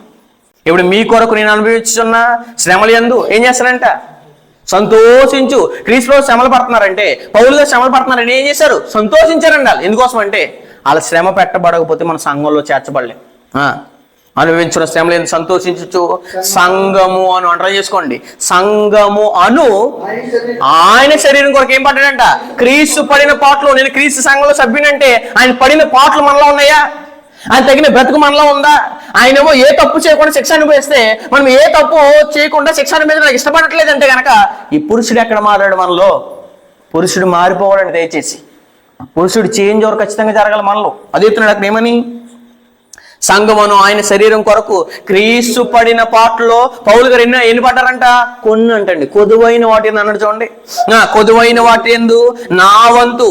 ఇప్పుడు మీ కొరకు నేను అనుభవించున్న శ్రమల యందు ఏం చేస్తారంట? సంతోషించు. క్రీస్తులో శ్రమలు పడుతున్నారంటే, పౌలుగా శ్రమలు పడుతున్నారంటే ఏం చేశారు? సంతోషించారండి వాళ్ళు. ఎందుకోసం అంటే వాళ్ళ శ్రమ పెట్టబడకపోతే మన సంఘంలో చేర్చబడలేం. అనుభవించిన శ్రమలు ఎందుకు సంతోషించు. సంఘము అను అంటారు చేసుకోండి. సంఘము అను ఆయన శరీరం కొరకు ఏం పడ్డాడంట? క్రీస్తు పడిన పాటలు. నేను క్రీస్తు సంఘంలో సభ్యునంటే ఆయన పడిన పాటలు మనలో ఉన్నాయా? ఆయన తగిన బ్రతుకు మనలో ఉందా? ఆయనేమో ఏ తప్పు చేయకుండా శిక్ష అనుభవిస్తే మనం ఏ తప్పు చేయకుండా శిక్ష అనుభవించడానికి ఇష్టపడట్లేదంటే కనుక ఈ పురుషుడు ఎక్కడ మారాడు మనలో? పురుషుడు మారిపోవాలండి. దయచేసి పురుషుడు చేంజ్ ఓవర్ ఖచ్చితంగా జరగాలి మనలో. అదే చెప్తున్నాడు అక్కడ ఏమని? సంఘమును ఆయన శరీరం కొరకు క్రీస్తు పడిన పాటలో పౌలు గారు ఎన్ని పడ్డారంట? కొన్ని అంటండి. కొదువైన వాటి అన్నాడు చూడండి. కొదువైన వాటి ఎందు నా వంతు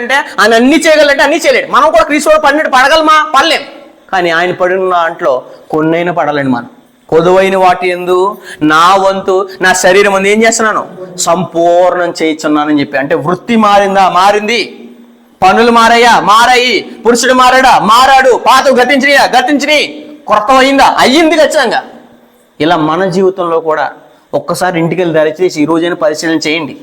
అంటే ఆయన అన్ని చేయగలంటే అన్ని చేయలేడు. మనం కూడా క్రీస్తు పడినట్టు పడగలమా? పడలేం. కానీ ఆయన పడిన దాంట్లో కొన్నైనా పడాలండి మనం. కొదువైన వాటి ఎందు నా వంతు, నా శరీరం అందు ఏం చేస్తున్నాను? సంపూర్ణం చేయించున్నానని చెప్పి. అంటే వృత్తి మారిందా? మారింది. పనులు మారాయి. పురుషుడు మారాడు. పాత గతించిని కొత్త అయ్యింది ఖచ్చితంగా. ఇలా మన జీవితంలో కూడా ఒక్కసారి ఇంటికి వెళ్ళి దయచేసి ఈ రోజైనా పరిశీలన చేయండి.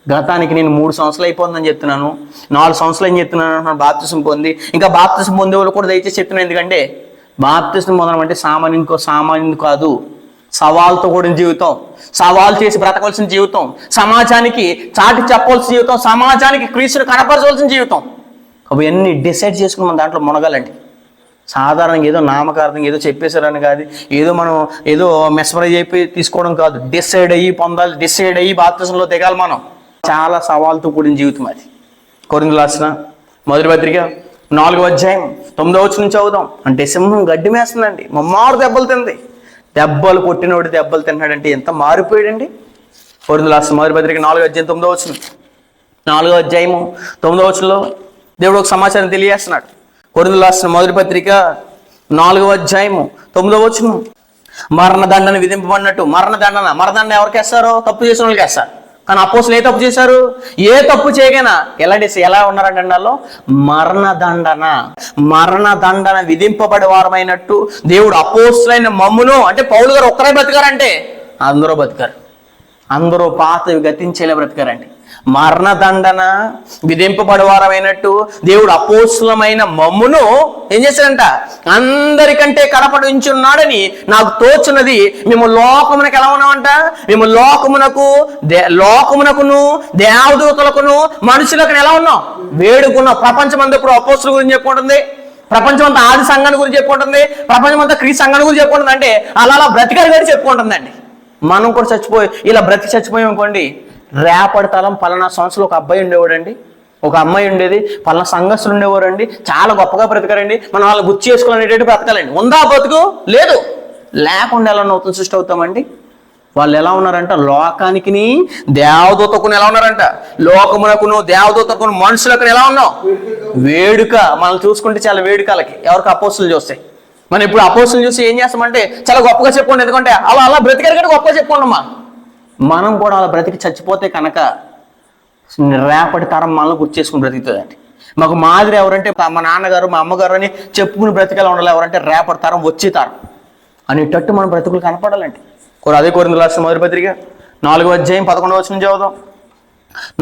గతానికి నేను 3 సంవత్సరాలు అయిపోతుందని చెప్తున్నాను, 4 సంవత్సరాలు అని చెప్తున్నాను బాప్తిసం పొంది. ఇంకా బాప్తిసం పొందే వాళ్ళు కూడా దయచేసి చెప్తున్నాను. ఎందుకంటే బాప్తిసం పొందడం అంటే సామాన్యం కాదు. సవాల్తో కూడిన జీవితం, సవాల్ చేసి బ్రతకవలసిన జీవితం, సమాజానికి చాటి చెప్పవలసిన జీవితం, సమాజానికి క్రీస్తుని కనపరచవలసిన జీవితం. అవన్నీ డిసైడ్ చేసుకుని మన దాంట్లో మునగాలండి. సాధారణంగా ఏదో నామకార్థంగా ఏదో చెప్పేశారని కాదు, ఏదో మెస్మరైజ్ అయిపోయి తీసుకోవడం కాదు. డిసైడ్ అయ్యి పొందాలి, డిసైడ్ అయ్యి బాప్తిసంలో దిగాలి మనం. చాలా సవాల్తో కూడిన జీవితం అది. కొరింథీయులకు రాసిన 1వ పత్రిక 4వ అధ్యాయం 9వ వచనం నుంచి చదువుదాం. అంటే సింహం గడ్డి మేస్తుందండి, మమ్మారు దెబ్బలు తింది. దెబ్బలు కొట్టినోడు దెబ్బలు తిన్నాడంటే ఎంత మారిపోయాడండి. కొరింథీయులకు రాసిన 1వ పత్రిక 4వ అధ్యాయం 9వ వచనం. 4వ అధ్యాయము 9వ వచనంలో దేవుడు ఒక సమాచారం తెలియజేస్తున్నాడు. కొరింథీయులకు రాసిన 1వ పత్రిక 4వ అధ్యాయము 9వ వచనం. మరణదండన విధింపబడినట్టు. మరణదండ ఎవరికి వేస్తారో? తప్పు చేసిన వాళ్ళకి వేస్తారు. కానీ అపోస్తులు ఏ తప్పు చేశారు? ఏ తప్పు చేయగైనా ఎలా ఉన్నారంటే వాళ్ళు మరణదండన విధింపబడే వారమైనట్టు దేవుడు అపోస్తులైన మమ్మును, అంటే పౌలు గారు ఒక్కరే బ్రతికారంటే అందరూ బతికారు. అందరూ పాతవి గతించేలా బ్రతికారండి. మరణదండన విధింపబడవారమైనట్టు దేవుడు అపోస్తులమైన మమ్మును ఏం చేశాడంట? అందరికంటే కనపడించున్నాడని నాకు తోచున్నది. మేము లోకమునకు ఎలా ఉన్నామంట? మేము లోకమునకును దేవదూతలకును మనుషులకు ఎలా ఉన్నాం? వేడుకున్నాం. ప్రపంచమంతా ఇప్పుడు అపోస్తుల గురించి చెప్పుకుంటుంది, ప్రపంచమంతా ఆది సంఘాన్ని గురించి చెప్పుకుంటుంది, ప్రపంచమంతా క్రీస్తు సంఘాన్ని గురించి చెప్పుకుంటుంది. అంటే అలా బ్రతికారు గారి చెప్పుకుంటుందండి. మనం కూడా ఇలా చచ్చిపోయాం అనుకోండి, రేపటి తలం 1 సంవత్సరంలో ఒక అబ్బాయి ఉండేవాడండి. ఒక అమ్మాయి ఉండేది, పలానా సంఘస్థులు ఉండేవారండి, చాలా గొప్పగా బ్రతకారండి, మనం వాళ్ళు గుర్తు చేసుకోవాలనేటట్టు బ్రతకాలండి. ఉందా బతుకు? లేదు. లేకుండా ఎలా నూతన సృష్టి అవుతామండి? వాళ్ళు ఎలా ఉన్నారంట? లోకానికి దేవదూతకును ఎలా ఉన్నారంట? లోకమునకును దేవదూతకును మనుషులకు ఎలా ఉన్నాం? వేడుక. మనం చూసుకుంటే చాలా వేడుకలకి ఎవరికి అపోస్తులు చూస్తాయి. మనం ఇప్పుడు అపోస్తులు చూసి ఏం చేస్తామంటే చాలా గొప్పగా చెప్పుకోండి, ఎందుకంటే అలా బ్రతికారు కంటే గొప్పగా చెప్పుకోండమ్మా. మనం కూడా అలా బ్రతికి చచ్చిపోతే కనుక రేపటి తరం మనల్ని గుర్తు చేసుకుని బ్రతుకుతుందండి. మాకు మాదిరి ఎవరంటే మా నాన్నగారు మా అమ్మగారు అని చెప్పుకుని బ్రతికేలా ఉండాలి. ఎవరంటే రేపటి తరం వచ్చే తరం అనేటట్టు మన బ్రతుకులు కనపడాలండి. అదే కొరింథీయులకు రాసిన మొదటి పత్రిక 4వ అధ్యాయం 11వ వచనం చదువుదాం.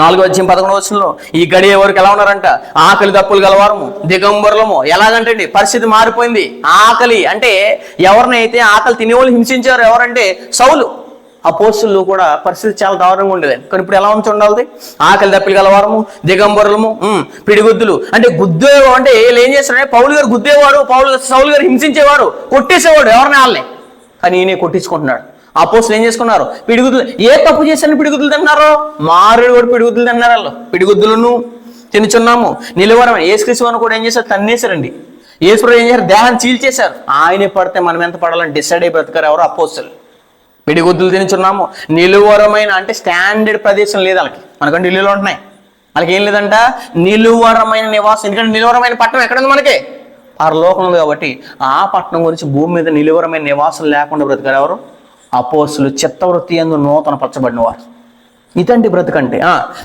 4వ అధ్యాయం 11వ వచనంలో ఈ గడియ వరకు ఎలా ఉన్నారంట? ఆకలి దప్పులు గలవారము, దిగంబరులము. ఎలాగంటండి? పరిస్థితి మారిపోయింది. ఆకలి అంటే ఎవరినైతే ఆకలి తినేవాళ్ళు హింసించారు ఎవరంటే సౌలు. అపోస్తులు కూడా పరిస్థితి చాలా దారుణంగా ఉండేది. కానీ ఇప్పుడు ఎలా ఉండాలి? ఆకలి దప్పులు గలవారము, దిగంబరులము, పిడిగుద్దులు. అంటే గుద్దేవాడు అంటే వీళ్ళు ఏం చేస్తారంటే పౌలు గారు గుద్దేవాడు, సౌలు గారు హింసించేవాడు, కొట్టేసేవాడు ఎవరిని వాళ్ళని. కానీ ఈయన కొట్టించుకుంటున్నాడు. అపోస్తులు ఏం చేసుకున్నారు? పిడిగుద్దులు. ఏ తప్పు చేశారని పిడిగుద్దులు తిన్నారు? మారుడు కూడా పిడిగుద్దులు తిన్నారు. వాళ్ళు పిడిగుద్దులను తినుచున్నాము నిలువరమని. యేసుక్రీస్తు అని కూడా ఏం చేశారు? తన్నేశారండి. యేసు ఏం చేశారు? దేహాన్ని చీల్చేశారు. ఆయనే పడితే మనం ఎంత పడాలని డిసైడ్ అయి బ్రతకారు ఎవరు? అపోస్తులు. పిడిగుద్దులు తినుచున్నాము నిలువరమైన అంటే స్టాండర్డ్ ప్రదేశం లేదు వాళ్ళకి. మనకంటే ఇల్లులు ఉంటున్నాయి, వాళ్ళకి ఏం లేదంట నిలువరమైన నివాసం. ఎందుకంటే నిలువరమైన పట్టణం ఎక్కడుంది? మనకి పరలోకం ఉంది. కాబట్టి ఆ పట్టణం గురించి భూమి మీద నిలువరమైన నివాసం లేకుండా బ్రతకారు ఎవరు? అపోస్తులు. చిత్తవృత్తి యందు నూతన పరచబడిన వారు. ఇదండి బ్రతుకంటే.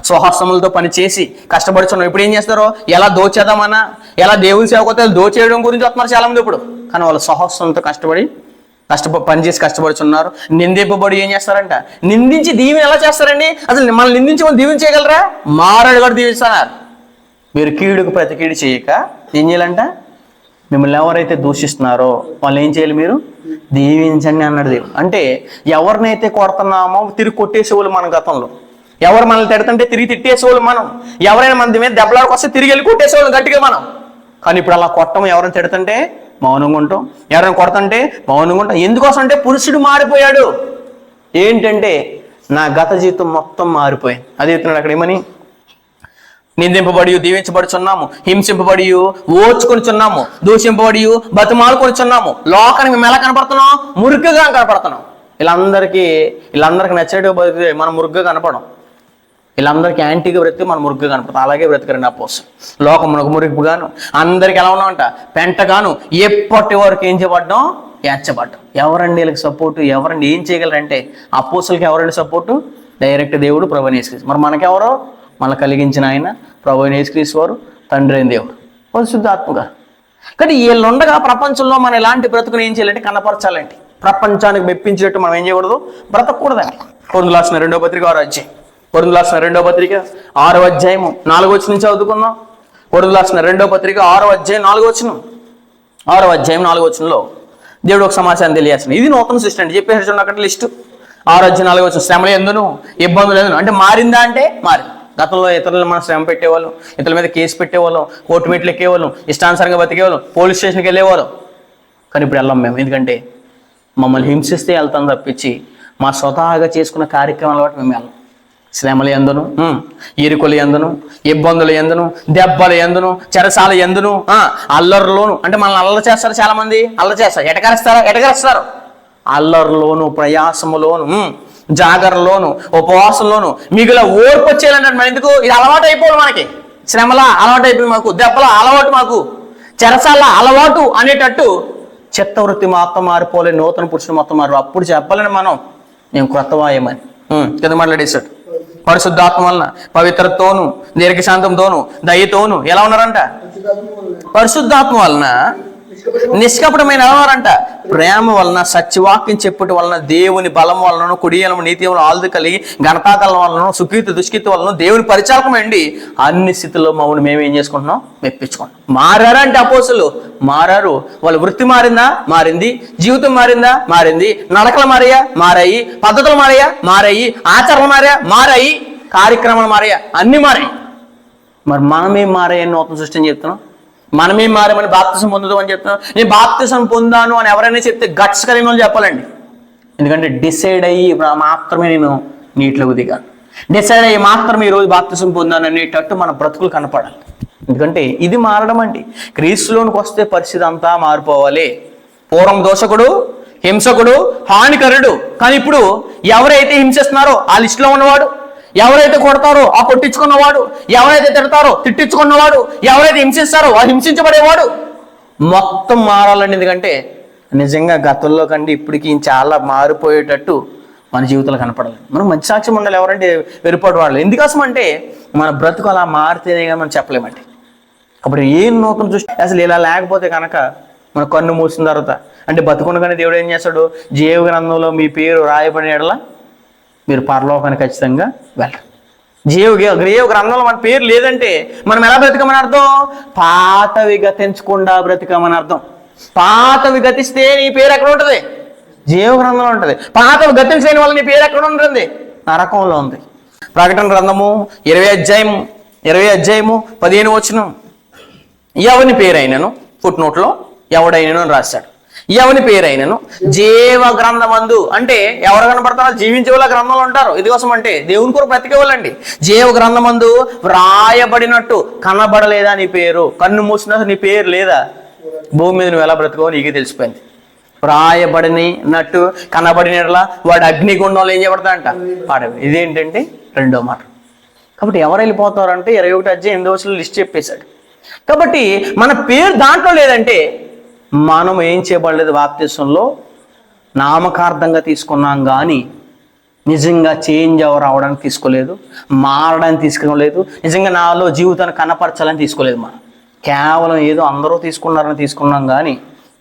స్వహస్తములతో పని చేసి కష్టపడుతున్నాం. ఇప్పుడు ఏం చేస్తారో ఎలా దోచేద్దామన్నా, ఎలా దేవుని సేవకులు దోచేయడం గురించి వస్తున్నారు చాలా మంది ఇప్పుడు. కానీ వాళ్ళు స్వహస్తంతో పనిచేసి కష్టపడుతున్నారు. నిందింపబడి ఏం చేస్తారంట? నిందించి దీవెన ఎలా చేస్తారండి? అసలు మనల్ని నిందించి వాళ్ళు దీవెన చేయగలరా? మారాడు కూడా దీవిస్తున్నారు. మీరు కీడుకు ప్రతి కీడు చేయక ఏం చేయాలంట? మిమ్మల్ని ఎవరైతే దూషిస్తున్నారో వాళ్ళు ఏం చేయాలి? మీరు దీవించండి అన్నాడు దేవుడు. అంటే ఎవరినైతే కొడుతున్నామో తిరిగి కొట్టేసేవాళ్ళు మన గతంలో. ఎవరు మనల్ని తిడుతుంటే తిరిగి తిట్టేసేవాళ్ళు మనం. ఎవరైనా మన మీద దెబ్బలాడికి వస్తే తిరిగి వెళ్ళి కొట్టేసేవాళ్ళు గట్టిగా మనం. కానీ ఇప్పుడు అలా కొట్టం. ఎవరైనా తిడుతుంటే మౌనంగా ఉంటాం, ఎవరైనా కొడుతుంటే మౌనంగా ఉంటాం. ఎందుకోసం అంటే పురుషుడు మారిపోయాడు. ఏంటంటే నా గత జీవితం మొత్తం మారిపోయింది. అదే చెప్తున్నాడు అక్కడ. ఏమని? నిందింపబడి దీవించబడుచున్నాము, హింసింపబడి ఓర్చుకొనిచున్నాము, దూషింపబడి బతిమాలుకొనిచున్నాము. లోకానికి మేము ఎలా కనపడుతున్నాం? మురుగ్గా కనపడుతున్నాం. వీళ్ళందరికీ నచ్చేట్టు బతికితే మనం మురుగ్గా కనపడం. వీళ్ళందరికీ యాంటీగా బ్రతికి మనం మురుగ్గా కనపడతాం. అలాగే బ్రతికరండి అపోస్తులు. లోకం మనకు మురుగుగాను, అందరికి ఎలా ఉన్నామంట? పెంటగాను. ఎప్పటి వరకు ఏం చేయబడ్డాం? ఏడ్చబడ్డాం. ఎవరండి వీళ్ళకి సపోర్టు? ఎవరండి ఏం చేయగలరంటే అపోస్తులకి ఎవరండి సపోర్టు? డైరెక్ట్ దేవుడు, ప్రభువైన యేసుక్రీస్తు. మరి మనకెవరో? మన కలిగించిన ఆయన ప్రభువైన యేసుక్రీస్తు వారు, తండ్రి అయిన దేవుడు, పరిశుద్ధాత్మ గారు. కానీ వీళ్ళుండగా ప్రపంచంలో మనం ఎలాంటి బ్రతుకుని ఏం చేయాలంటే కనపరచాలంటే, ప్రపంచానికి మెప్పించేటట్టు మనం ఏం చేయకూడదు? బ్రతకూడదండి. కొరింథీయులకు రాసిన 2వ పత్రిక 6వ అధ్యాయం. కొరింథీయులకు రాసిన 2వ పత్రిక 6వ అధ్యాయము 4వ వచనం చదువుకుందాం. కొరింథీయులకు రాసిన 2వ పత్రిక 6వ అధ్యాయం 4వ వచనం. 6వ అధ్యాయం 4వ వచనంలో దేవుడు ఒక సమాచారం తెలియాల్సింది. ఇది నూతన సృష్టి అండి. చెప్పేసి అక్కడ లిస్టు. 6వ అధ్యాయం 4వ వచనం. శ్రమలు ఎందును, ఇబ్బందులు ఎందును. అంటే మారిందా అంటే మారింది. గతంలో ఇతరులను మనం శ్రమ పెట్టేవాళ్ళం, ఇతరుల మీద కేసు పెట్టేవాళ్ళం, కోర్టు మెట్లు ఎక్కేవాళ్ళం, ఇష్టానుసారంగా బతికేవాళ్ళం, పోలీస్ స్టేషన్కి వెళ్ళేవాళ్ళం. కానీ ఇప్పుడు వెళ్ళాం మేము. ఎందుకంటే మమ్మల్ని హింసిస్తే వెళ్తాం తప్పించి మా స్వతహాగా చేసుకున్న కార్యక్రమాల బట్టి మేము వెళ్ళాం. శ్రమలు ఎందును, ఇరుకులు ఎందును, ఇబ్బందులు ఎందును, దెబ్బలు ఎందును, చెరసాల ఎందును, అల్లరిలోను. అంటే మనల్ని అల్లరి చేస్తారు చాలా మంది. అల్లరి చేస్తారు, ఎటకరేస్తారు. అల్లరిలోను, ప్రయాసములోను, జాగరణలోను, ఉపవాసంలోను మిగిలిన ఓర్పు వచ్చేయాలంటే మన ఎందుకు? ఇది అలవాటు అయిపోవాలి మనకి. శ్రమల అలవాటు అయిపోయింది మాకు, దెబ్బల అలవాటు మాకు, చెరసాల అలవాటు అనేటట్టు చిత్తవృత్తి మొత్తం మారిపోలే, నూతన పురుషుడు మొత్తం మారు. అప్పుడు చెప్పాలని మనం మేము క్రొత్తవాయమని కింద మాట్లాడేశాడు. పరిశుద్ధాత్మ వలన, పవిత్రతతోను, దీర్ఘశాంతంతోను, దయతోను ఎలా ఉన్నారంట? పరిశుద్ధాత్మ వలన నిష్కపటమైన ఎవరంట? ప్రేమ వలన, సత్యవాక్యం చెప్పుట వలన, దేవుని బలం వలన, కుడియలము నీతి వలన, ఆల్ది కలిగి ఘనతాకలం వలన, సుకీర్తి దుష్కీర్తి వలన, దేవుని పరిచారకమండి అన్ని స్థితుల్లో మమ్మల్ని మేము ఏం చేసుకుంటున్నాం? మెప్పించుకుంటున్నాం. మారారంటే అపోస్తులు మారారు. వాళ్ళ వృత్తి మారిందా? మారింది. జీవితం మారిందా? మారింది. నడకలు మారాయి, పద్ధతులు మారాయి, ఆచరణలు మారాయి, కార్యక్రమాలు మారాయా, అన్ని మారాయి. మరి మనమేం మారాయని నూతన సృష్టిని చెప్తున్నాం. మనమేం మారామని బాప్తిసం పొందుదాం అని చెప్తున్నాం. నేను బాప్తిసం పొందాను అని ఎవరైనా చెప్తే గట్స్ కలిగిన వాళ్ళు చెప్పాలండి. ఎందుకంటే డిసైడ్ అయ్యి మాత్రమే నేను నీటిలోకి దిగాను. డిసైడ్ అయ్యి మాత్రం ఈరోజు బాప్తిసం పొందాను అనేటట్టు మన బ్రతుకులు కనపడాలి. ఎందుకంటే ఇది మారడం అండి. క్రీస్తులోనికి వస్తే పరిస్థితి అంతా మారిపోవాలి. పూర్వం దోషకుడు, హింసకుడు, హానికరుడు, కానీ ఇప్పుడు ఎవరైతే హింసిస్తున్నారో ఆ లిస్టులో ఉన్నవాడు, ఎవరైతే కొడతారో ఆ కొట్టించుకున్నవాడు, ఎవరైతే తిడతారో తిట్టించుకున్నవాడు, ఎవరైతే హింసిస్తారో ఆ హింసించబడేవాడు, మొత్తం మారాలండి. ఎందుకంటే నిజంగా గతంలో కంటే ఇప్పటికి చాలా మారిపోయేటట్టు మన జీవితంలో కనపడాలి. మనం మంచి సాక్ష్యం ఉండాలి. ఎవరంటే వెరుపాటు వాళ్ళు. ఎందుకోసం అంటే మన బ్రతుకు అలా మారితేనే కానీ మనం చెప్పలేమండి. అప్పుడు ఏం నూతన దృష్టి అసలు ఇలా లేకపోతే కనుక మన కన్ను మూసిన తర్వాత అంటే బతుకుండగానే దేవుడు ఏం చేస్తాడు, జీవ గ్రంథంలో మీ పేరు రాయబడిన యెడల మీరు పరలోకానికి ఖచ్చితంగా వెళ్ళరు. జీవ గ్రంథంలో మన పేరు లేదంటే మనం ఎలా బ్రతికమని అర్థం? పాతవి గతించకుండా బ్రతికమని అర్థం. పాతవి గతిస్తే నీ పేరు ఎక్కడ ఉంటుంది? జీవ గ్రంథంలో ఉంటుంది. పాతవి గతించలేని వల్ల నీ పేరు ఎక్కడ ఉంటుంది? నరకంలో ఉంది. ప్రకటన గ్రంథము 20 అధ్యాయము 15 వచనం, ఎవని పేరైనను ఫుట్ నోట్లో ఎవడైనను అని రాశాడు. ఎవని పేరైనను జీవ గ్రంథమందు, అంటే ఎవరు కనపడతారో జీవించే వాళ్ళ గ్రంథంలో ఉంటారు. ఇదికోసం అంటే దేవుని కొరకు బ్రతికేవాళ్ళండి. జీవ గ్రంథమందు వ్రాయబడినట్టు కనబడలేదా నీ పేరు? కన్ను మూసినా నీ పేరు లేదా? భూమి మీద నువ్వు ఎలా బ్రతుకోవో నీకే తెలిసిపోయింది. వ్రాయబడినట్టు కనబడినట్లా వాడు అగ్నిగుండంలో ఏం చేయబడతాడంట? పాడవి. ఇదేంటంటే రెండో మాట. కాబట్టి ఎవరు వెళ్ళిపోతారంటే 21 అధ్యాయం 8వ వచనంలో లిస్ట్ చెప్పేశాడు. కాబట్టి మన పేరు దాంట్లో లేదంటే మనం ఏం చేయబడలేదు. బాప్తిసంలో నామకార్థంగా తీసుకున్నాం కానీ నిజంగా చేంజ్ ఎవరు అవడానికి తీసుకోలేదు, మారడానికి తీసుకోలేదు, నిజంగా నాలో జీవితాన్ని కనపరచాలని తీసుకోలేదు. మనం కేవలం ఏదో అందరూ తీసుకున్నారని తీసుకున్నాం కానీ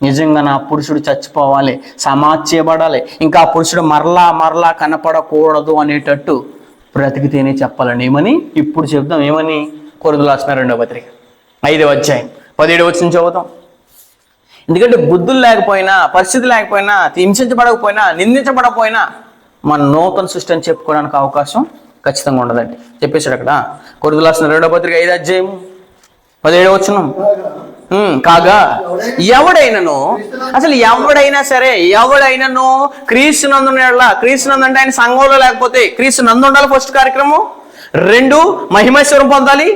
నిజంగా నా పురుషుడు చచ్చిపోవాలి, సమాధి చేయబడాలి, ఇంకా ఆ పురుషుడు మరలా కనపడకూడదు అనేటట్టు బ్రతికితేనే చెప్పాలండి. ఏమని ఇప్పుడు చెప్దాం. ఏమని? కొరింథీయులకు రాసిన 2వ పత్రిక 5వ అధ్యాయం 17వ వచనం చదువుతాం. ఎందుకంటే బుద్ధులు లేకపోయినా, పరిస్థితి లేకపోయినా, హింసించబడకపోయినా, నిందించబడకపోయినా మన నూతన సృష్టి అని చెప్పుకోవడానికి అవకాశం ఖచ్చితంగా ఉండదండి. చెప్పేశాడు అక్కడ. కొరింథీయులకు రాసిన 2వ పత్రిక 5వ అధ్యాయం 17వ వచనం, కాగా ఎవడైనాను, అసలు ఎవడైనా సరే, ఎవడైనాను క్రీస్తునందున యెడల, క్రీస్తునందు అంటే ఆయన సంఘంలో లేకపోతే క్రీస్తునందు ఉండాలి ఫస్ట్ కార్యక్రమం. 2 మహిమైశ్వరం పొందాలి.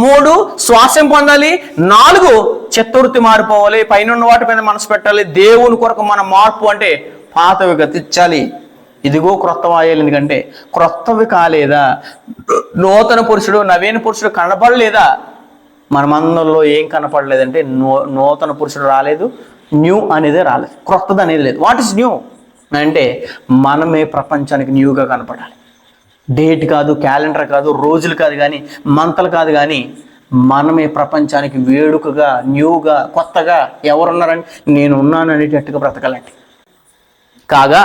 3 శ్వాసం పొందాలి. 4 చిత్తవృత్తి మారిపోవాలి. పైన వాటి మీద మనసు పెట్టాలి. దేవుని కొరకు మన మార్పు అంటే పాతవి గతించాలి. ఇదిగో క్రొత్తవి అయ్యాలి. ఎందుకంటే క్రొత్తవి కాలేదా, నూతన పురుషుడు నవీన పురుషుడు కనపడలేదా? మనమందరిలో ఏం కనపడలేదంటే నూతన పురుషుడు రాలేదు, న్యూ అనేది రాలేదు, క్రొత్తది అనేది లేదు. వాట్ ఈస్ న్యూ అంటే మనమే ప్రపంచానికి న్యూగా కనపడాలి. డేట్ కాదు, క్యాలెండర్ కాదు, రోజులు కాదు, కానీ మంతలు కాదు, కానీ మనమే ప్రపంచానికి వేడుకగా, న్యూగా, కొత్తగా ఎవరున్నారని నేను ఉన్నాను అనేటట్టుగా బ్రతకాలండి. కాగా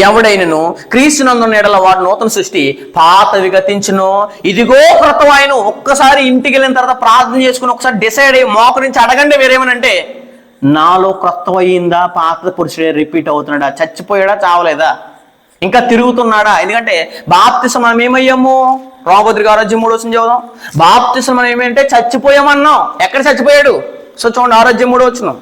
ఎవడైనను క్రీస్తునందున్న యెడల వాడు నూతన సృష్టి, పాతవి గతించును, ఇదిగో క్రొత్తవాయను. ఒక్కసారి ఇంటికి వెళ్ళిన తర్వాత ప్రార్థన చేసుకుని ఒకసారి డిసైడ్ అయ్యి మోకరించి అడగండి. వేరేమనంటే నాలో క్రొత్తవయిందా, పాత పురుషుడే రిపీట్ అవుతున్నాడా, చచ్చిపోయాడా, చావలేదా, ఇంకా తిరుగుతున్నాడా? ఎందుకంటే బాప్తిసం మనం ఏమయ్యాము? రోమపత్రిక 6వ అధ్యాయం 3వ వచనం చదువుదాం. బాప్తిసం మనం ఏమంటే చచ్చిపోయామన్నాం. ఎక్కడ చచ్చిపోయాడు? సో చూడండి 6వ అధ్యాయం 3వ వచనం.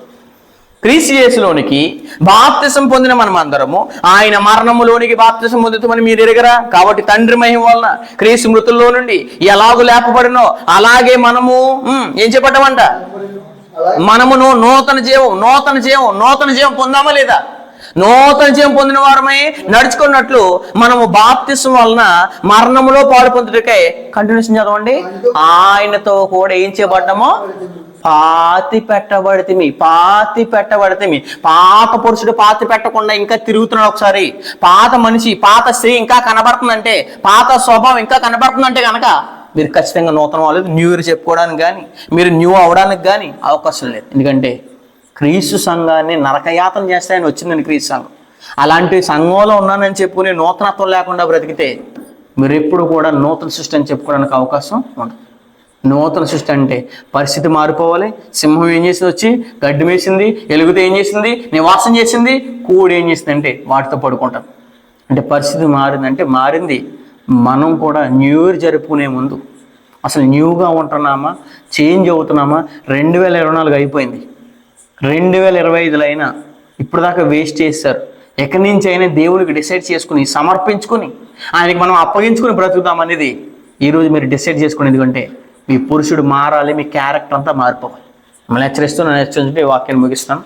క్రీస్తు యేసులోనికి బాప్తిసం పొందిన మనం అందరము ఆయన మరణములోనికి బాప్తిసం పొందుతామని మీరు ఎరగరా? కాబట్టి తండ్రి మహిమ వలన క్రీస్తు మృతుల్లో నుండి ఎలాగూ లేపబడినో అలాగే మనము ఏం చెప్పటమంట? మనమును నూతన జీవం పొందామా లేదా? నూతన జీవం పొందిన వారమై నడుచుకున్నట్లు మనము బాప్తిసం వలన మరణములో పాలు పొందుటకై కంటిన్యూషన్ చదవండి. ఆయనతో కూడా ఏం చేయబడ్డామో పాతి పెట్టబడితిమి. పాత పురుషుడు పాతి పెట్టకుండా ఇంకా తిరుగుతున్నాడు. ఒకసారి పాత మనిషి, పాత స్త్రీ ఇంకా కనబడుతుందంటే, పాత స్వభావం ఇంకా కనబడుతుందంటే కనుక మీరు ఖచ్చితంగా నూతనం అవ్వలేదు. న్యూ ఇయర్ చెప్పుకోవడానికి కానీ, మీరు న్యూ అవడానికి కానీ అవకాశం లేదు. ఎందుకంటే క్రీస్తు సంఘాన్ని నరకయాతన చేస్తాయని వచ్చిందని క్రీస్తు సంఘం. అలాంటి సంఘంలో ఉన్నానని చెప్పుకుని నూతనత్వం లేకుండా బ్రతికితే మీరు ఎప్పుడు కూడా నూతన సృష్టి అని చెప్పుకోవడానికి అవకాశం ఉండదు. నూతన సృష్టి అంటే పరిస్థితి మారిపోవాలి. సింహం ఏం చేసింది? వచ్చి గడ్డి వేసింది, ఎలుగుతో ఏం చేసింది? నివాసం చేసింది. కూడి ఏం చేసింది అంటే వాటితో పడుకుంటాం. అంటే పరిస్థితి మారిందంటే మారింది. మనం కూడా న్యూ ఇయర్ జరుపుకునే ముందు అసలు న్యూగా ఉంటున్నామా, చేంజ్ అవుతున్నామా? 2024 అయిపోయింది, 2025లో అయినా ఇప్పుడు దాకా వేస్ట్ చేశారు. ఎక్కడి నుంచి అయినా దేవునికి డిసైడ్ చేసుకుని సమర్పించుకుని ఆయనకి మనం అప్పగించుకుని బ్రతుకుతాం అనేది ఈరోజు మీరు డిసైడ్ చేసుకుని. ఎందుకంటే మీ పురుషుడు మారాలి, మీ క్యారెక్టర్ అంతా మారిపోవాలి. మిమ్మల్ని హెచ్చరిస్తూ నేను హెచ్చరించుంటే ఈ వాక్యాన్ని ముగిస్తాను.